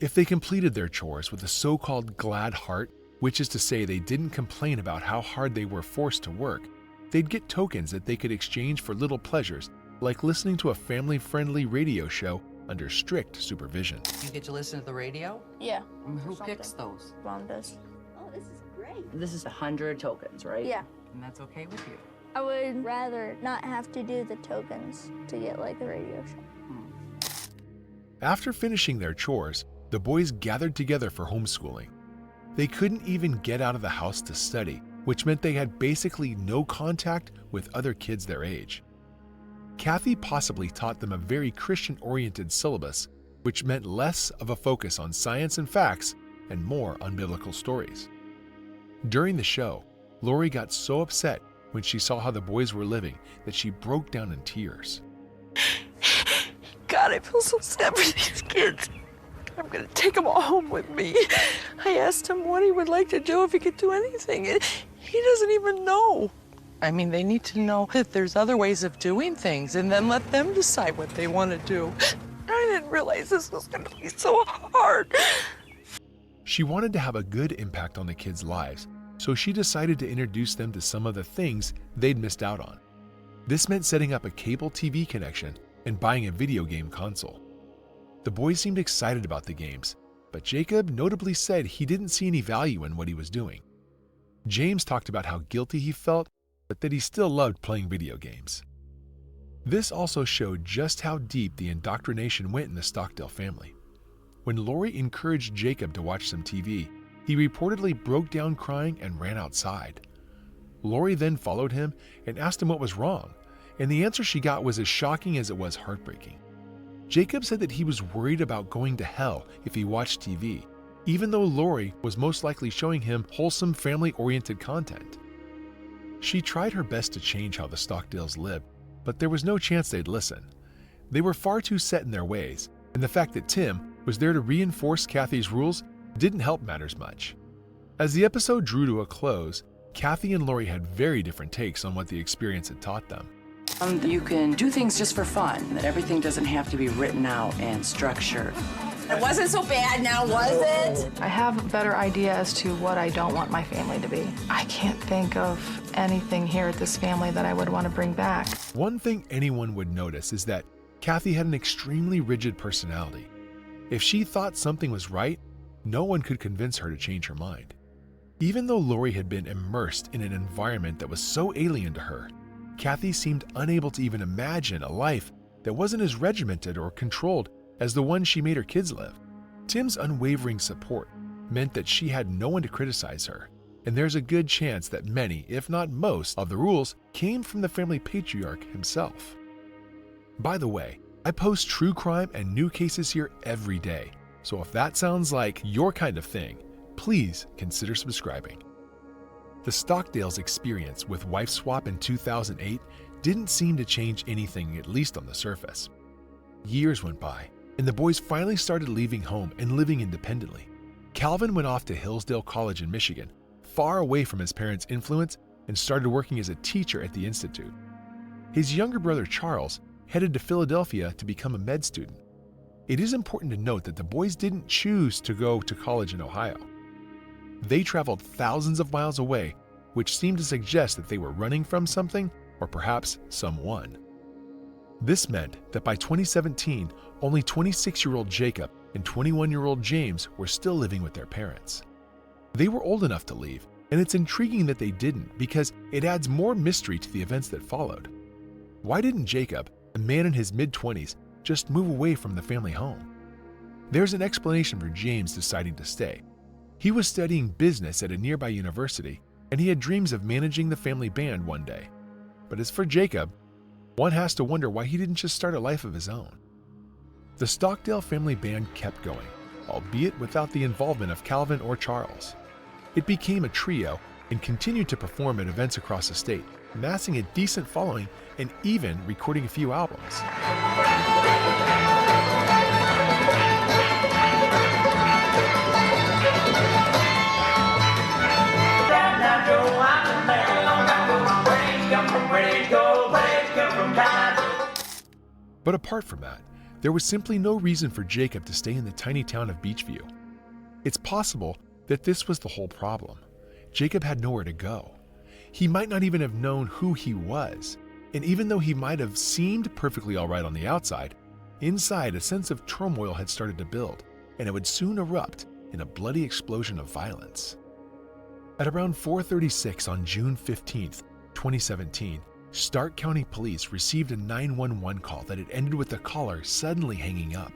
S5: If they completed their chores with a so-called glad heart, which is to say they didn't complain about how hard they were forced to work, they'd get tokens that they could exchange for little pleasures like listening to a family-friendly radio show under strict supervision.
S4: You get to listen to the radio?
S6: Yeah.
S4: Who picks those?
S6: Mom does. Oh, this is great.
S4: This is 100 tokens, right?
S6: Yeah.
S4: And that's okay with you?
S6: I would rather not have to do the tokens to get like a radio show.
S5: After finishing their chores, the boys gathered together for homeschooling. They couldn't even get out of the house to study, which meant they had basically no contact with other kids their age. Kathy possibly taught them a very Christian-oriented syllabus, which meant less of a focus on science and facts and more on biblical stories. During the show, Lori got so upset when she saw how the boys were living that she broke down in tears.
S7: God, I feel so sad for these kids. I'm gonna take them all home with me. I asked him what he would like to do, if he could do anything, and he doesn't even know. I mean, they need to know that there's other ways of doing things, and then let them decide what they want to do. I didn't realize this was gonna be so hard.
S5: She wanted to have a good impact on the kids' lives, so she decided to introduce them to some of the things they'd missed out on. This meant setting up a cable TV connection and buying a video game console. The boys seemed excited about the games, but Jacob notably said he didn't see any value in what he was doing. James talked about how guilty he felt, but that he still loved playing video games. This also showed just how deep the indoctrination went in the Stockdale family. When Lori encouraged Jacob to watch some TV, he reportedly broke down crying and ran outside. Lori then followed him and asked him what was wrong, and the answer she got was as shocking as it was heartbreaking. Jacob said that he was worried about going to hell if he watched TV, even though Lori was most likely showing him wholesome family-oriented content. She tried her best to change how the Stockdales lived, but there was no chance they'd listen. They were far too set in their ways, and the fact that Tim was there to reinforce Kathy's rules didn't help matters much. As the episode drew to a close, Kathy and Lori had very different takes on what the experience had taught them.
S4: You can do things just for fun, that everything doesn't have to be written out and structured.
S7: It wasn't so bad now, was it?
S23: I have a better idea as to what I don't want my family to be. I can't think of anything here at this family that I would want to bring back.
S5: One thing anyone would notice is that Kathy had an extremely rigid personality. If she thought something was right, no one could convince her to change her mind. Even though Lori had been immersed in an environment that was so alien to her, Kathy seemed unable to even imagine a life that wasn't as regimented or controlled as the one she made her kids live. Tim's unwavering support meant that she had no one to criticize her, and there's a good chance that many, if not most, of the rules came from the family patriarch himself. By the way, I post true crime and new cases here every day, so if that sounds like your kind of thing, please consider subscribing. The Stockdales' experience with wife swap in 2008 didn't seem to change anything, at least on the surface. Years went by, and the boys finally started leaving home and living independently. Calvin went off to Hillsdale College in Michigan, far away from his parents' influence, and started working as a teacher at the Institute. His younger brother Charles headed to Philadelphia to become a med student. It is important to note that the boys didn't choose to go to college in Ohio. They traveled thousands of miles away, which seemed to suggest that they were running from something or perhaps someone. This meant that by 2017, only 26-year-old Jacob and 21-year-old James were still living with their parents. They were old enough to leave, and it's intriguing that they didn't because it adds more mystery to the events that followed. Why didn't Jacob, a man in his mid-20s, just move away from the family home? There's an explanation for James deciding to stay. He was studying business at a nearby university, and he had dreams of managing the family band one day. But as for Jacob, one has to wonder why he didn't just start a life of his own. The Stockdale family band kept going, albeit without the involvement of Calvin or Charles. It became a trio and continued to perform at events across the state, amassing a decent following and even recording a few albums. But apart from that, there was simply no reason for Jacob to stay in the tiny town of Beechview. It's possible that this was the whole problem. Jacob had nowhere to go. He might not even have known who he was, and even though he might have seemed perfectly all right on the outside, Inside, a sense of turmoil had started to build, and it would soon erupt in a bloody explosion of violence. At around 4:36 on June 15, 2017, Stark County Police received a 911 call that had ended with the caller suddenly hanging up.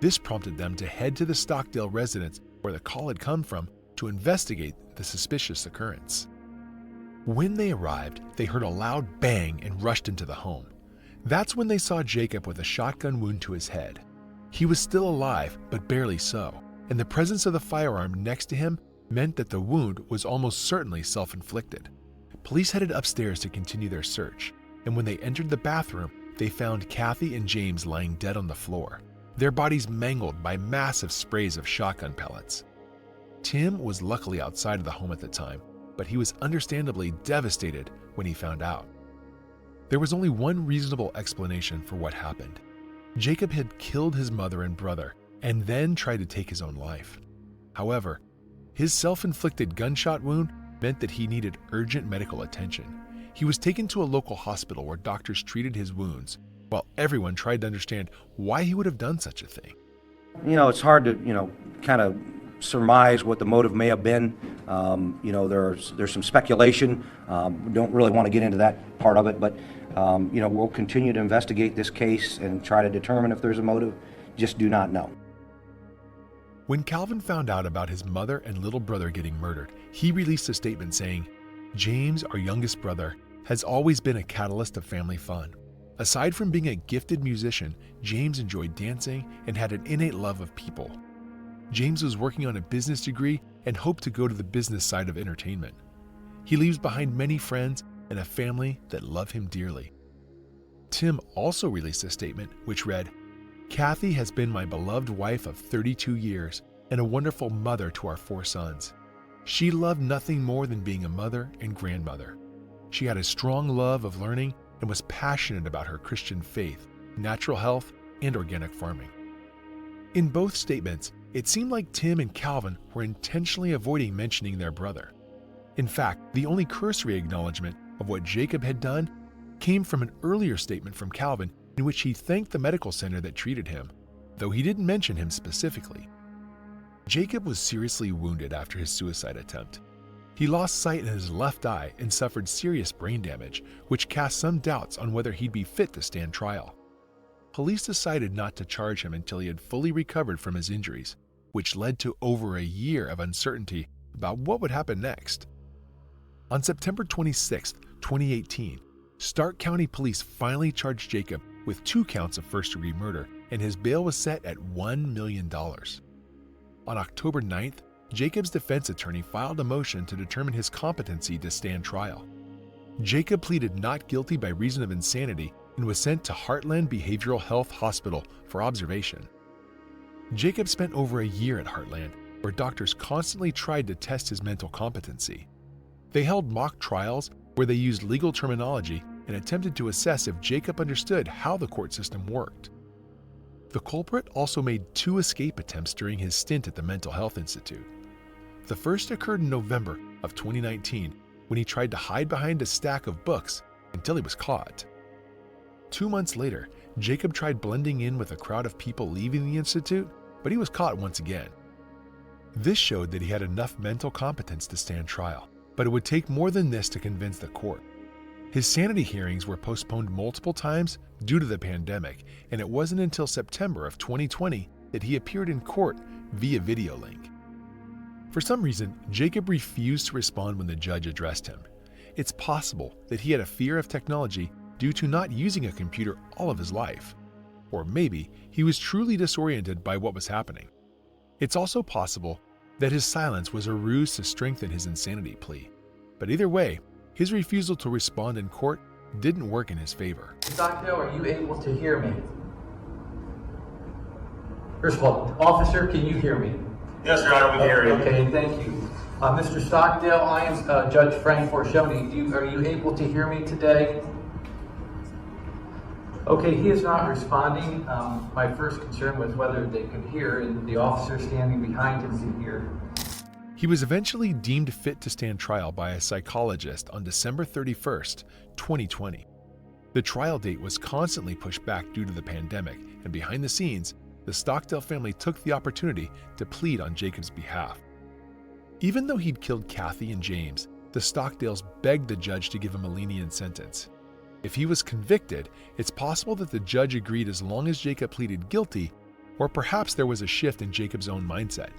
S5: This prompted them to head to the Stockdale residence where the call had come from to investigate the suspicious occurrence. When they arrived, they heard a loud bang and rushed into the home. That's when they saw Jacob with a shotgun wound to his head. He was still alive, but barely so, and the presence of the firearm next to him meant that the wound was almost certainly self-inflicted. Police headed upstairs to continue their search, and when they entered the bathroom, they found Kathy and James lying dead on the floor, their bodies mangled by massive sprays of shotgun pellets. Tim was luckily outside of the home at the time, but he was understandably devastated when he found out. There was only one reasonable explanation for what happened. Jacob had killed his mother and brother and then tried to take his own life. However, his self-inflicted gunshot wound meant that he needed urgent medical attention. He was taken to a local hospital where doctors treated his wounds, while everyone tried to understand why he would have done such a thing.
S3: It's hard to, kind of surmise what the motive may have been. There's some speculation. We don't really want to get into that part of it, but we'll continue to investigate this case and try to determine if there's a motive. Just do not know.
S5: When Calvin found out about his mother and little brother getting murdered, he released a statement saying, "James, our youngest brother, has always been a catalyst of family fun. Aside from being a gifted musician, James enjoyed dancing and had an innate love of people. James was working on a business degree and hoped to go to the business side of entertainment. He leaves behind many friends and a family that love him dearly." Tim also released a statement which read, "Kathy has been my beloved wife of 32 years and a wonderful mother to our 4 sons. She loved nothing more than being a mother and grandmother. She had a strong love of learning and was passionate about her Christian faith, natural health, and organic farming." In both statements, it seemed like Tim and Calvin were intentionally avoiding mentioning their brother. In fact, the only cursory acknowledgement of what Jacob had done came from an earlier statement from Calvin in which he thanked the medical center that treated him, though he didn't mention him specifically. Jacob was seriously wounded after his suicide attempt. He lost sight in his left eye and suffered serious brain damage, which cast some doubts on whether he'd be fit to stand trial. Police decided not to charge him until he had fully recovered from his injuries, which led to over a year of uncertainty about what would happen next. On September 26, 2018, Stark County Police finally charged Jacob with 2 counts of first-degree murder, and his bail was set at $1 million. On October 9th, Jacob's defense attorney filed a motion to determine his competency to stand trial. Jacob pleaded not guilty by reason of insanity and was sent to Heartland Behavioral Health Hospital for observation. Jacob spent over a year at Heartland, where doctors constantly tried to test his mental competency. They held mock trials where they used legal terminology and attempted to assess if Jacob understood how the court system worked. The culprit also made 2 escape attempts during his stint at the Mental Health Institute. The first occurred in November of 2019 when he tried to hide behind a stack of books until he was caught. 2 months later, Jacob tried blending in with a crowd of people leaving the institute, but he was caught once again. This showed that he had enough mental competence to stand trial, but it would take more than this to convince the court. His sanity hearings were postponed multiple times due to the pandemic, and it wasn't until September of 2020 that he appeared in court via video link. For some reason, Jacob refused to respond when the judge addressed him. It's possible that he had a fear of technology due to not using a computer all of his life. Or maybe he was truly disoriented by what was happening. It's also possible that his silence was a ruse to strengthen his insanity plea. But either way, his refusal to respond in court didn't work in his favor.
S8: Stockdale, are you able to hear me? First of all, officer, can you hear me?
S9: Yes, Your Honor, we can hear you.
S8: Okay, thank you. Mr. Stockdale, I am Judge Frank Forcioni. Are you able to hear me today? Okay, he is not responding. My first concern was whether they could hear, and the officer standing behind him can hear.
S5: He was eventually deemed fit to stand trial by a psychologist on December 31st, 2020. The trial date was constantly pushed back due to the pandemic, and behind the scenes, the Stockdale family took the opportunity to plead on Jacob's behalf. Even though he'd killed Kathy and James, the Stockdales begged the judge to give him a lenient sentence. If he was convicted, it's possible that the judge agreed as long as Jacob pleaded guilty, or perhaps there was a shift in Jacob's own mindset.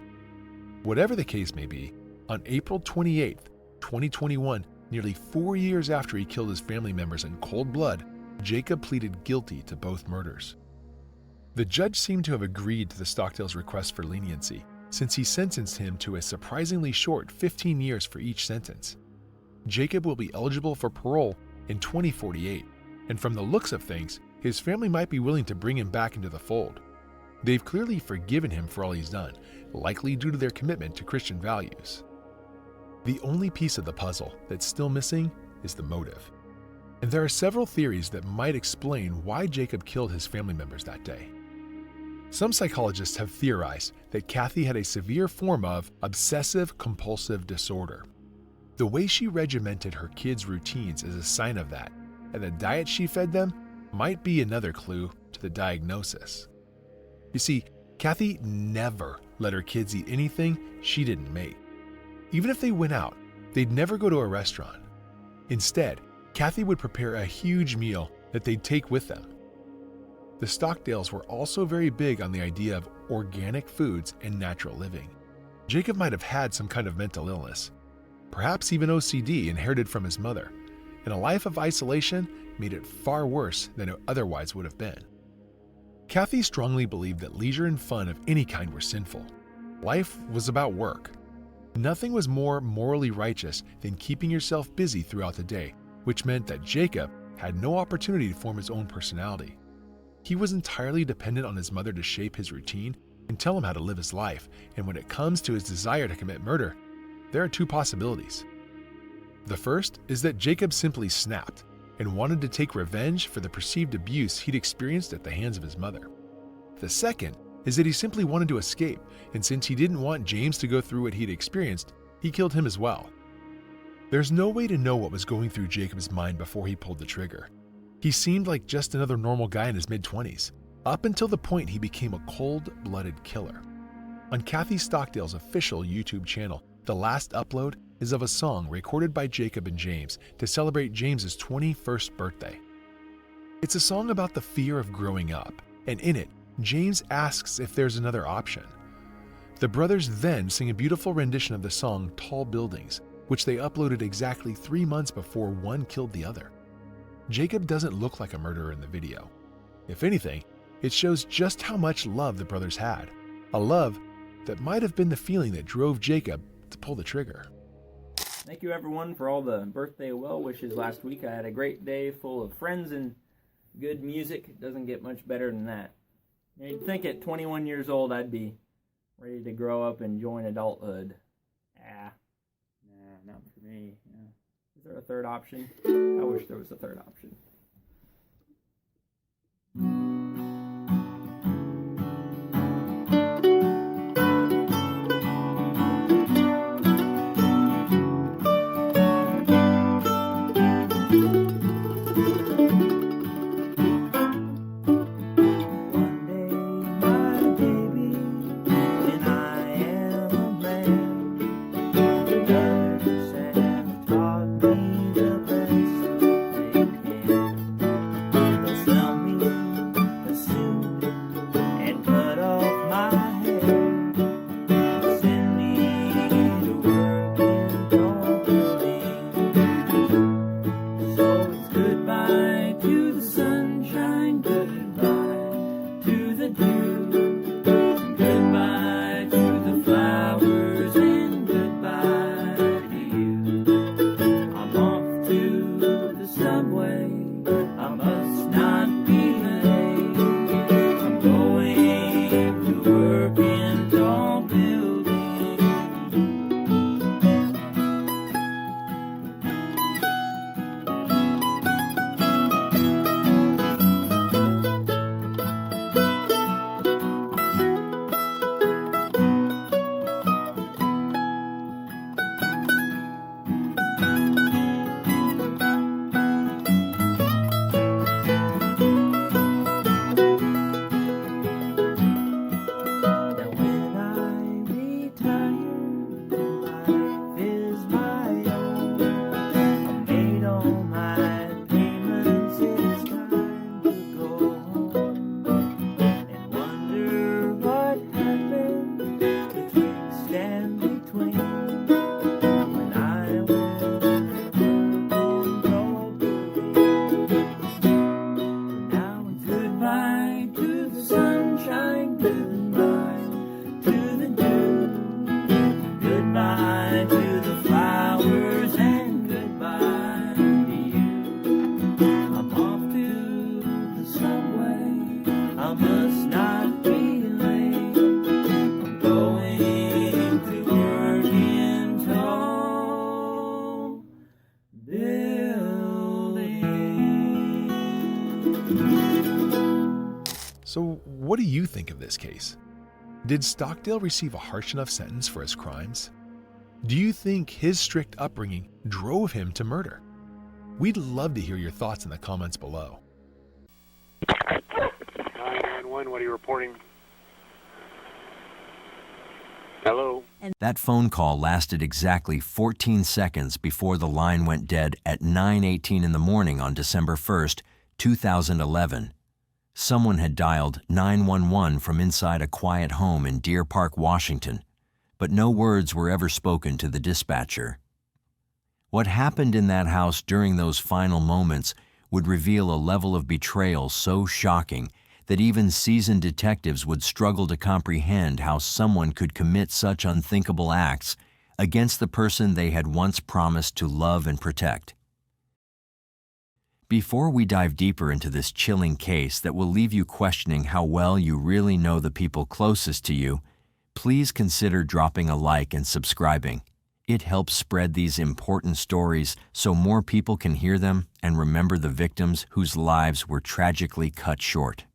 S5: Whatever the case may be, on April 28, 2021, nearly 4 years after he killed his family members in cold blood, Jacob pleaded guilty to both murders. The judge seemed to have agreed to the Stockdales' request for leniency, since he sentenced him to a surprisingly short 15 years for each sentence. Jacob will be eligible for parole in 2048, and from the looks of things, his family might be willing to bring him back into the fold. They've clearly forgiven him for all he's done, likely due to their commitment to Christian values. The only piece of the puzzle that's still missing is the motive. And there are several theories that might explain why Jacob killed his family members that day. Some psychologists have theorized that Kathy had a severe form of obsessive-compulsive disorder. The way she regimented her kids' routines is a sign of that, and the diet she fed them might be another clue to the diagnosis. You see, Kathy never let her kids eat anything she didn't make. Even if they went out, they'd never go to a restaurant. Instead, Kathy would prepare a huge meal that they'd take with them. The Stockdales were also very big on the idea of organic foods and natural living. Jacob might have had some kind of mental illness, perhaps even OCD inherited from his mother, and a life of isolation made it far worse than it otherwise would have been. Kathy strongly believed that leisure and fun of any kind were sinful. Life was about work. Nothing was more morally righteous than keeping yourself busy throughout the day, which meant that Jacob had no opportunity to form his own personality. He was entirely dependent on his mother to shape his routine and tell him how to live his life, and when it comes to his desire to commit murder, there are two possibilities. The first is that Jacob simply snapped and wanted to take revenge for the perceived abuse he'd experienced at the hands of his mother. The second is that he simply wanted to escape, and since he didn't want James to go through what he'd experienced, he killed him as well. There's no way to know what was going through Jacob's mind before he pulled the trigger. He seemed like just another normal guy in his mid-20s, up until the point he became a cold-blooded killer. On Kathy Stockdale's official YouTube channel, the last upload is of a song recorded by Jacob and James to celebrate James's 21st birthday. It's a song about the fear of growing up, and in it, James asks if there's another option. The brothers then sing a beautiful rendition of the song Tall Buildings, which they uploaded exactly 3 months before one killed the other. Jacob doesn't look like a murderer in the video. If anything, it shows just how much love the brothers had, a love that might have been the feeling that drove Jacob to pull the trigger.
S9: Thank you everyone for all the birthday well wishes last week. I had a great day full of friends and good music. It doesn't get much better than that. You'd think at 21 years old I'd be ready to grow up and join adulthood. Nah, not for me. Yeah. Is there a third option? I wish there was a third option.
S5: do you think of this case? Did Stockdale receive a harsh enough sentence for his crimes? Do you think his strict upbringing drove him to murder? We'd love to hear your thoughts in the comments below.
S10: 911, what are you reporting? Hello?
S2: That phone call lasted exactly 14 seconds before the line went dead at 9:18 in the morning on December 1st, 2011. Someone had dialed 911 from inside a quiet home in Deer Park, Washington, but no words were ever spoken to the dispatcher. What happened in that house during those final moments would reveal a level of betrayal so shocking that even seasoned detectives would struggle to comprehend how someone could commit such unthinkable acts against the person they had once promised to love and protect. Before we dive deeper into this chilling case that will leave you questioning how well you really know the people closest to you, please consider dropping a like and subscribing. It helps spread these important stories so more people can hear them and remember the victims whose lives were tragically cut short.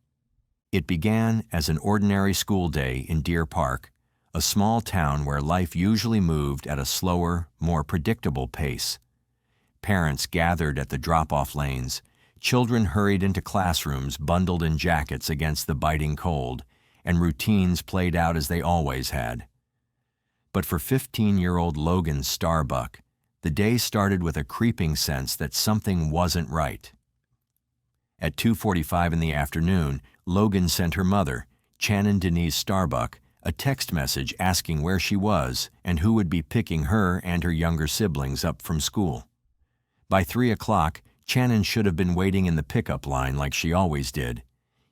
S2: It began as an ordinary school day in Deer Park, a small town where life usually moved at a slower, more predictable pace. Parents gathered at the drop-off lanes, children hurried into classrooms bundled in jackets against the biting cold, and routines played out as they always had. But for 15-year-old Logan Starbuck, the day started with a creeping sense that something wasn't right. At 2:45 in the afternoon, Logan sent her mother, Shannon Denise Starbuck, a text message asking where she was and who would be picking her and her younger siblings up from school. By 3 o'clock, Shannon should have been waiting in the pickup line like she always did,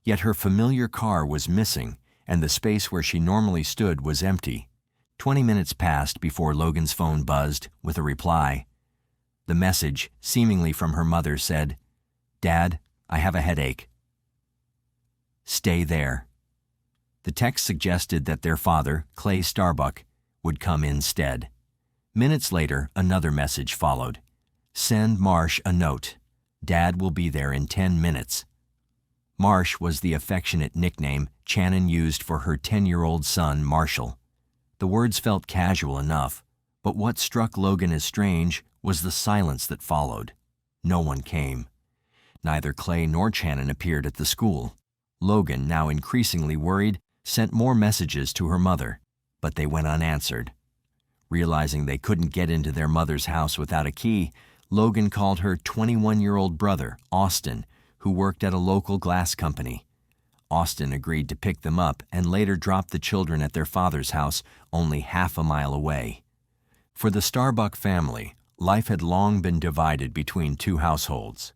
S2: yet her familiar car was missing and the space where she normally stood was empty. 20 minutes passed before Logan's phone buzzed with a reply. The message, seemingly from her mother, said, "Dad, I have a headache. Stay there." The text suggested that their father, Clay Starbuck, would come instead. Minutes later, another message followed. "Send Marsh a note. Dad will be there in 10 minutes. Marsh was the affectionate nickname Shannon used for her 10-year-old son, Marshall. The words felt casual enough, but what struck Logan as strange was the silence that followed. No one came. Neither Clay nor Shannon appeared at the school. Logan, now increasingly worried, sent more messages to her mother, but they went unanswered. Realizing they couldn't get into their mother's house without a key, Logan called her 21-year-old brother, Austin, who worked at a local glass company. Austin agreed to pick them up and later dropped the children at their father's house only half a mile away. For the Starbuck family, life had long been divided between two households.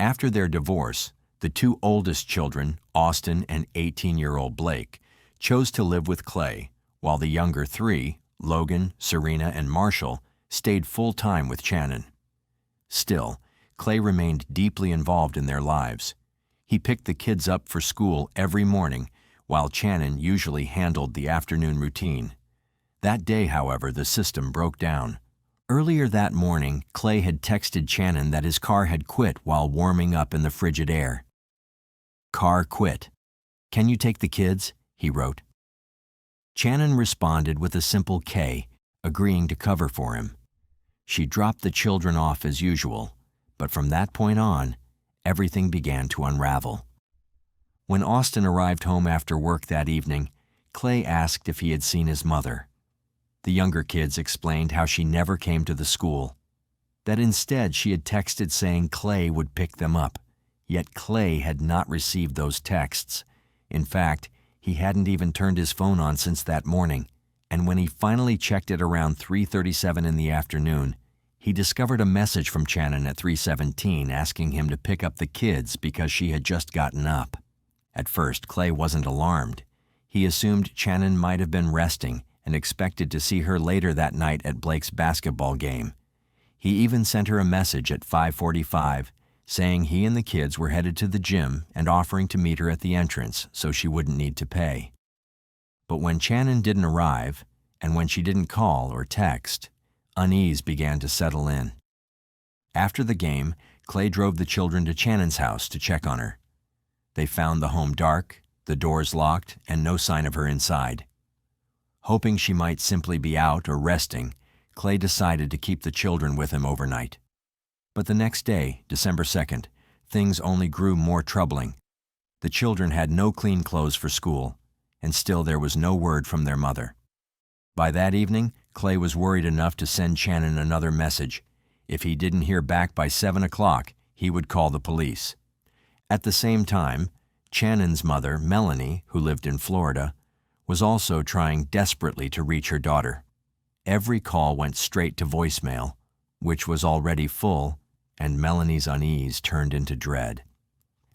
S2: After their divorce, the two oldest children, Austin and 18-year-old Blake, chose to live with Clay, while the younger three, Logan, Serena, and Marshall, stayed full-time with Shannon. Still, Clay remained deeply involved in their lives. He picked the kids up for school every morning, while Shannon usually handled the afternoon routine. That day, however, the system broke down. Earlier that morning, Clay had texted Shannon that his car had quit while warming up in the frigid air. "Car quit. Can you take the kids?" he wrote. Shannon responded with a simple K, agreeing to cover for him. She dropped the children off as usual, but from that point on, everything began to unravel. When Austin arrived home after work that evening, Clay asked if he had seen his mother. The younger kids explained how she never came to the school, that instead she had texted saying Clay would pick them up, yet Clay had not received those texts. In fact, he hadn't even turned his phone on since that morning, and when he finally checked it around 3:37 in the afternoon, he discovered a message from Shannon at 3:17 asking him to pick up the kids because she had just gotten up. At first, Clay wasn't alarmed. He assumed Shannon might have been resting and expected to see her later that night at Blake's basketball game. He even sent her a message at 5:45 saying he and the kids were headed to the gym and offering to meet her at the entrance so she wouldn't need to pay. But when Shannon didn't arrive, and when she didn't call or text, unease began to settle in. After the game, Clay drove the children to Shannon's house to check on her. They found the home dark, the doors locked, and no sign of her inside. Hoping she might simply be out or resting, Clay decided to keep the children with him overnight. But the next day, December 2nd, things only grew more troubling. The children had no clean clothes for school, and still there was no word from their mother. By that evening, Clay was worried enough to send Channon another message. If he didn't hear back by 7 o'clock, he would call the police. At the same time, Channon's mother, Melanie, who lived in Florida, was also trying desperately to reach her daughter. Every call went straight to voicemail, which was already full, and Melanie's unease turned into dread.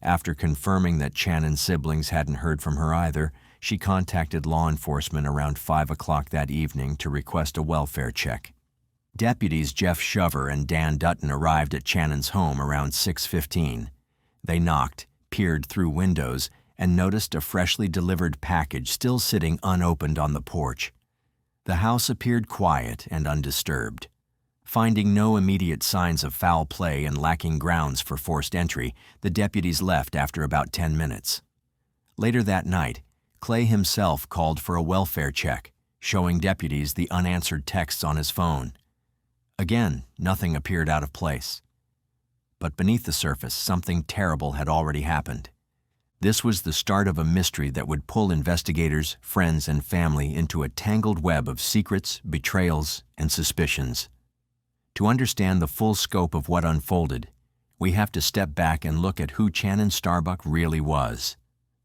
S2: After confirming that Channon's siblings hadn't heard from her either, she contacted law enforcement around 5 o'clock that evening to request a welfare check. Deputies Jeff Shover and Dan Dutton arrived at Channon's home around 6:15. They knocked, peered through windows, and noticed a freshly delivered package still sitting unopened on the porch. The house appeared quiet and undisturbed. Finding no immediate signs of foul play and lacking grounds for forced entry, the deputies left after about 10 minutes. Later that night, Clay himself called for a welfare check, showing deputies the unanswered texts on his phone. Again, nothing appeared out of place. But beneath the surface, something terrible had already happened. This was the start of a mystery that would pull investigators, friends, and family into a tangled web of secrets, betrayals, and suspicions. To understand the full scope of what unfolded, we have to step back and look at who Channon Starbuck really was,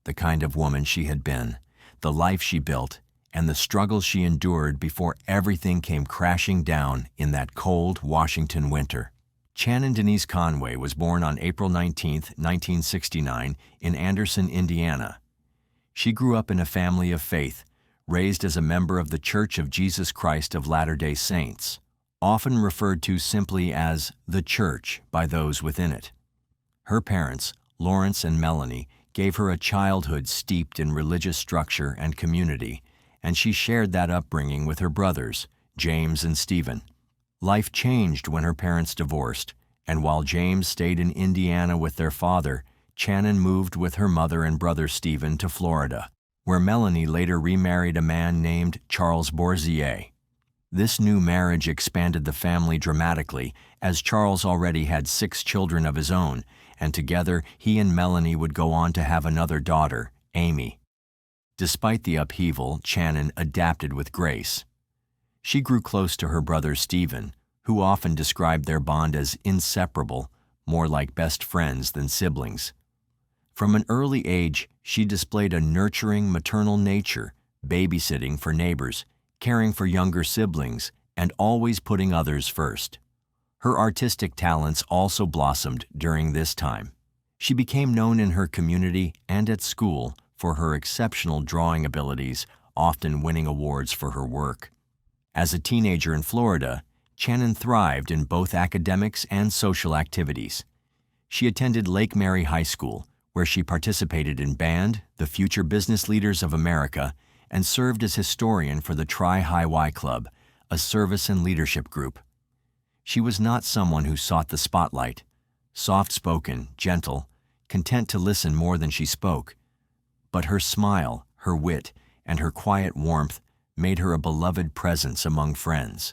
S2: the kind of woman she had been, the life she built, and the struggles she endured before everything came crashing down in that cold Washington winter. Channon Denise Conway was born on April 19, 1969, in Anderson, Indiana. She grew up in a family of faith, raised as a member of the Church of Jesus Christ of Latter-day Saints, often referred to simply as the Church by those within it. Her parents, Lawrence and Melanie, gave her a childhood steeped in religious structure and community, and she shared that upbringing with her brothers, James and Stephen. Life changed when her parents divorced, and while James stayed in Indiana with their father, Channon moved with her mother and brother Stephen to Florida, where Melanie later remarried a man named Charles Borzier. This new marriage expanded the family dramatically, as Charles already had 6 children of his own, and together he and Melanie would go on to have another daughter, Amy. Despite the upheaval, Channon adapted with grace. She grew close to her brother Stephen, who often described their bond as inseparable, more like best friends than siblings. From an early age, she displayed a nurturing maternal nature, babysitting for neighbors, caring for younger siblings, and always putting others first. Her artistic talents also blossomed during this time. She became known in her community and at school for her exceptional drawing abilities, often winning awards for her work. As a teenager in Florida, Channon thrived in both academics and social activities. She attended Lake Mary High School, where she participated in band, the Future Business Leaders of America, and served as historian for the Tri-High Y Club, a service and leadership group. She was not someone who sought the spotlight. Soft-spoken, gentle, content to listen more than she spoke. But her smile, her wit, and her quiet warmth made her a beloved presence among friends.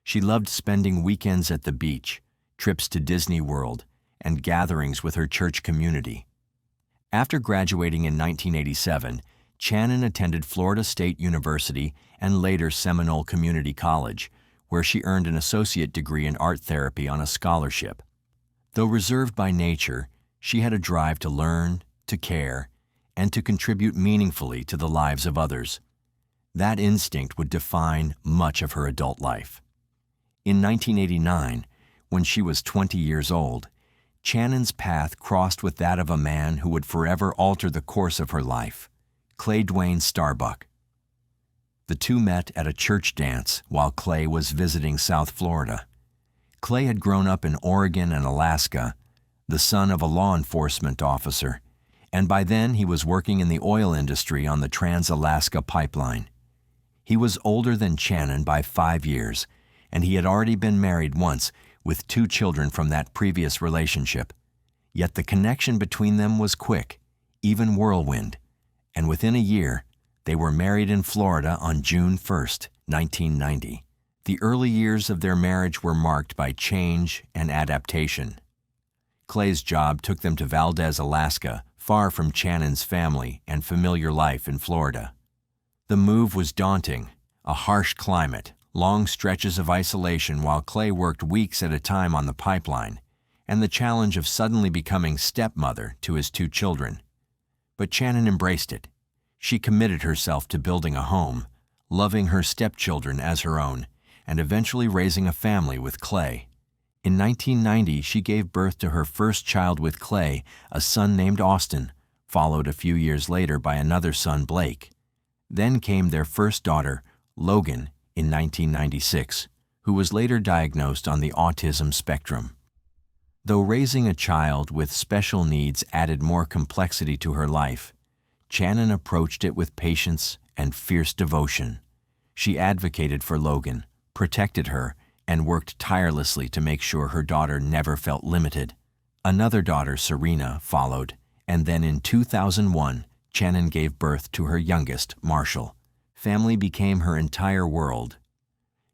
S2: She loved spending weekends at the beach, trips to Disney World, and gatherings with her church community. After graduating in 1987, Channon attended Florida State University and later Seminole Community College, where she earned an associate degree in art therapy on a scholarship. Though reserved by nature, she had a drive to learn, to care, and to contribute meaningfully to the lives of others. That instinct would define much of her adult life. In 1989, when she was 20 years old, Channon's path crossed with that of a man who would forever alter the course of her life, Clay Dwayne Starbuck. The two met at a church dance while Clay was visiting South Florida. Clay had grown up in Oregon and Alaska, the son of a law enforcement officer, and by then he was working in the oil industry on the Trans-Alaska Pipeline. He was older than Channon by 5 years, and he had already been married once with 2 children from that previous relationship. Yet the connection between them was quick, even whirlwind, and within a year, they were married in Florida on June 1st, 1990. The early years of their marriage were marked by change and adaptation. Clay's job took them to Valdez, Alaska, far from Channon's family and familiar life in Florida. The move was daunting, a harsh climate, long stretches of isolation while Clay worked weeks at a time on the pipeline, and the challenge of suddenly becoming stepmother to his 2 children. But Channon embraced it. She committed herself to building a home, loving her stepchildren as her own, and eventually raising a family with Clay. In 1990, she gave birth to her first child with Clay, a son named Austin, followed a few years later by another son, Blake. Then came their first daughter, Logan, in 1996, who was later diagnosed on the autism spectrum. Though raising a child with special needs added more complexity to her life, Channon approached it with patience and fierce devotion. She advocated for Logan, protected her, and worked tirelessly to make sure her daughter never felt limited. Another daughter, Serena, followed, and then in 2001, Channon gave birth to her youngest, Marshall. Family became her entire world.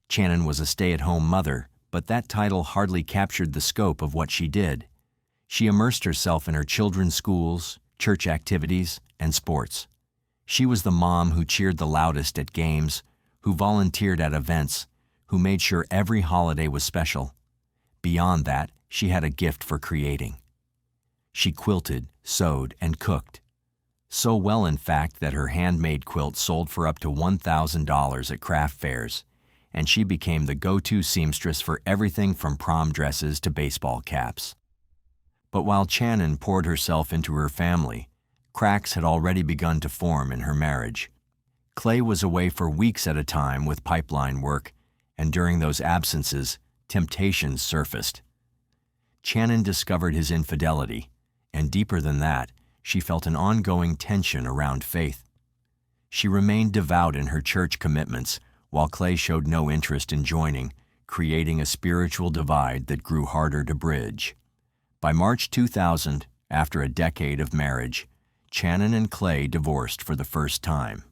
S2: Channon was a stay-at-home mother, but that title hardly captured the scope of what she did. She immersed herself in her children's schools, church activities, and sports. She was the mom who cheered the loudest at games, who volunteered at events, who made sure every holiday was special. Beyond that, she had a gift for creating. She quilted, sewed, and cooked. So well, in fact, that her handmade quilt sold for up to $1,000 at craft fairs, and she became the go-to seamstress for everything from prom dresses to baseball caps. But while Channon poured herself into her family, cracks had already begun to form in her marriage. Clay was away for weeks at a time with pipeline work, and during those absences, temptations surfaced. Channon discovered his infidelity, and deeper than that, she felt an ongoing tension around faith. She remained devout in her church commitments, while Clay showed no interest in joining, creating a spiritual divide that grew harder to bridge. By March 2000, after a decade of marriage, Channon and Clay divorced for the first time.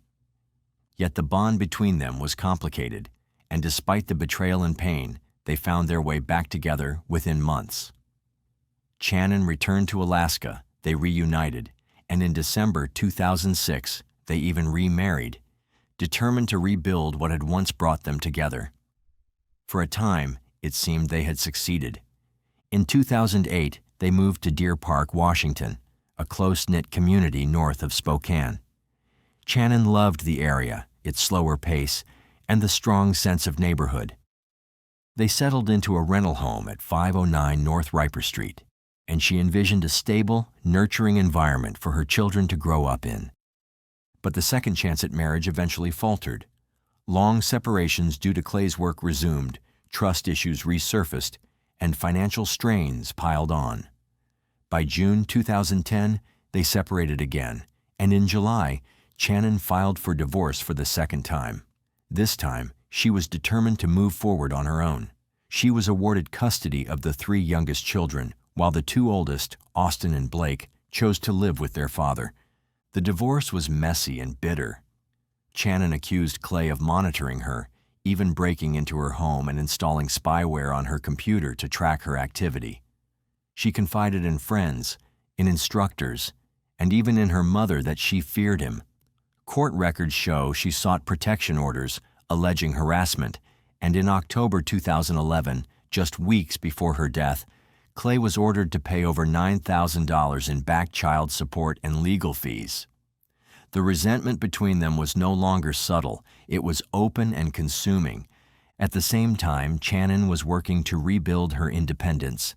S2: Yet the bond between them was complicated, and despite the betrayal and pain, they found their way back together within months. Channon returned to Alaska, they reunited, and in December 2006, they even remarried, determined to rebuild what had once brought them together. For a time, it seemed they had succeeded. In 2008, they moved to Deer Park, Washington, a close-knit community north of Spokane. Channon loved the area, its slower pace, and the strong sense of neighborhood. They settled into a rental home at 509 North Ruppert Street, and she envisioned a stable, nurturing environment for her children to grow up in. But the second chance at marriage eventually faltered. Long separations due to Clay's work resumed, trust issues resurfaced, and financial strains piled on. By June 2010, they separated again, and in July, Channon filed for divorce for the second time. This time, she was determined to move forward on her own. She was awarded custody of the 3 youngest children, while the 2 oldest, Austin and Blake, chose to live with their father. The divorce was messy and bitter. Channon accused Clay of monitoring her, even breaking into her home and installing spyware on her computer to track her activity. She confided in friends, in instructors, and even in her mother that she feared him. Court records show she sought protection orders, alleging harassment, and in October 2011, just weeks before her death, Clay was ordered to pay over $9,000 in back child support and legal fees. The resentment between them was no longer subtle, it was open and consuming. At the same time, Channon was working to rebuild her independence.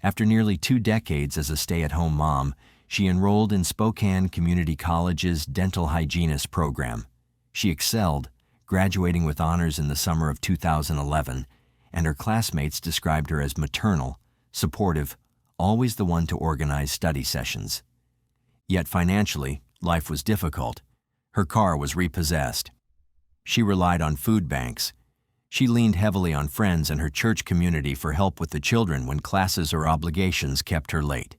S2: After nearly 2 decades as a stay-at-home mom, she enrolled in Spokane Community College's dental hygienist program. She excelled, graduating with honors in the summer of 2011, and her classmates described her as maternal, supportive, always the one to organize study sessions. Yet financially, life was difficult. Her car was repossessed. She relied on food banks. She leaned heavily on friends and her church community for help with the children when classes or obligations kept her late.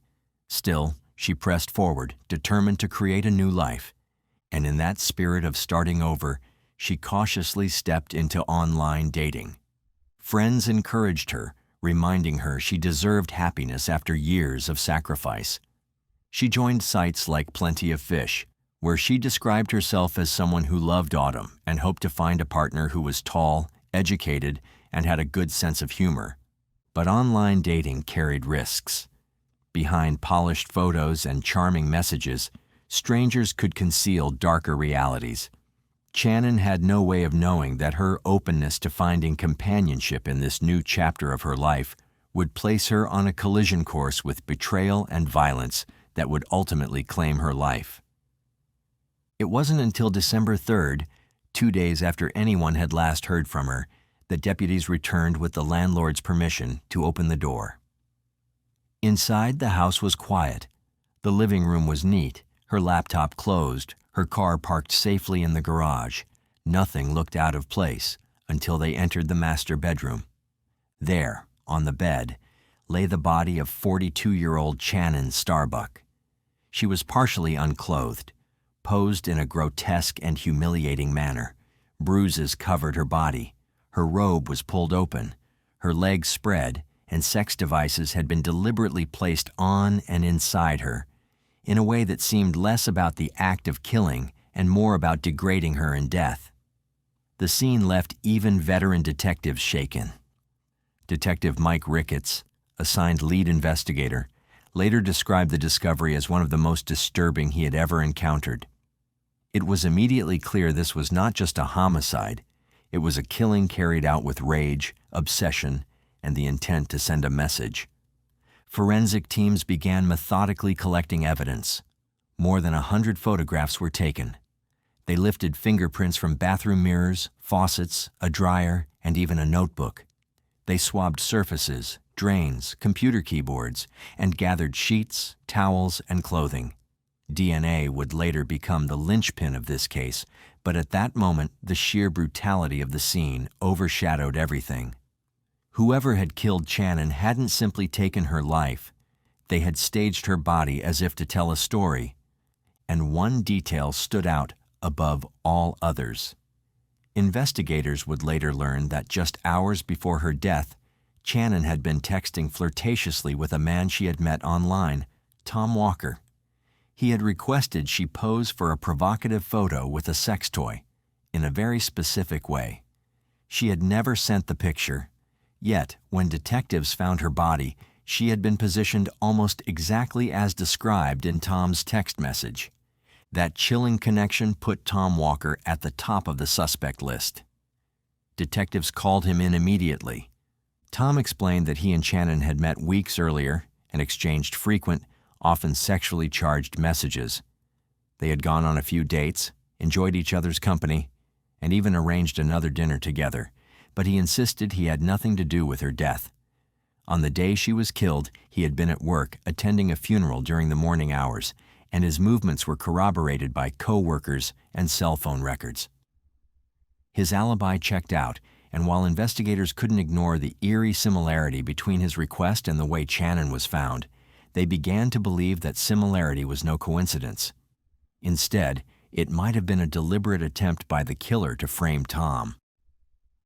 S2: Still, she pressed forward, determined to create a new life. and in that spirit of starting over, she cautiously stepped into online dating. Friends encouraged her, reminding her she deserved happiness after years of sacrifice. She joined sites like Plenty of Fish, where she described herself as someone who loved autumn and hoped to find a partner who was tall, educated, and had a good sense of humor. But online dating carried risks. Behind polished photos and charming messages, strangers could conceal darker realities. Channon had no way of knowing that her openness to finding companionship in this new chapter of her life would place her on a collision course with betrayal and violence that would ultimately claim her life. It wasn't until December 3rd, 2 days after anyone had last heard from her, that deputies returned with the landlord's permission to open the door. Inside, the house was quiet. The living room was neat, her laptop closed, her car parked safely in the garage. Nothing looked out of place until they entered the master bedroom. There, on the bed, lay the body of 42-year-old Channon Starbuck. She was partially unclothed, posed in a grotesque and humiliating manner. Bruises covered her body. Her robe was pulled open, her legs spread, and sex devices had been deliberately placed on and inside her, in a way that seemed less about the act of killing and more about degrading her in death. The scene left even veteran detectives shaken. Detective Mike Ricketts, assigned lead investigator, later described the discovery as one of the most disturbing he had ever encountered. It was immediately clear this was not just a homicide. It was a killing carried out with rage, obsession, and the intent to send a message. Forensic teams began methodically collecting evidence. More than 100 photographs were taken. They lifted fingerprints from bathroom mirrors, faucets, a dryer, and even a notebook. They swabbed surfaces, drains, computer keyboards, and gathered sheets, towels, and clothing. DNA would later become the linchpin of this case, but at that moment, the sheer brutality of the scene overshadowed everything. Whoever had killed Channon hadn't simply taken her life. They had staged her body as if to tell a story. And one detail stood out above all others. Investigators would later learn that just hours before her death, Channon had been texting flirtatiously with a man she had met online, Tom Walker. He had requested she pose for a provocative photo with a sex toy, in a very specific way. She had never sent the picture, yet when detectives found her body, she had been positioned almost exactly as described in Tom's text message. That chilling connection put Tom Walker at the top of the suspect list. Detectives called him in immediately. Tom explained that he and Channon had met weeks earlier and exchanged frequent, often sexually charged messages. They had gone on a few dates, enjoyed each other's company, and even arranged another dinner together, but he insisted he had nothing to do with her death. On the day she was killed, he had been at work attending a funeral during the morning hours, and his movements were corroborated by co-workers and cell phone records. His alibi checked out, and while investigators couldn't ignore the eerie similarity between his request and the way Channon was found, they began to believe that similarity was no coincidence. Instead, it might have been a deliberate attempt by the killer to frame Tom.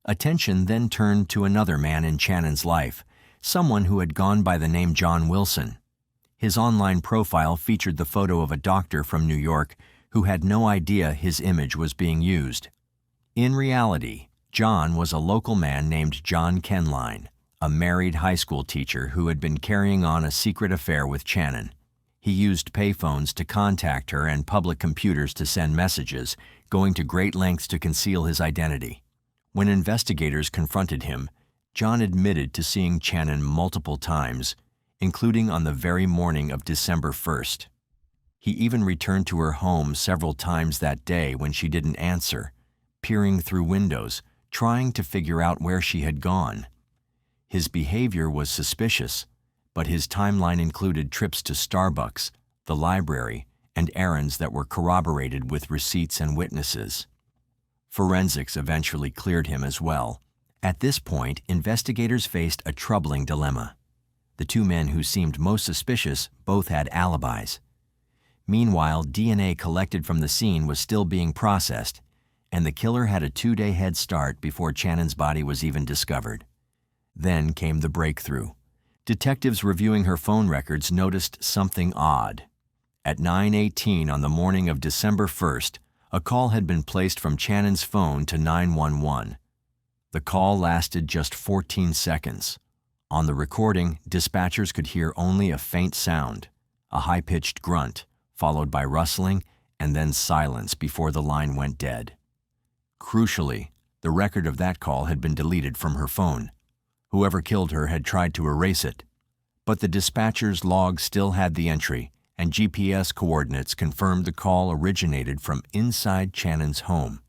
S2: Attention then turned to another man in Channon's life, someone who had gone by the name John Wilson. His online profile featured the photo of a doctor from New York who had no idea his image was being used. In reality, John was a local man named John Kenline, a married high school teacher who had been carrying on a secret affair with Channon. He used payphones to contact her and public computers to send messages, going to great lengths to conceal his identity. When investigators confronted him, John admitted to seeing Channon multiple times, including on the very morning of December 1st. He even returned to her home several times that day when she didn't answer, peering through windows, trying to figure out where she had gone. His behavior was suspicious, but his timeline included trips to Starbucks, the library, and errands that were corroborated with receipts and witnesses. Forensics eventually cleared him as well. At this point, investigators faced a troubling dilemma. The two men who seemed most suspicious both had alibis. Meanwhile, DNA collected from the scene was still being processed, and the killer had a 2-day head start before Shannon's body was even discovered. Then came the breakthrough. Detectives reviewing her phone records noticed something odd. At 9:18 on the morning of December 1st, a call had been placed from Shannon's phone to 911. The call lasted just 14 seconds. On the recording, dispatchers could hear only a faint sound, a high-pitched grunt, followed by rustling, and then silence before the line went dead. Crucially, the record of that call had been deleted from her phone. Whoever killed her had tried to erase it. But the dispatcher's log still had the entry, and GPS coordinates confirmed the call originated from inside Shannon's home.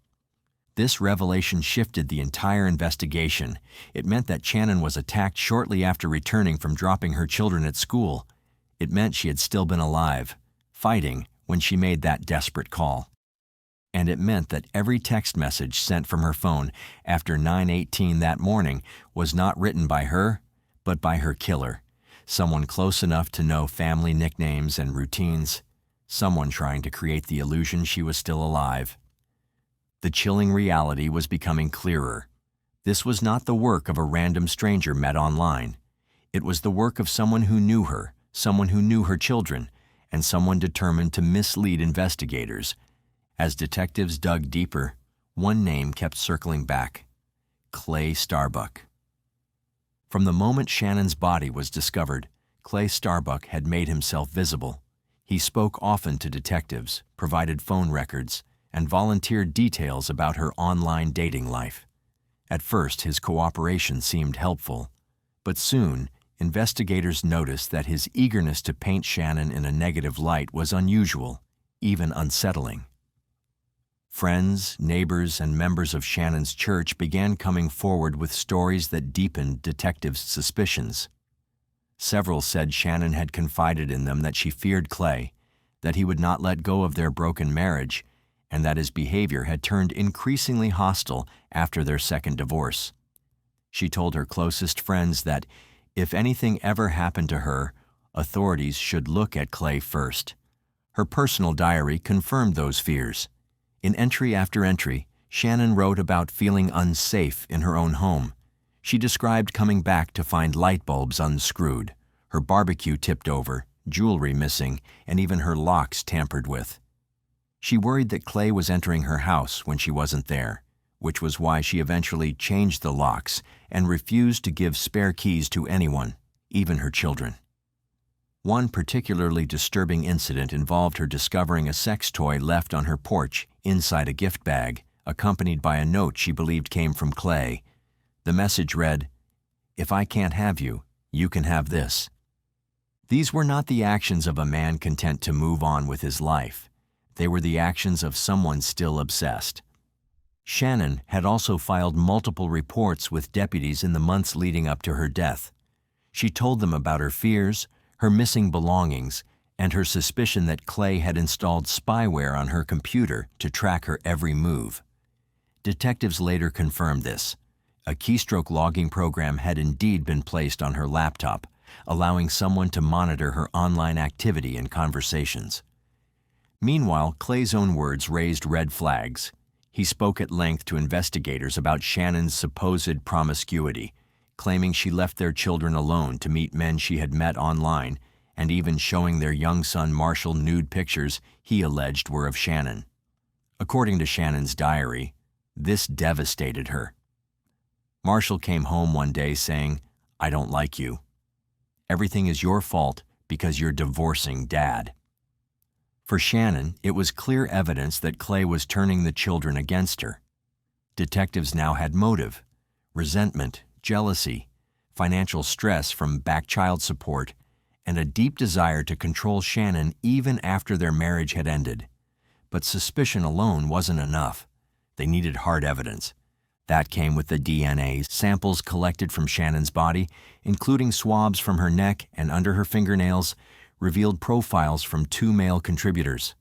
S2: This revelation shifted the entire investigation. It meant that Shannon was attacked shortly after returning from dropping her children at school. It meant she had still been alive, fighting, when she made that desperate call. And it meant that every text message sent from her phone after 9:18 that morning was not written by her, but by her killer, someone close enough to know family nicknames and routines, someone trying to create the illusion she was still alive. The chilling reality was becoming clearer. This was not the work of a random stranger met online. It was the work of someone who knew her, someone who knew her children, and someone determined to mislead investigators. As detectives dug deeper, one name kept circling back: Clay Starbuck. From the moment Shannon's body was discovered, Clay Starbuck had made himself visible. He spoke often to detectives, provided phone records, and volunteered details about her online dating life. At first, his cooperation seemed helpful, but soon, investigators noticed that his eagerness to paint Shannon in a negative light was unusual, even unsettling. Friends, neighbors, and members of Shannon's church began coming forward with stories that deepened detectives' suspicions. Several said Shannon had confided in them that she feared Clay, that he would not let go of their broken marriage, and that his behavior had turned increasingly hostile after their second divorce. She told her closest friends that, if anything ever happened to her, authorities should look at Clay first. Her personal diary confirmed those fears. In entry after entry, Shannon wrote about feeling unsafe in her own home. She described coming back to find light bulbs unscrewed, her barbecue tipped over, jewelry missing, and even her locks tampered with. She worried that Clay was entering her house when she wasn't there, which was why she eventually changed the locks and refused to give spare keys to anyone, even her children. One particularly disturbing incident involved her discovering a sex toy left on her porch inside a gift bag, accompanied by a note she believed came from Clay. The message read, "If I can't have you, you can have this." These were not the actions of a man content to move on with his life. They were the actions of someone still obsessed. Shannon had also filed multiple reports with deputies in the months leading up to her death. She told them about her fears, her missing belongings, and her suspicion that Clay had installed spyware on her computer to track her every move. Detectives later confirmed this. A keystroke logging program had indeed been placed on her laptop, allowing someone to monitor her online activity and conversations. Meanwhile, Clay's own words raised red flags. He spoke at length to investigators about Shannon's supposed promiscuity, claiming she left their children alone to meet men she had met online, and even showing their young son Marshall nude pictures he alleged were of Shannon. According to Shannon's diary, this devastated her. Marshall came home one day saying, "I don't like you. Everything is your fault because you're divorcing Dad." For Shannon, it was clear evidence that Clay was turning the children against her. Detectives now had motive: resentment, jealousy, financial stress from back child support, and a deep desire to control Shannon even after their marriage had ended. But suspicion alone wasn't enough. They needed hard evidence. That came with the DNA samples collected from Shannon's body, including swabs from her neck and under her fingernails, revealed profiles from 2 male contributors.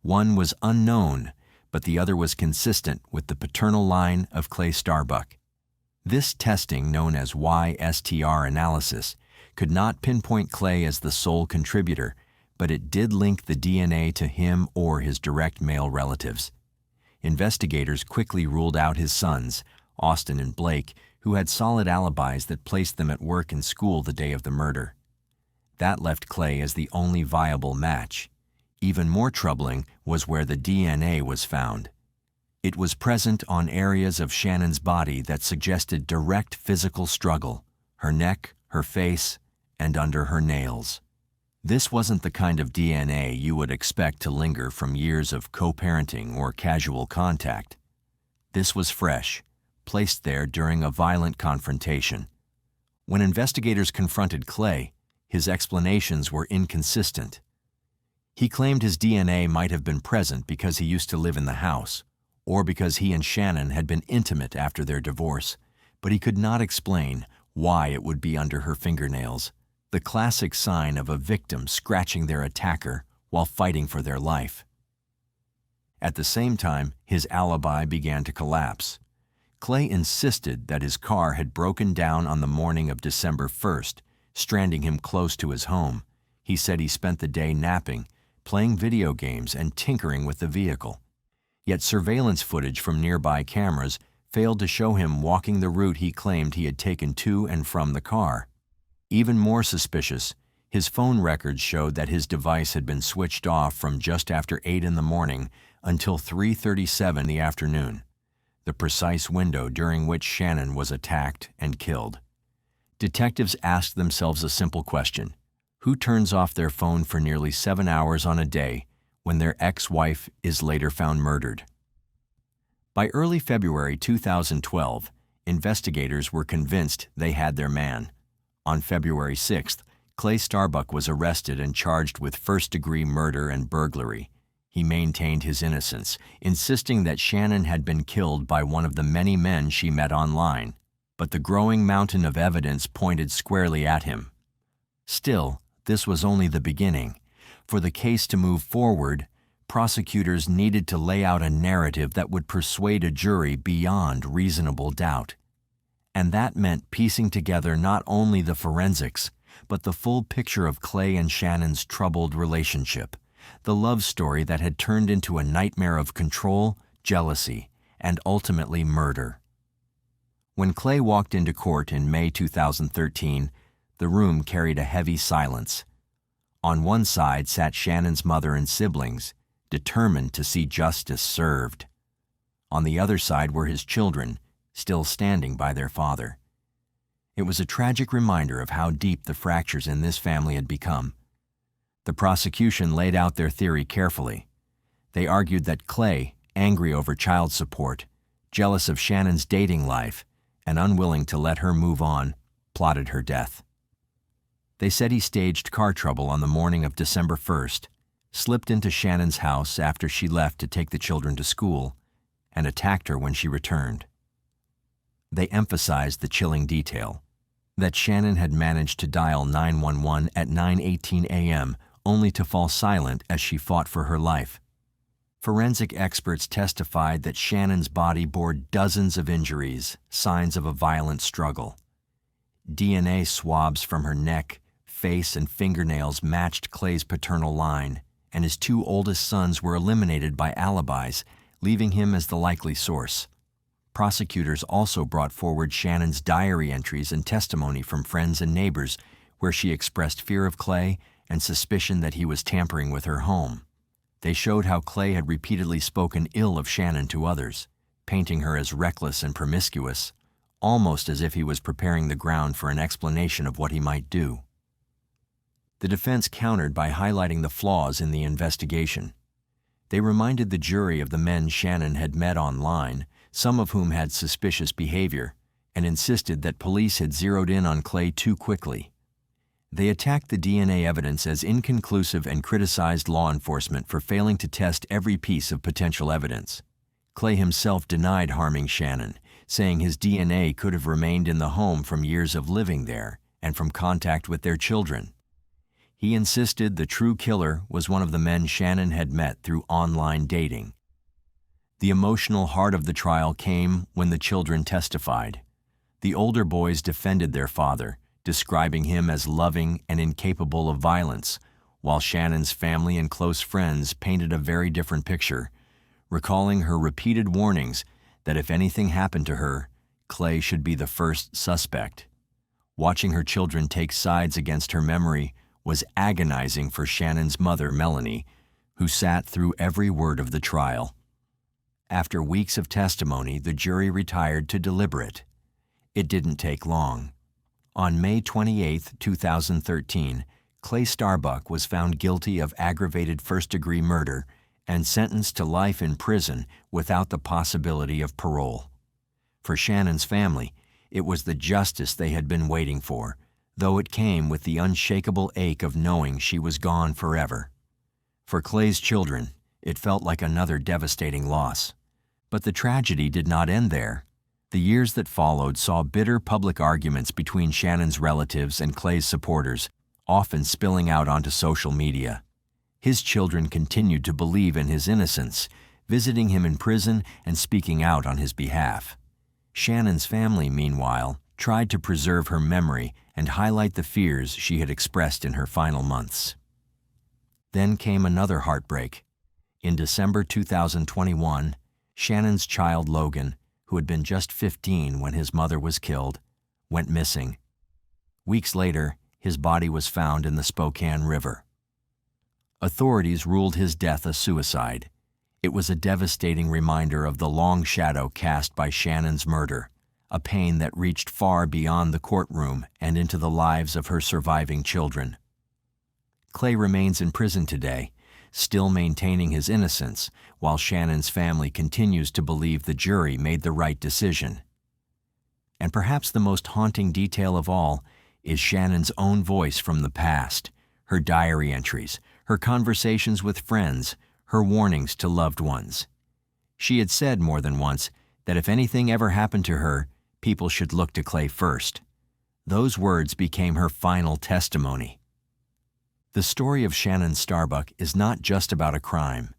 S2: One was unknown, but the other was consistent with the paternal line of Clay Starbuck. This testing, known as YSTR analysis, could not pinpoint Clay as the sole contributor, but it did link the DNA to him or his direct male relatives. Investigators quickly ruled out his sons, Austin and Blake, who had solid alibis that placed them at work and school the day of the murder. That left Clay as the only viable match. Even more troubling was where the DNA was found. It was present on areas of Shannon's body that suggested direct physical struggle: her neck, her face, and under her nails. This wasn't the kind of DNA you would expect to linger from years of co-parenting or casual contact. This was fresh, placed there during a violent confrontation. When investigators confronted Clay, his explanations were inconsistent. He claimed his DNA might have been present because he used to live in the house, or because he and Shannon had been intimate after their divorce, but he could not explain why it would be under her fingernails, the classic sign of a victim scratching their attacker while fighting for their life. At the same time, his alibi began to collapse. Clay insisted that his car had broken down on the morning of December 1st, stranding him close to his home. He said he spent the day napping, playing video games, and tinkering with the vehicle. Yet surveillance footage from nearby cameras failed to show him walking the route he claimed he had taken to and from the car. Even more suspicious, his phone records showed that his device had been switched off from just after 8 in the morning until 3:37 in the afternoon, the precise window during which Shannon was attacked and killed. Detectives asked themselves a simple question: who turns off their phone for nearly 7 hours on a day when their ex-wife is later found murdered? By early February 2012, investigators were convinced they had their man. On February 6th, Clay Starbuck was arrested and charged with first-degree murder and burglary. He maintained his innocence, insisting that Shannon had been killed by one of the many men she met online, but the growing mountain of evidence pointed squarely at him. Still, this was only the beginning. For the case to move forward, prosecutors needed to lay out a narrative that would persuade a jury beyond reasonable doubt. And that meant piecing together not only the forensics, but the full picture of Clay and Shannon's troubled relationship, the love story that had turned into a nightmare of control, jealousy, and ultimately murder. When Clay walked into court in May 2013, the room carried a heavy silence. On one side sat Shannon's mother and siblings, determined to see justice served. On the other side were his children, still standing by their father. It was a tragic reminder of how deep the fractures in this family had become. The prosecution laid out their theory carefully. They argued that Clay, angry over child support, jealous of Shannon's dating life, and unwilling to let her move on, plotted her death. They said he staged car trouble on the morning of December 1st, slipped into Shannon's house after she left to take the children to school, and attacked her when she returned. They emphasized the chilling detail, that Shannon had managed to dial 911 at 9:18 a.m., only to fall silent as she fought for her life. Forensic experts testified that Shannon's body bore dozens of injuries, signs of a violent struggle. DNA swabs from her neck, face, and fingernails matched Clay's paternal line, and his two oldest sons were eliminated by alibis, leaving him as the likely source. Prosecutors also brought forward Shannon's diary entries and testimony from friends and neighbors, where she expressed fear of Clay and suspicion that he was tampering with her home. They showed how Clay had repeatedly spoken ill of Shannon to others, painting her as reckless and promiscuous, almost as if he was preparing the ground for an explanation of what he might do. The defense countered by highlighting the flaws in the investigation. They reminded the jury of the men Shannon had met online, some of whom had suspicious behavior, and insisted that police had zeroed in on Clay too quickly. They attacked the DNA evidence as inconclusive and criticized law enforcement for failing to test every piece of potential evidence. Clay himself denied harming Shannon, saying his DNA could have remained in the home from years of living there and from contact with their children. He insisted the true killer was one of the men Shannon had met through online dating. The emotional heart of the trial came when the children testified. The older boys defended their father, describing him as loving and incapable of violence, while Shannon's family and close friends painted a very different picture, recalling her repeated warnings that if anything happened to her, Clay should be the first suspect. Watching her children take sides against her memory was agonizing for Shannon's mother, Melanie, who sat through every word of the trial. After weeks of testimony, the jury retired to deliberate. It didn't take long. On May 28, 2013, Clay Starbuck was found guilty of aggravated first-degree murder and sentenced to life in prison without the possibility of parole. For Shannon's family, it was the justice they had been waiting for, though it came with the unshakable ache of knowing she was gone forever. For Clay's children, it felt like another devastating loss. But the tragedy did not end there. The years that followed saw bitter public arguments between Shannon's relatives and Clay's supporters, often spilling out onto social media. His children continued to believe in his innocence, visiting him in prison and speaking out on his behalf. Shannon's family, meanwhile, tried to preserve her memory and highlight the fears she had expressed in her final months. Then came another heartbreak. In December 2021, Shannon's child Logan, who had been just 15 when his mother was killed, went missing. Weeks later, his body was found in the Spokane River. Authorities ruled his death a suicide. It was a devastating reminder of the long shadow cast by Shannon's murder, a pain that reached far beyond the courtroom and into the lives of her surviving children. Clay remains in prison today, still maintaining his innocence, while Shannon's family continues to believe the jury made the right decision. And perhaps the most haunting detail of all is Shannon's own voice from the past, her diary entries, her conversations with friends, her warnings to loved ones. She had said more than once that if anything ever happened to her, people should look to Clay first. Those words became her final testimony. The story of Shannon Starbuck is not just about a crime.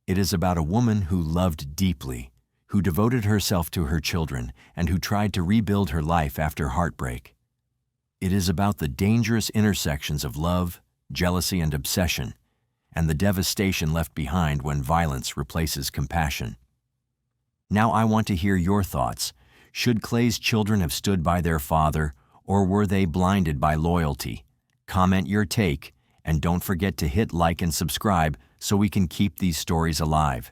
S2: It is about a woman who loved deeply, who devoted herself to her children, and who tried to rebuild her life after heartbreak. It is about the dangerous intersections of love, jealousy, and obsession, and the devastation left behind when violence replaces compassion. Now I want to hear your thoughts. Should Clay's children have stood by their father, or were they blinded by loyalty? Comment your take, and don't forget to hit like and subscribe so we can keep these stories alive.